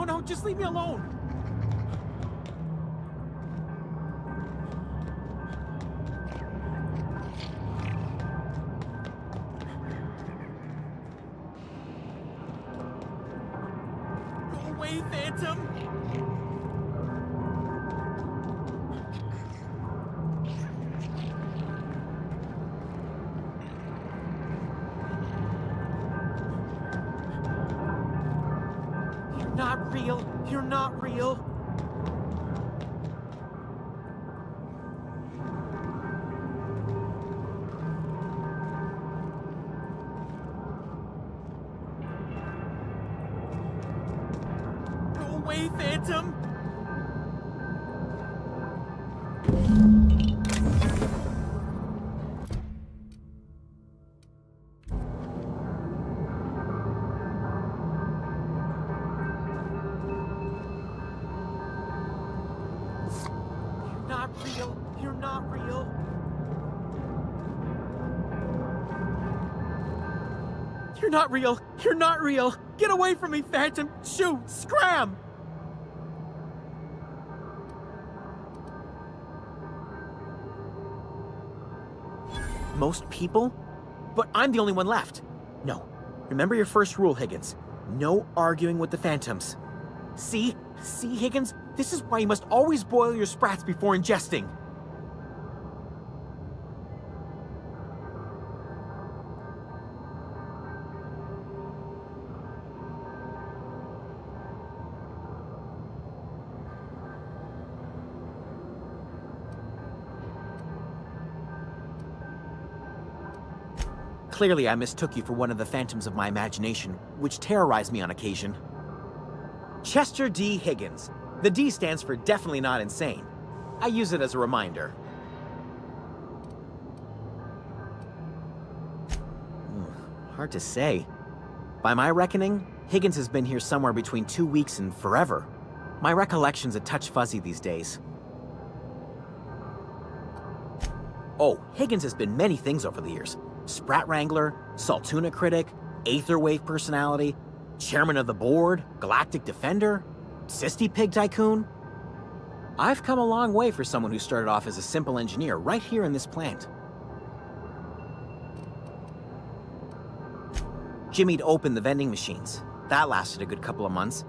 No, just leave me alone! Go away, Phantom! You're not real! You're not real! Go away, Phantom! You're not real. You're not real. You're not real. Get away from me, Phantom. Shoot. Scram. Most people? But I'm the only one left. No. Remember your first rule, Higgins. No arguing with the Phantoms. See? See, Higgins? This is why you must always boil your sprats before ingesting. Clearly, I mistook you for one of the phantoms of my imagination, which terrorized me on occasion. Chester D. Higgins. The D stands for definitely not insane. I use it as a reminder. Hard to say. By my reckoning, Higgins has been here somewhere between 2 weeks and forever. My recollection's a touch fuzzy these days. Oh, Higgins has been many things over the years. Sprat Wrangler, Saltuna critic, Aetherwave personality, chairman of the board, galactic defender, Sisty Pig tycoon. I've come a long way for someone who started off as a simple engineer right here in this plant. Jimmy'd opened the vending machines. That lasted a good couple of months.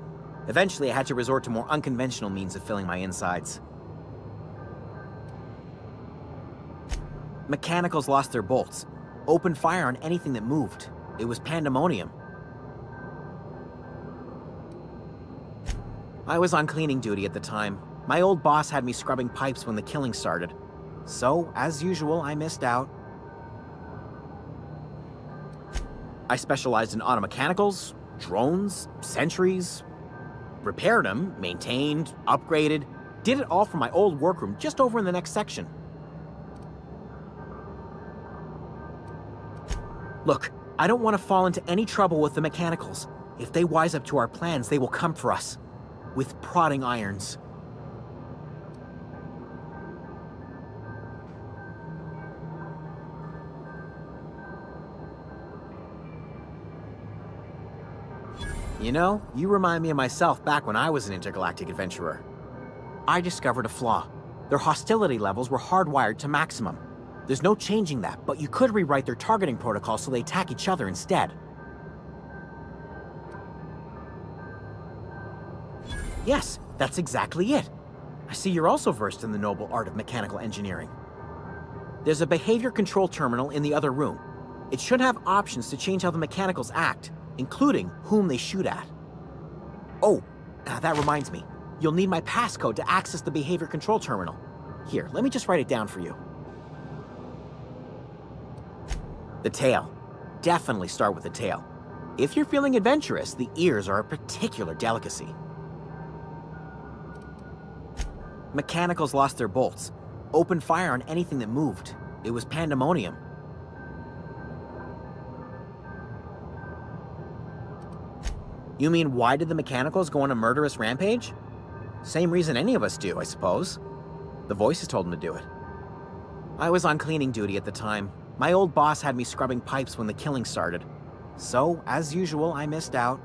Eventually, I had to resort to more unconventional means of filling my insides. Mechanicals lost their bolts. Opened fire on anything that moved. It was pandemonium. I was on cleaning duty at the time. My old boss had me scrubbing pipes when the killing started. So, as usual, I missed out. I specialized in automechanicals, drones, sentries, repaired them, maintained, upgraded, did it all from my old workroom just over in the next section. Look, I don't want to fall into any trouble with the mechanicals. If they wise up to our plans, they will come for us. With prodding irons. You know, you remind me of myself back when I was an intergalactic adventurer. I discovered a flaw. Their hostility levels were hardwired to maximum. There's no changing that, but you could rewrite their targeting protocol so they attack each other instead. Yes, that's exactly it. I see you're also versed in the noble art of mechanical engineering. There's a behavior control terminal in the other room. It should have options to change how the mechanicals act, including whom they shoot at. Oh, that reminds me. You'll need my passcode to access the behavior control terminal. Here, let me just write it down for you. The tail. Definitely start with the tail. If you're feeling adventurous, the ears are a particular delicacy. Mechanicals lost their bolts. Opened fire on anything that moved. It was pandemonium. You mean, why did the mechanicals go on a murderous rampage? Same reason any of us do, I suppose. The voices told them to do it. I was on cleaning duty at the time. My old boss had me scrubbing pipes when the killing started. So, as usual, I missed out.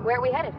Where are we headed?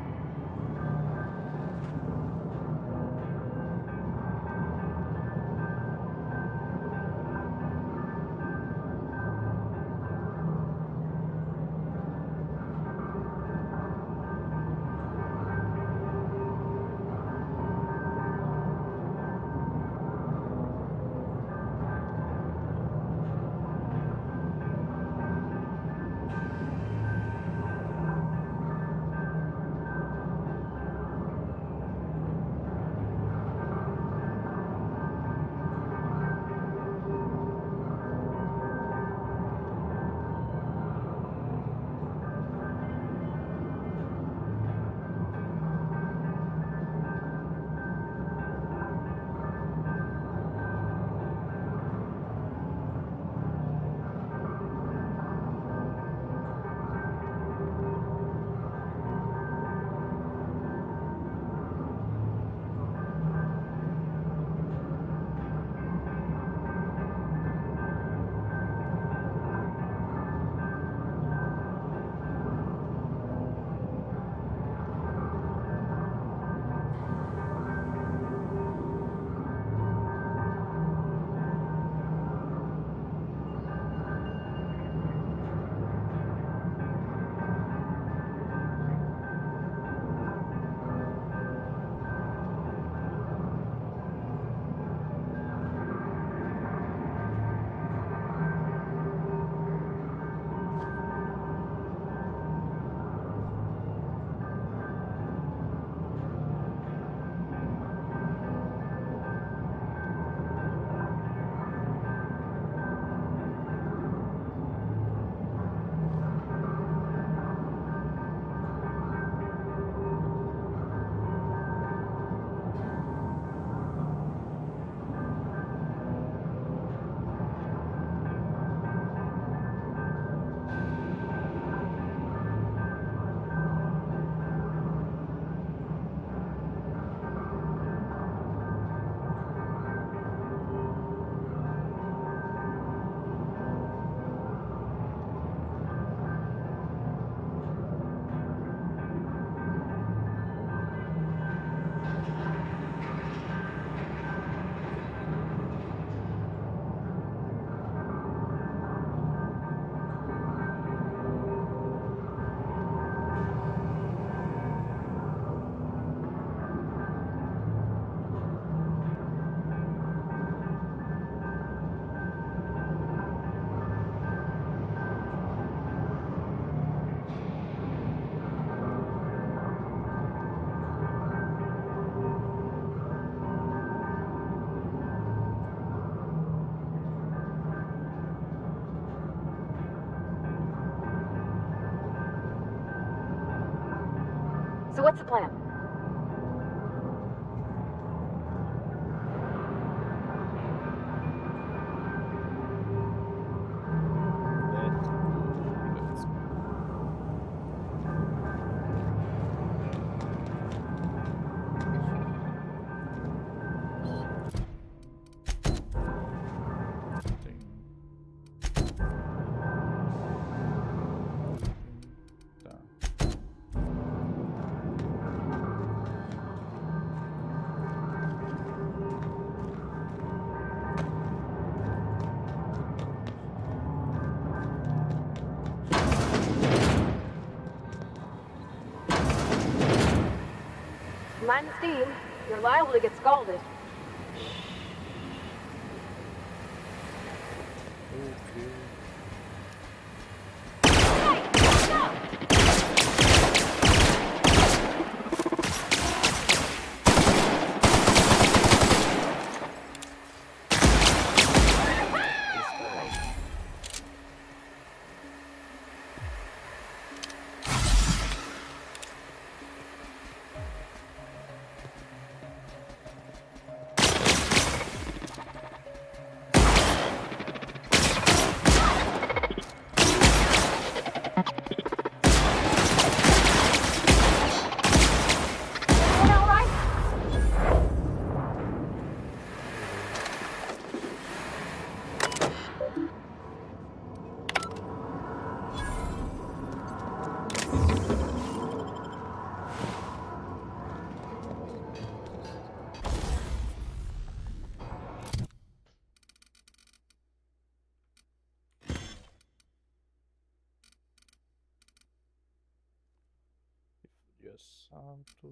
So what's the plan? Mind the steam. You're liable to get scalded. Santo.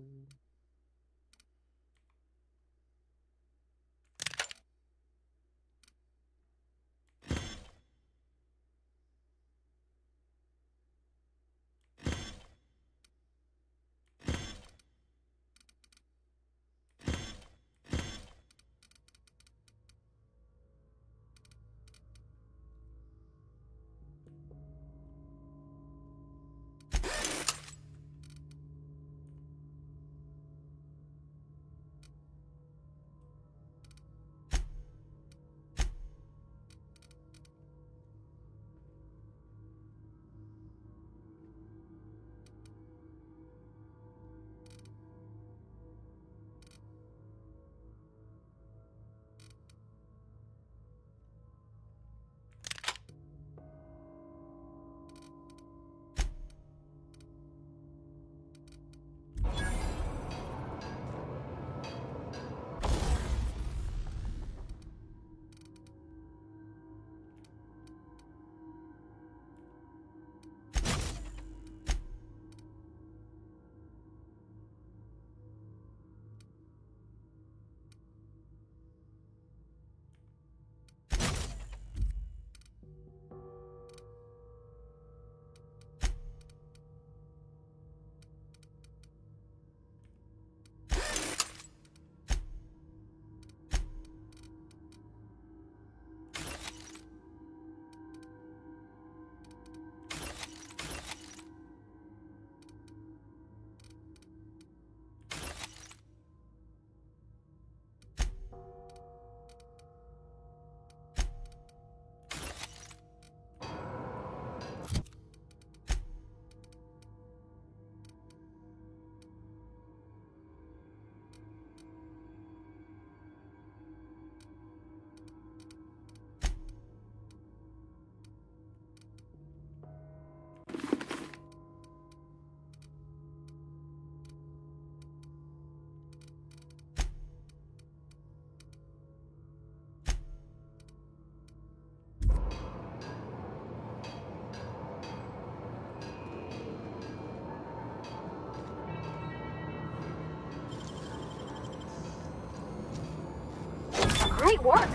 Great work!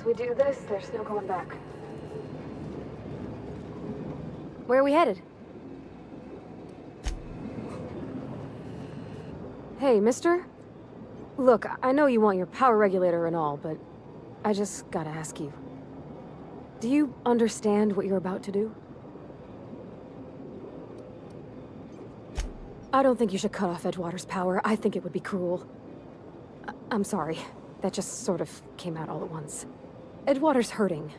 we do this, there's no going back. Where are we headed? Hey, mister? Look, I know you want your power regulator and all, but I just gotta ask you. Do you understand what you're about to do? I don't think you should cut off Edgewater's power. I think it would be cruel. I'm sorry. That just sort of came out all at once. Edgewater's hurting.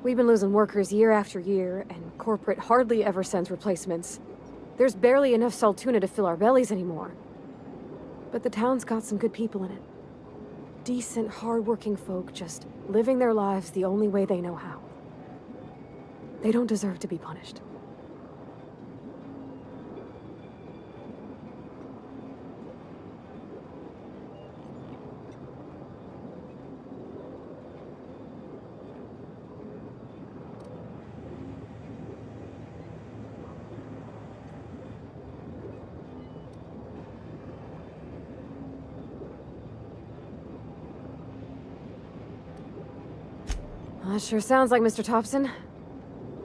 We've been losing workers year after year, and corporate hardly ever sends replacements. There's barely enough Saltuna to fill our bellies anymore. But the town's got some good people in it. Decent, hard-working folk just living their lives the only way they know how. They don't deserve to be punished. That sure sounds like Mr. Thompson.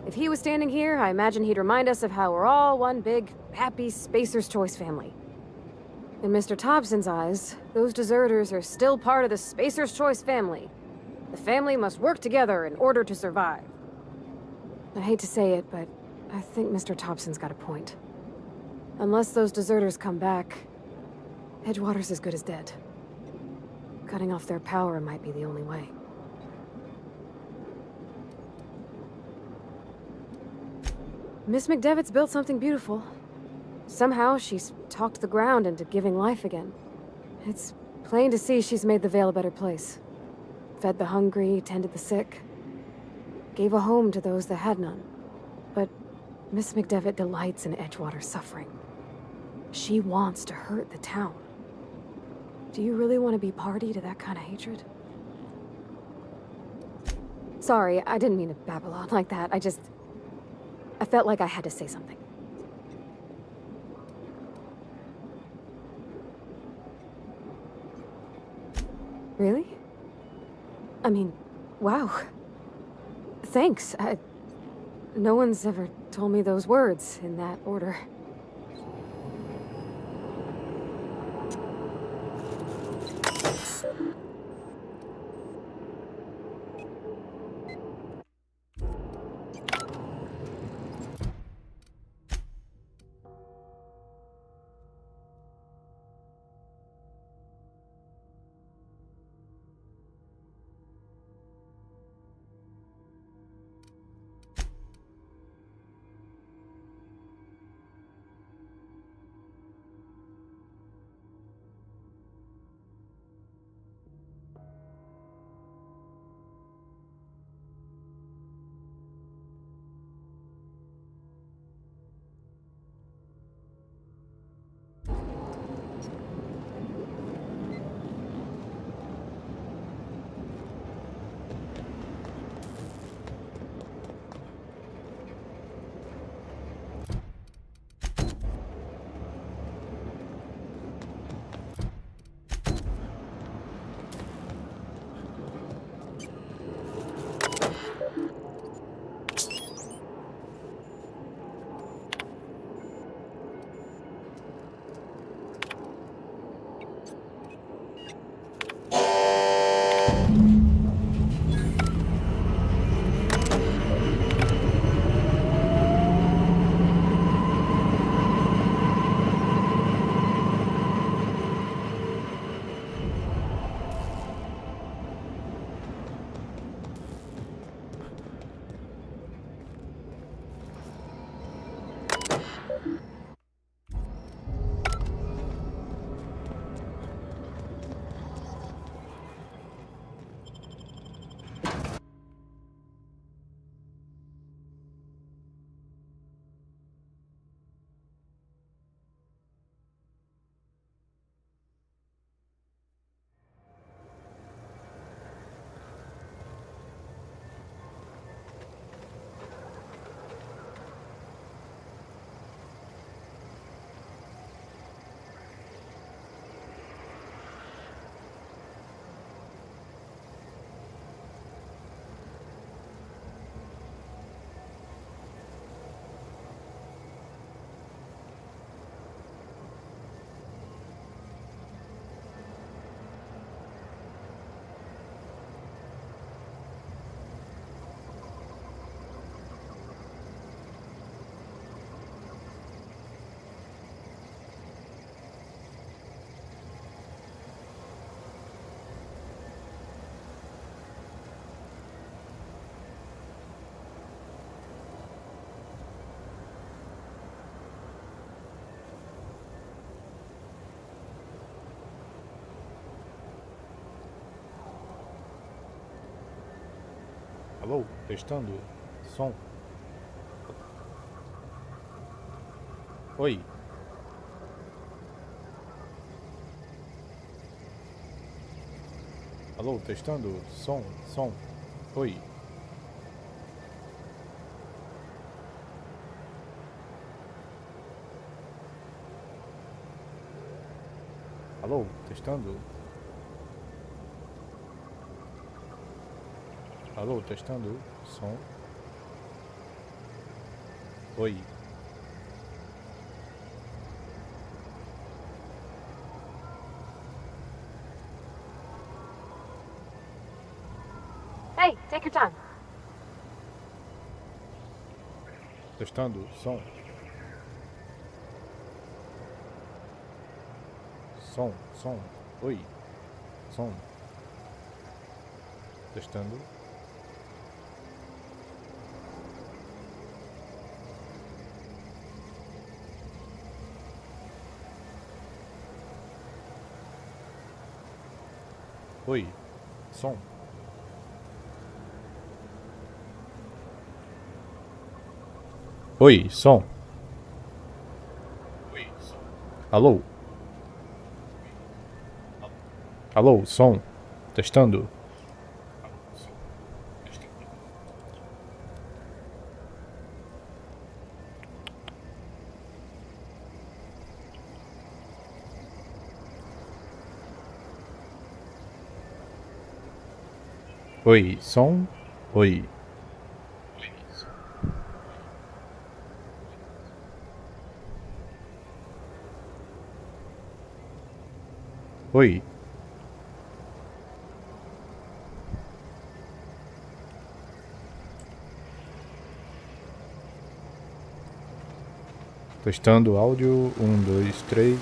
If he was standing here, I imagine he'd remind us of how we're all one big, happy Spacer's Choice family. In Mr. Thompson's eyes, those deserters are still part of the Spacer's Choice family. The family must work together in order to survive. I hate to say it, but I think Mr. Thompson's got a point. Unless those deserters come back, Edgewater's as good as dead. Cutting off their power might be the only way. Miss McDevitt's built something beautiful. Somehow, she's talked the ground into giving life again. It's plain to see she's made the Vale a better place. Fed the hungry, tended the sick. Gave a home to those that had none. But Miss McDevitt delights in Edgewater's suffering. She wants to hurt the town. Do you really want to be party to that kind of hatred? Sorry, I didn't mean to babble on like that. I felt like I had to say something. Really? I mean, wow. Thanks. No one's ever told me those words in that order. Alô, testando. Som. Oi. Alô, testando. Som, som. Oi. Alô, testando. Alô, testando. Som. Oi. Hey, take your time. Testando. Som. Som, som. Oi. Som. Testando. Oi. Som. Oi, som. Alô. Alô, som. Testando. Oi, som. Oi. Oi. Testando áudio. 1, 2, 3.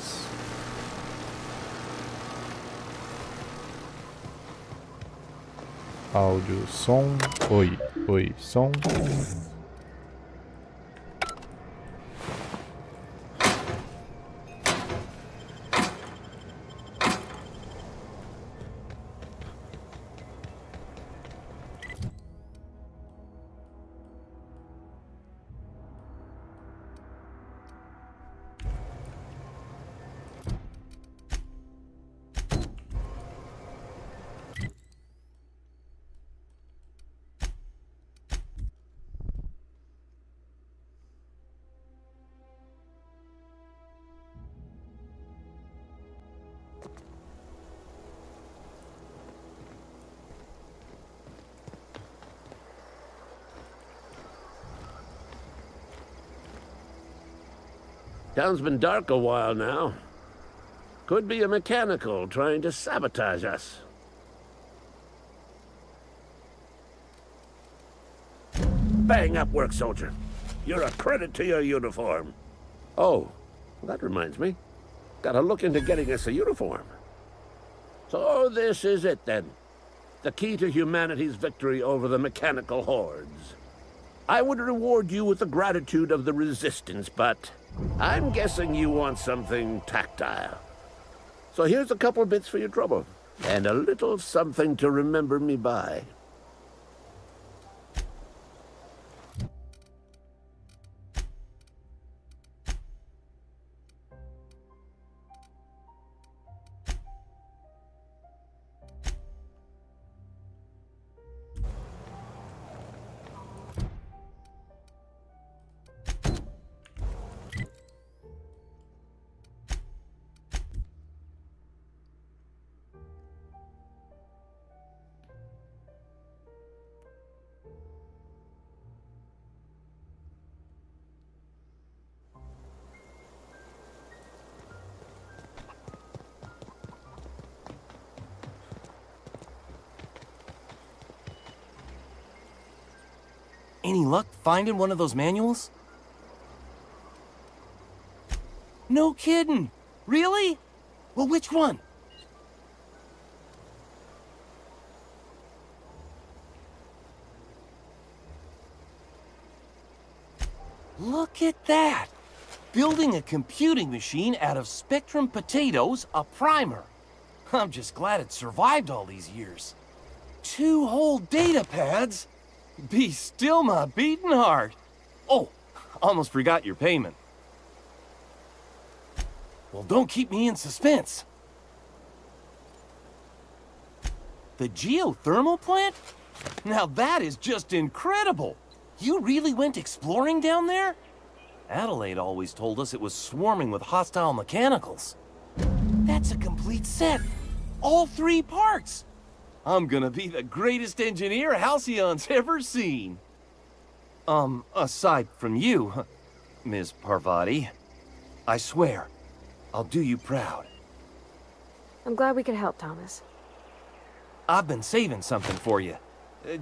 Áudio, som. Oi, oi, som. Town's been dark a while now. Could be a mechanical trying to sabotage us. Bang up work, soldier. You're a credit to your uniform. Oh, that reminds me. Gotta look into getting us a uniform. So this is it then. The key to humanity's victory over the mechanical hordes. I would reward you with the gratitude of the Resistance, but I'm guessing you want something tactile. So here's a couple bits for your trouble, and a little something to remember me by. Any luck finding one of those manuals? No kidding! Really? Well, which one? Look at that! Building a computing machine out of Spectrum potatoes, a primer. I'm just glad it survived all these years. 2 whole data pads? Be still my beating heart. Oh, almost forgot your payment. Well, don't keep me in suspense. The geothermal plant? Now that is just incredible. You really went exploring down there? Adelaide always told us it was swarming with hostile mechanicals. That's a complete set. All 3 parts. I'm gonna be the greatest engineer Halcyon's ever seen. Aside from you, Ms. Parvati, I swear, I'll do you proud. I'm glad we could help, Thomas. I've been saving something for you.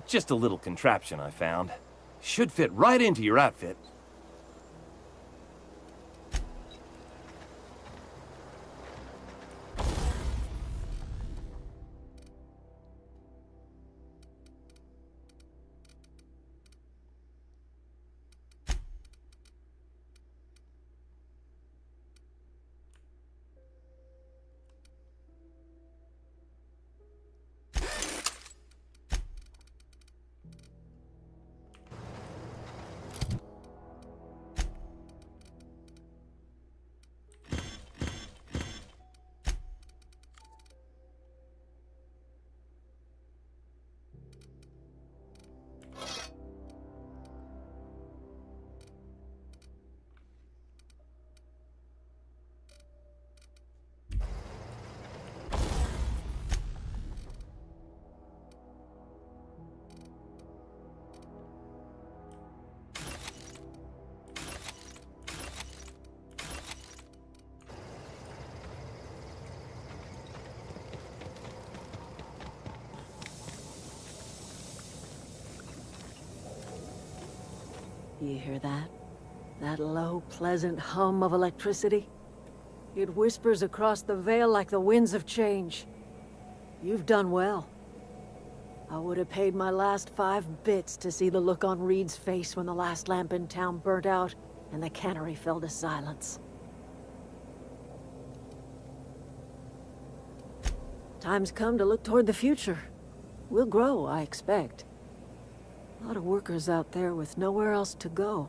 Just a little contraption I found. Should fit right into your outfit. You hear that? That low, pleasant hum of electricity? It whispers across the Vale like the winds of change. You've done well. I would have paid my last 5 bits to see the look on Reed's face when the last lamp in town burnt out and the cannery fell to silence. Time's come to look toward the future. We'll grow, I expect. A lot of workers out there with nowhere else to go.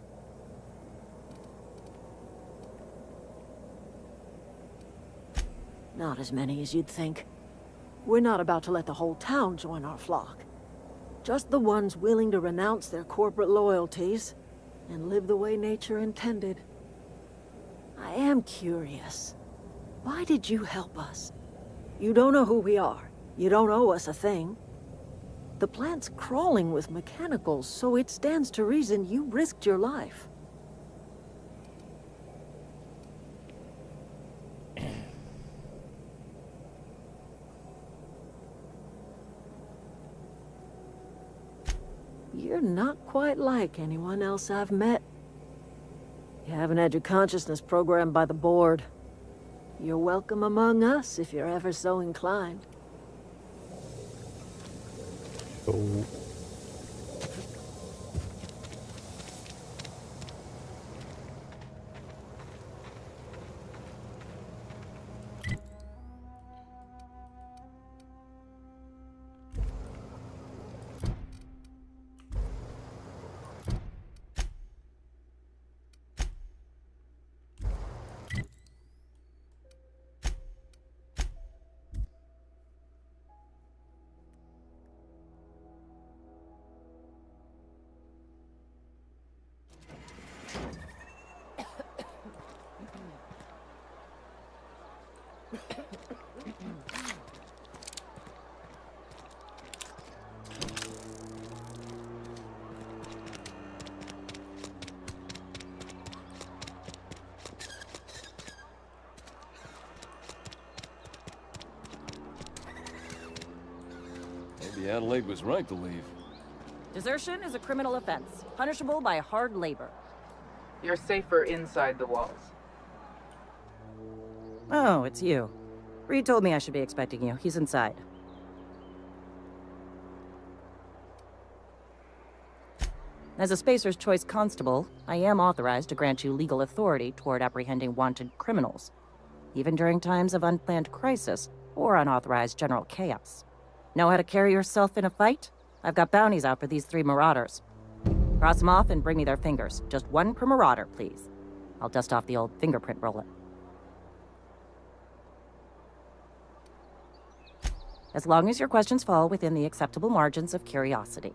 Not as many as you'd think. We're not about to let the whole town join our flock. Just the ones willing to renounce their corporate loyalties and live the way nature intended. I am curious. Why did you help us? You don't know who we are. You don't owe us a thing. The plant's crawling with mechanicals, so it stands to reason you risked your life. You're not quite like anyone else I've met. You haven't had your consciousness programmed by the board. You're welcome among us if you're ever so inclined. Oh. Maybe Adelaide was right to leave. Desertion is a criminal offense, punishable by hard labor. You're safer inside the walls. Oh, it's you. Reed told me I should be expecting you. He's inside. As a Spacer's Choice Constable, I am authorized to grant you legal authority toward apprehending wanted criminals, even during times of unplanned crisis or unauthorized general chaos. Know how to carry yourself in a fight? I've got bounties out for these 3 marauders. Cross them off and bring me their fingers. Just one per marauder, please. I'll dust off the old fingerprint roller. As long as your questions fall within the acceptable margins of curiosity.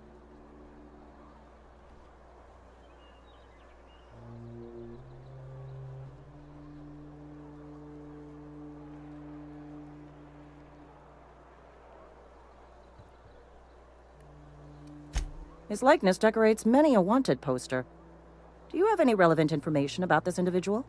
His likeness decorates many a wanted poster. Do you have any relevant information about this individual?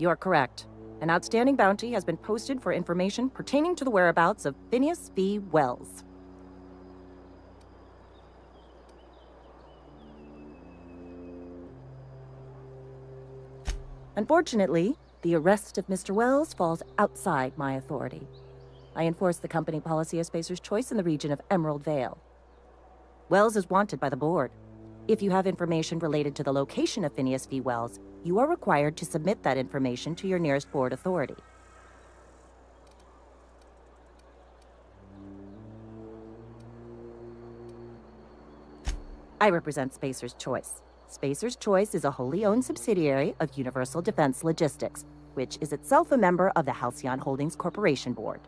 You're correct. An outstanding bounty has been posted for information pertaining to the whereabouts of Phineas V. Wells. Unfortunately, the arrest of Mr. Wells falls outside my authority. I enforce the company policy of Spacer's Choice in the region of Emerald Vale. Wells is wanted by the board. If you have information related to the location of Phineas V. Wells, you are required to submit that information to your nearest board authority. I represent Spacer's Choice. Spacer's Choice is a wholly owned subsidiary of Universal Defense Logistics, which is itself a member of the Halcyon Holdings Corporation Board.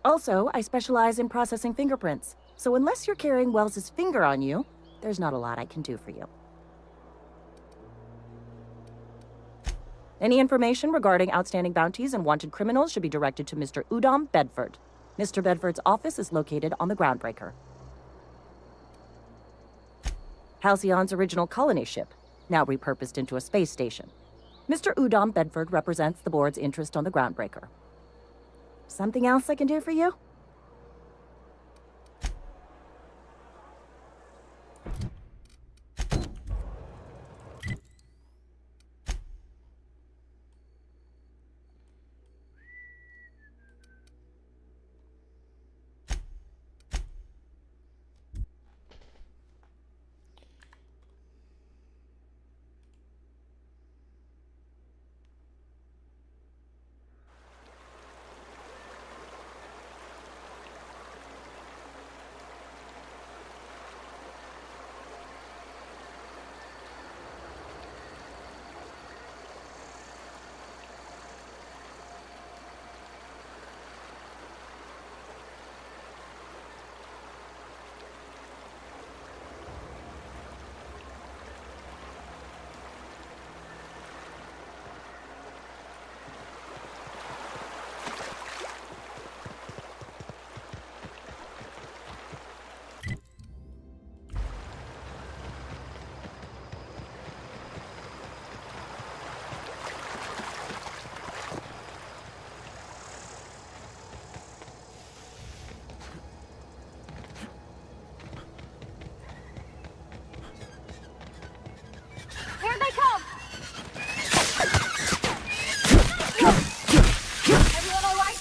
Also, I specialize in processing fingerprints, so unless you're carrying Wells's finger on you, there's not a lot I can do for you. Any information regarding outstanding bounties and wanted criminals should be directed to Mr. Udom Bedford. Mr. Bedford's office is located on the Groundbreaker. Halcyon's original colony ship, now repurposed into a space station. Mr. Udom Bedford represents the board's interest on the Groundbreaker. Something else I can do for you? Here they come! Everyone all right?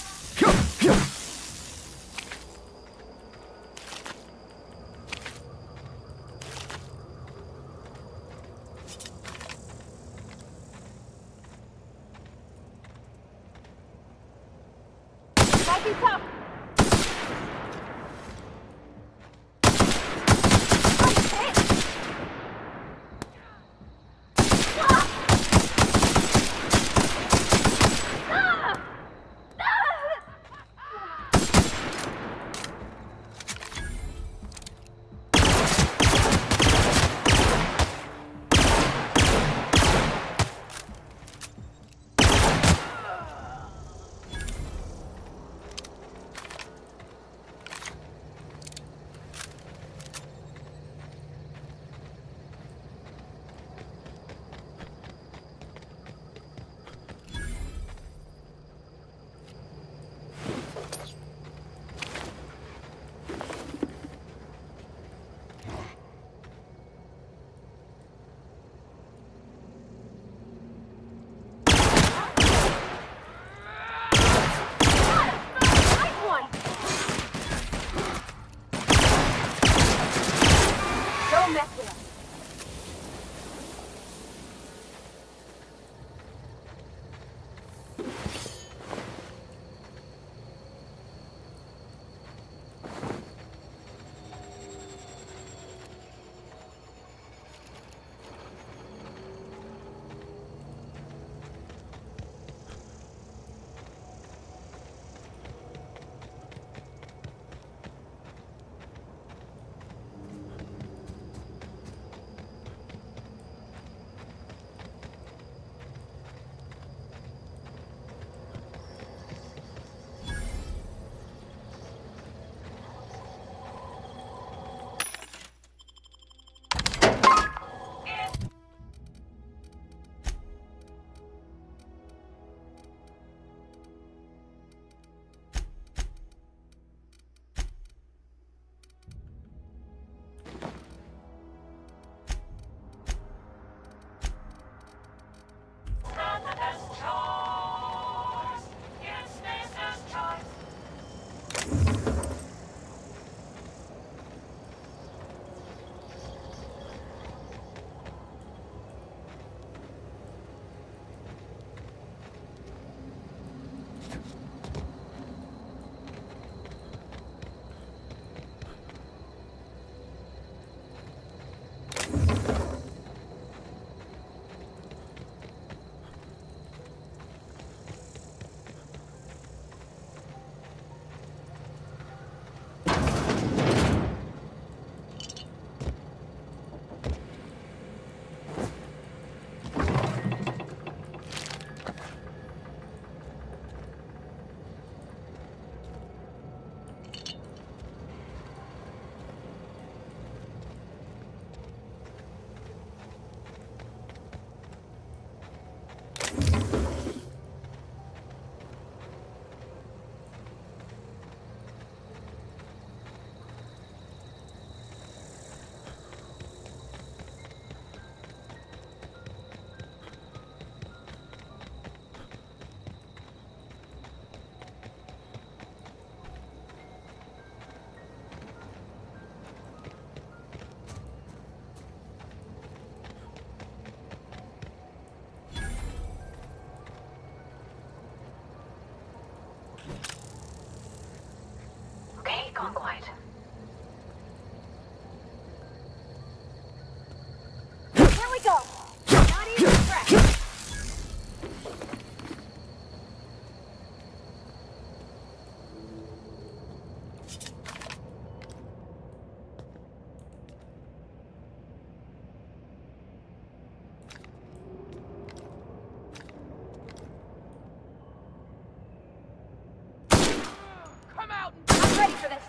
Might be tough. ready for this.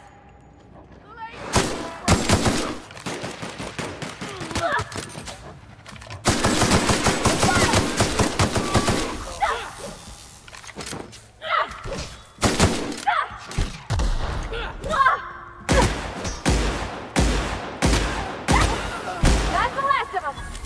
That's the last of them.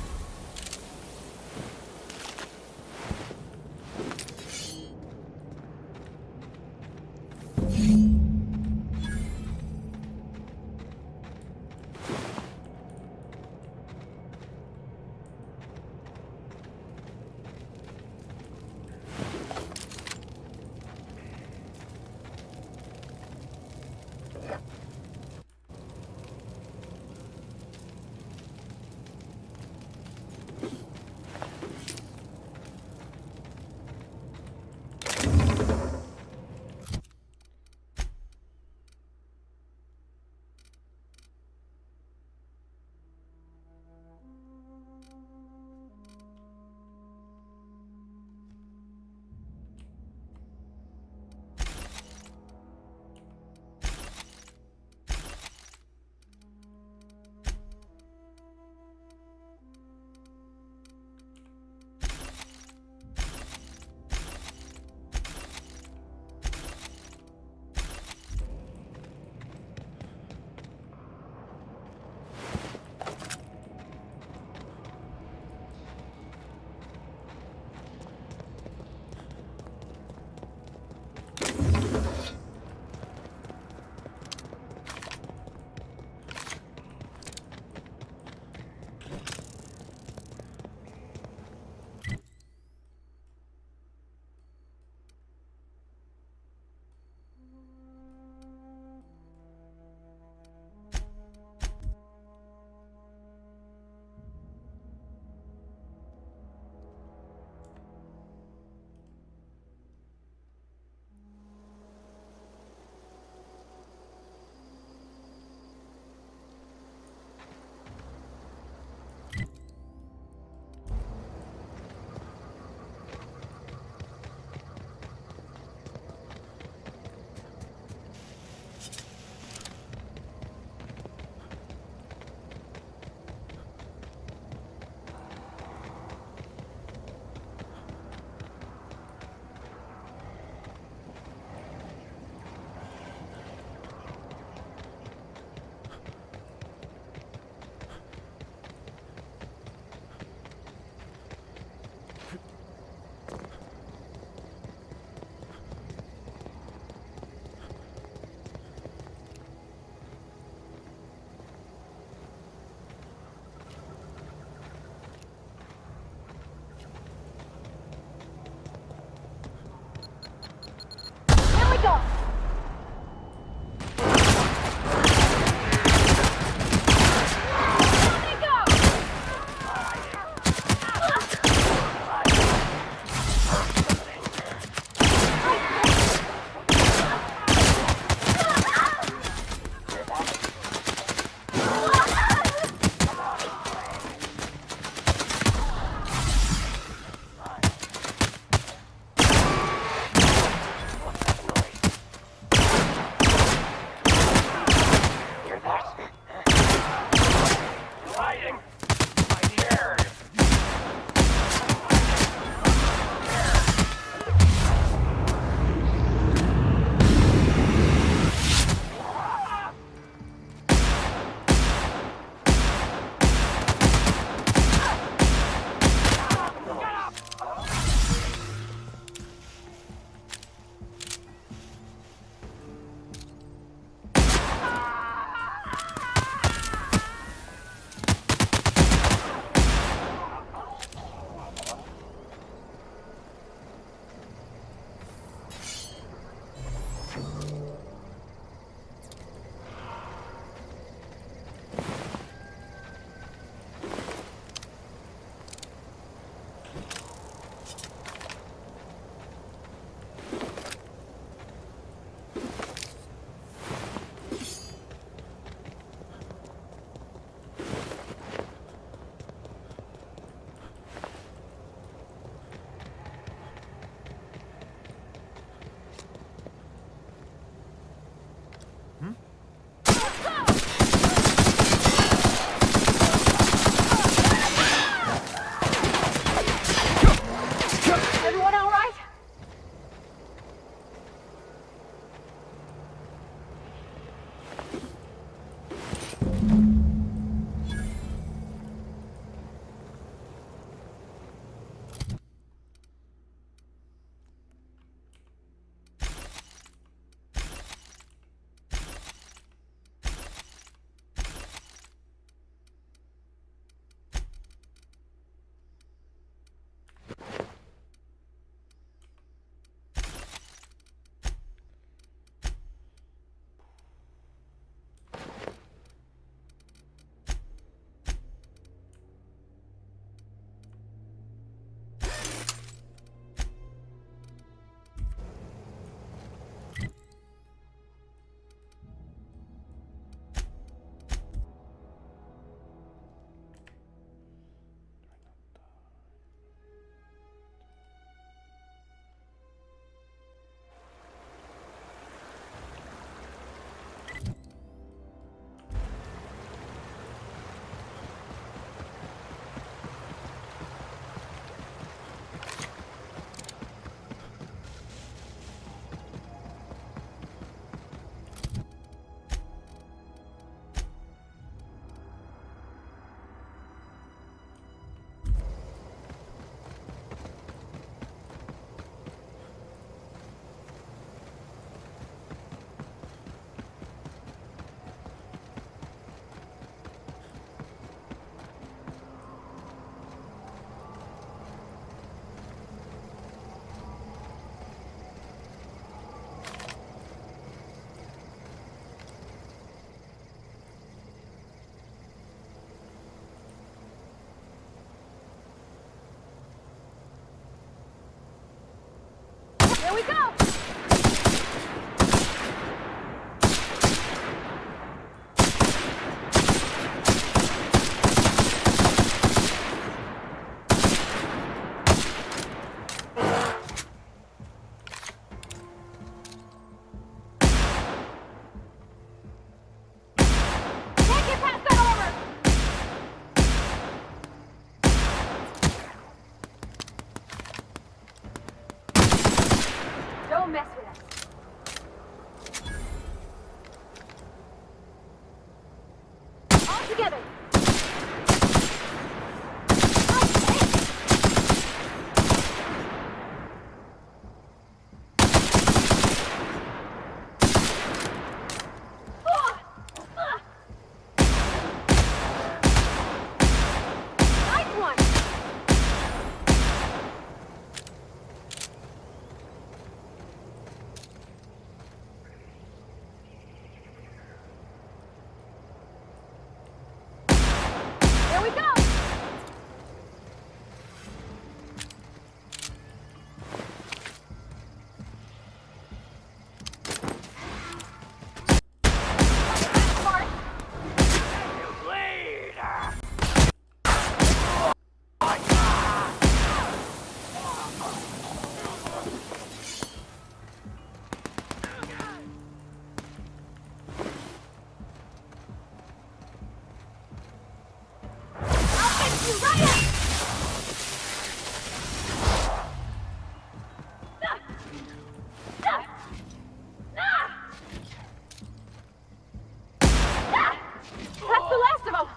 mess with us. All together. Nice one. There we go! That's the last of them!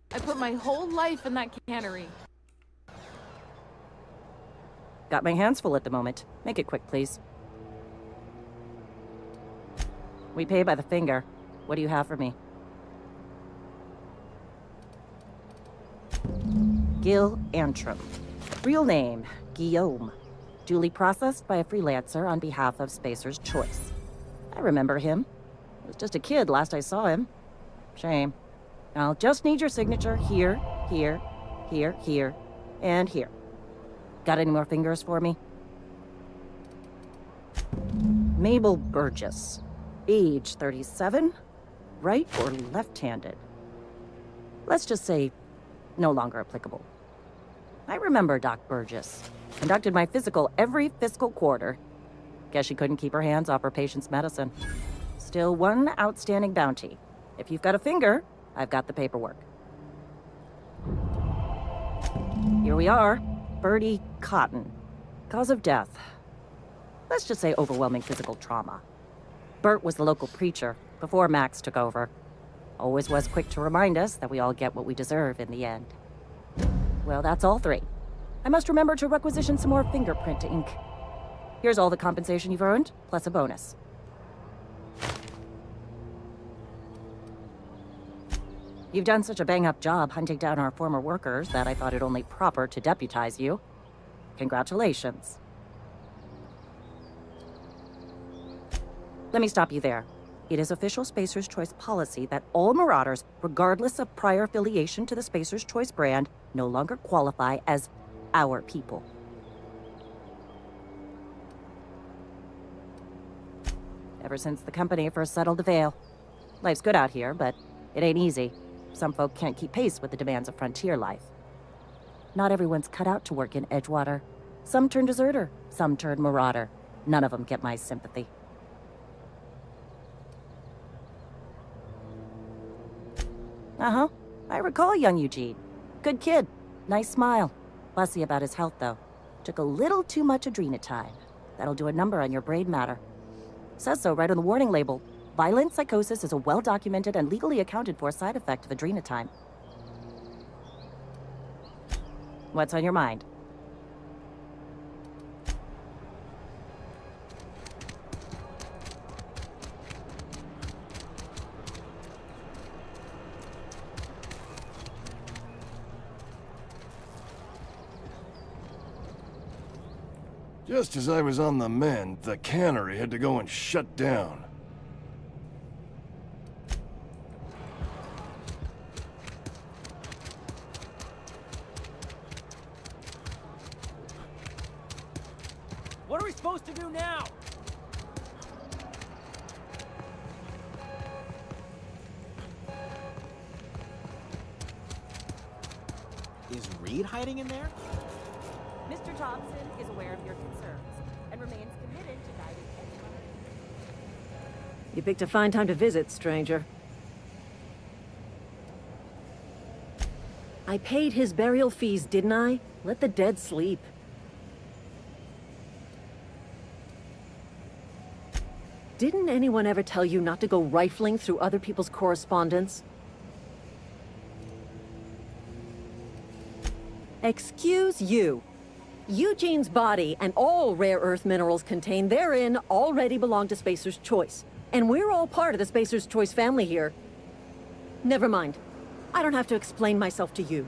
I put my whole life in that cannery. Got my hands full at the moment. Make it quick, please. We pay by the finger. What do you have for me? Gil Antrim. Real name, Guillaume. Duly processed by a freelancer on behalf of Spacer's Choice. I remember him. I was just a kid last I saw him. Shame. I'll just need your signature here, here, here, here, and here. Got any more fingers for me? Mabel Burgess. Age 37. Right or left-handed? Let's just say no longer applicable. I remember Doc Burgess. Conducted my physical every fiscal quarter. Guess she couldn't keep her hands off her patient's medicine. Still one outstanding bounty. If you've got a finger, I've got the paperwork. Here we are. Bertie Cotton. Cause of death. Let's just say overwhelming physical trauma. Bert was the local preacher before Max took over. Always was quick to remind us that we all get what we deserve in the end. Well, that's all three. I must remember to requisition some more fingerprint ink. Here's all the compensation you've earned, plus a bonus. You've done such a bang-up job hunting down our former workers that I thought it only proper to deputize you. Congratulations. Let me stop you there. It is official Spacer's Choice policy that all Marauders, regardless of prior affiliation to the Spacer's Choice brand, no longer qualify as our people. Ever since the company first settled the Vale. Life's good out here, but it ain't easy. Some folk can't keep pace with the demands of frontier life. Not everyone's cut out to work in Edgewater. Some turn deserter, some turn marauder. None of them get my sympathy. Uh-huh. I recall young Eugene. Good kid. Nice smile. Fussy about his health, though. Took a little too much adrenatime. That'll do a number on your brain matter. Says so right on the warning label. Violent psychosis is a well-documented and legally accounted for side effect of adrenatime. What's on your mind? Just as I was on the mend, the cannery had to go and shut down. What are we supposed to do now? Is Reed hiding in there? Mr. Thompson is aware of your concerns and remains committed to guiding everyone. You picked a fine time to visit, stranger. I paid his burial fees, didn't I? Let the dead sleep. Didn't anyone ever tell you not to go rifling through other people's correspondence? Excuse you. Eugene's body and all rare earth minerals contained therein already belong to Spacer's Choice. And we're all part of the Spacer's Choice family here. Never mind. I don't have to explain myself to you.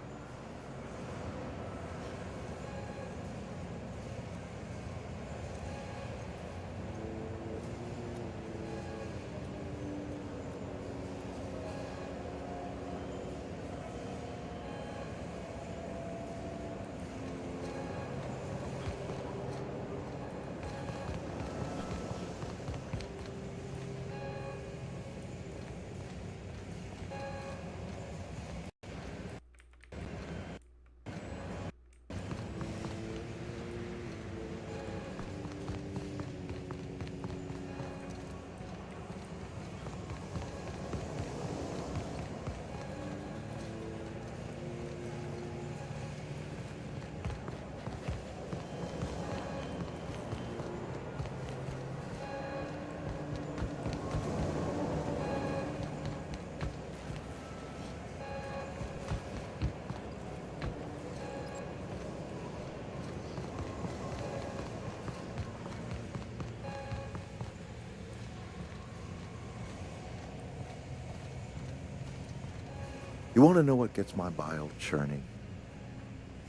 You want to know what gets my bile churning?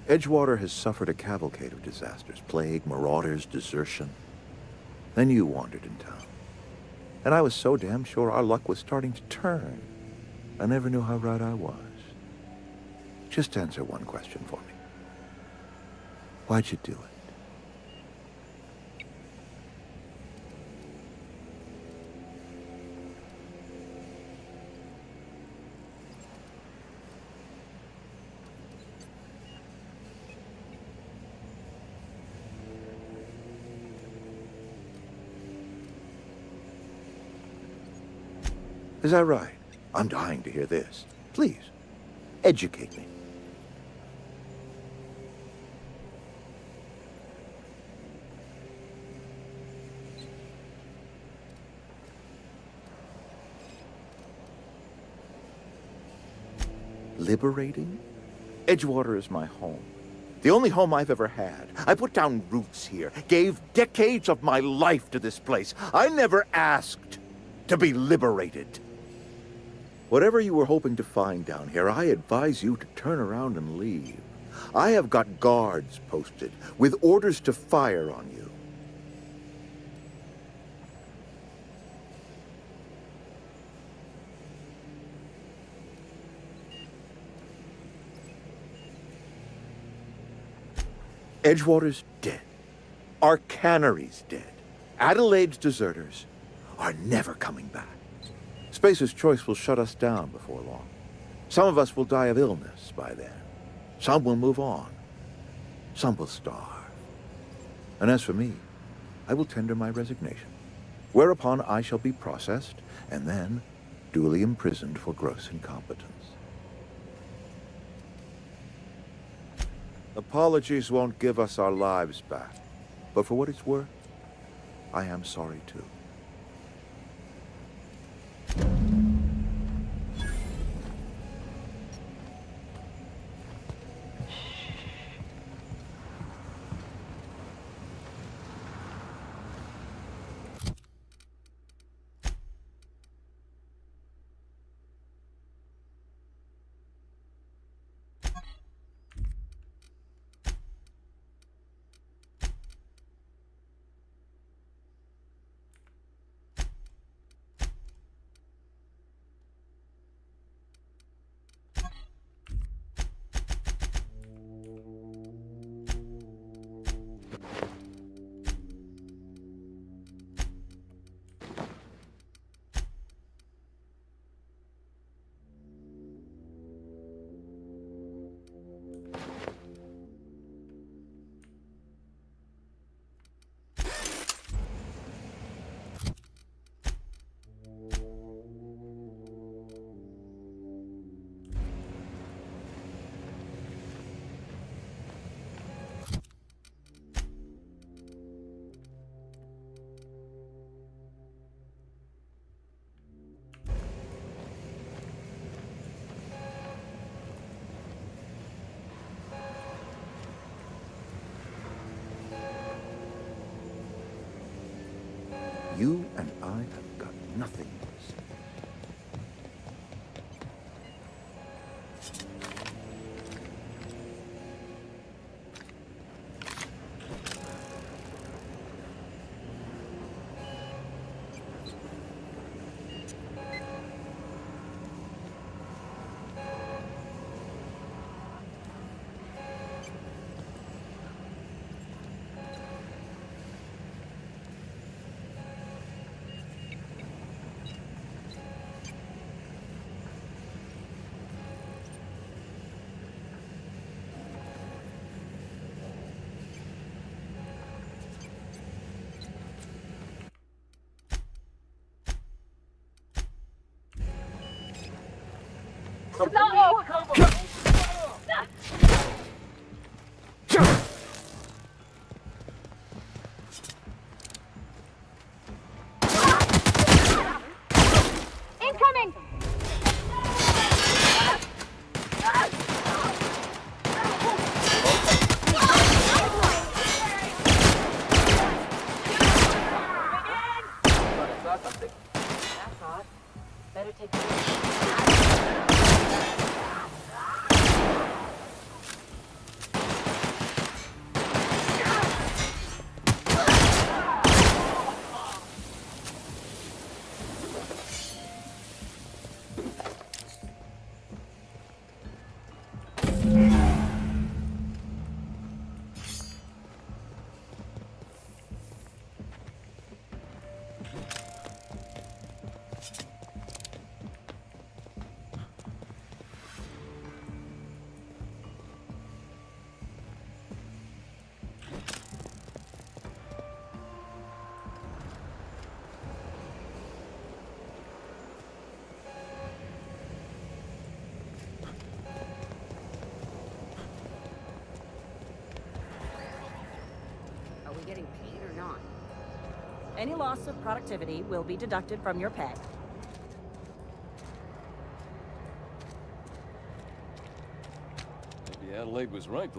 Edgewater has suffered a cavalcade of disasters. Plague, marauders, desertion. Then you wandered in town. And I was so damn sure our luck was starting to turn. I never knew how right I was. Just answer one question for me. Why'd you do it? Is that right? I'm dying to hear this. Please, educate me. liberating? Edgewater is my home. The only home I've ever had. I put down roots here, gave decades of my life to this place. I never asked to be liberated. Whatever you were hoping to find down here, I advise you to turn around and leave. I have got guards posted with orders to fire on you. Edgewater's dead. Our cannery's dead. Adelaide's deserters are never coming back. Spacer's Choice will shut us down before long. Some of us will die of illness by then. Some will move on. Some will starve. And as for me, I will tender my resignation, whereupon I shall be processed and then duly imprisoned for gross incompetence. Apologies won't give us our lives back, but for what it's worth, I am sorry too. You and I have got nothing else. No! Incoming! That's odd. Better take Are we getting paid or not? Any loss of productivity will be deducted from your pay. Adelaide was right.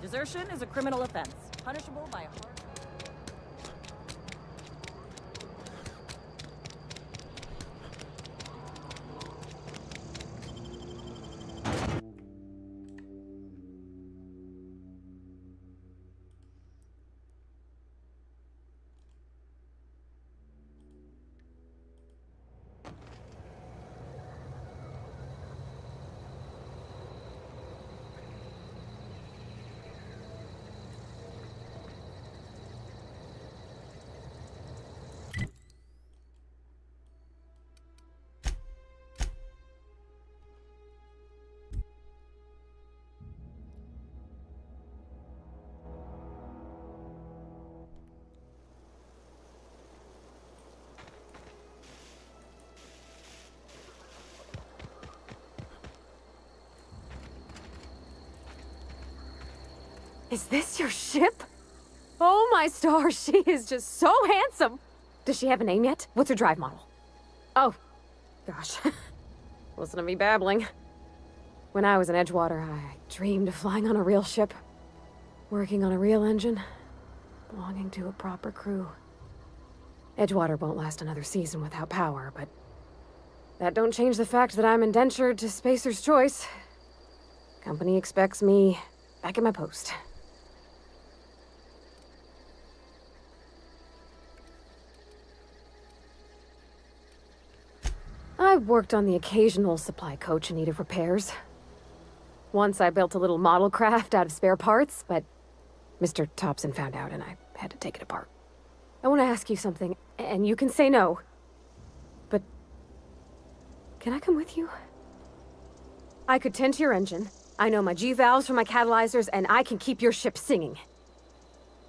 Desertion is a criminal offense, punishable by a hard... Is this your ship? Oh my stars, she is just so handsome. Does she have a name yet? What's her drive model? Oh, gosh. Listen to me babbling. When I was in Edgewater, I dreamed of flying on a real ship, working on a real engine, belonging to a proper crew. Edgewater won't last another season without power, but that don't change the fact that I'm indentured to Spacer's Choice. Company expects me back at my post. I've worked on the occasional supply coach in need of repairs. Once I built a little model craft out of spare parts, but Mr. Thompson found out and I had to take it apart. I want to ask you something, and you can say no. But can I come with you? I could tend to your engine. I know my G-valves from my catalyzers, and I can keep your ship singing.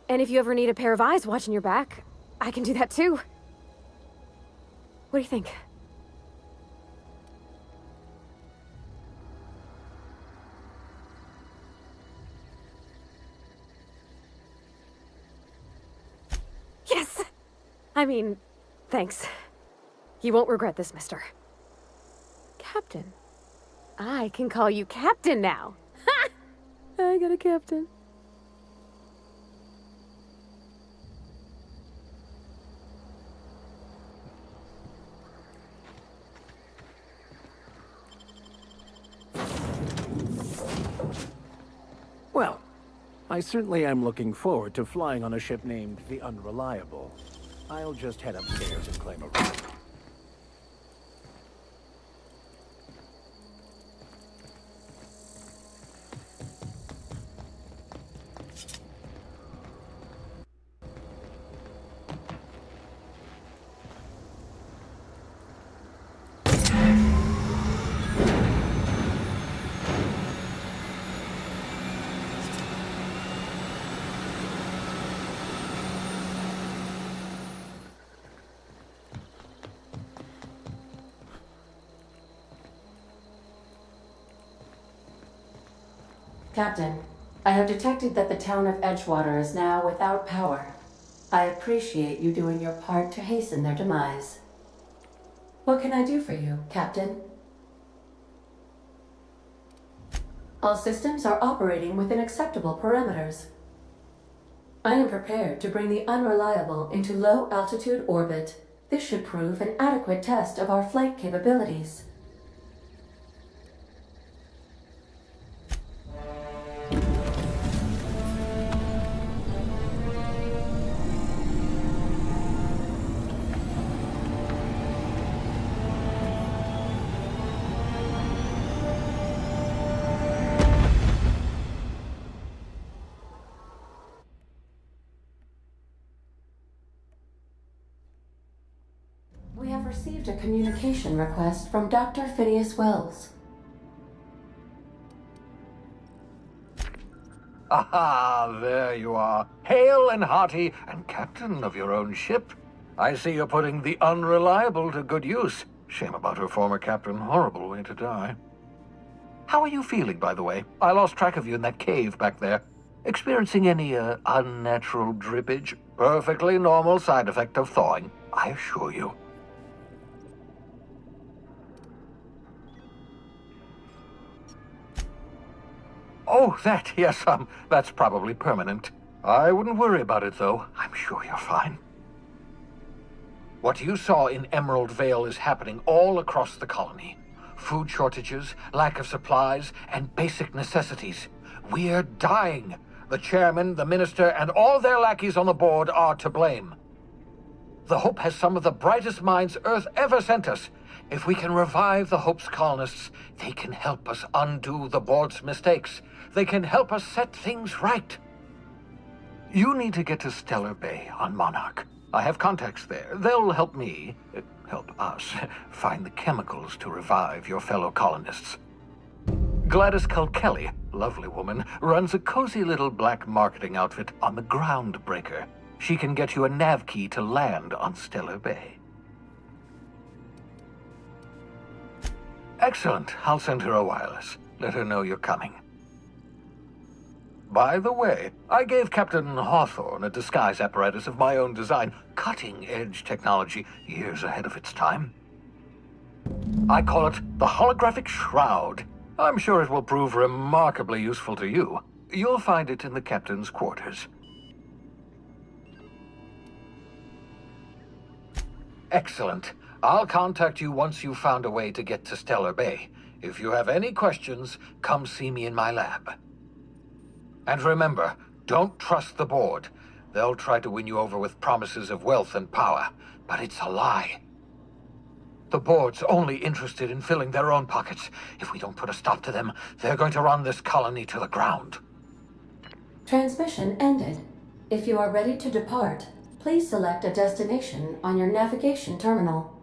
And if you ever need a pair of eyes watching your back, I can do that too. What do you think? Yes! I mean, thanks. You won't regret this, mister. Captain. I can call you Captain now. Ha! I got a captain. Well, I certainly am looking forward to flying on a ship named the Unreliable. I'll just head upstairs and claim a ride. Captain, I have detected that the town of Edgewater is now without power. I appreciate you doing your part to hasten their demise. What can I do for you, Captain? All systems are operating within acceptable parameters. I am prepared to bring the Unreliable into low-altitude orbit. This should prove an adequate test of our flight capabilities. We have received a communication request from Dr. Phineas Wells. Aha, there you are. Hale and hearty, and captain of your own ship. I see you're putting the Unreliable to good use. Shame about her former captain. Horrible way to die. How are you feeling, by the way? I lost track of you in that cave back there. Experiencing any unnatural drippage? Perfectly normal side effect of thawing, I assure you. Oh, that, yes, that's probably permanent. I wouldn't worry about it, though. I'm sure you're fine. What you saw in Emerald Vale is happening all across the colony. Food shortages, lack of supplies, and basic necessities. We're dying. The chairman, the minister, and all their lackeys on the board are to blame. The Hope has some of the brightest minds Earth ever sent us. If we can revive the Hope's colonists, they can help us undo the board's mistakes. They can help us set things right. You need to get to Stellar Bay on Monarch. I have contacts there. They'll help me, help us, find the chemicals to revive your fellow colonists. Gladys Kelly, lovely woman, runs a cozy little black marketing outfit on the Groundbreaker. She can get you a nav key to land on Stellar Bay. Excellent. I'll send her a wireless. Let her know you're coming. By the way, I gave Captain Hawthorne a disguise apparatus of my own design, cutting-edge technology, years ahead of its time. I call it the Holographic Shroud. I'm sure it will prove remarkably useful to you. You'll find it in the captain's quarters. Excellent. I'll contact you once you've found a way to get to Stellar Bay. If you have any questions, come see me in my lab. And remember, don't trust the board. They'll try to win you over with promises of wealth and power, but it's a lie. The board's only interested in filling their own pockets. If we don't put a stop to them, they're going to run this colony to the ground. Transmission ended. If you are ready to depart, please select a destination on your navigation terminal.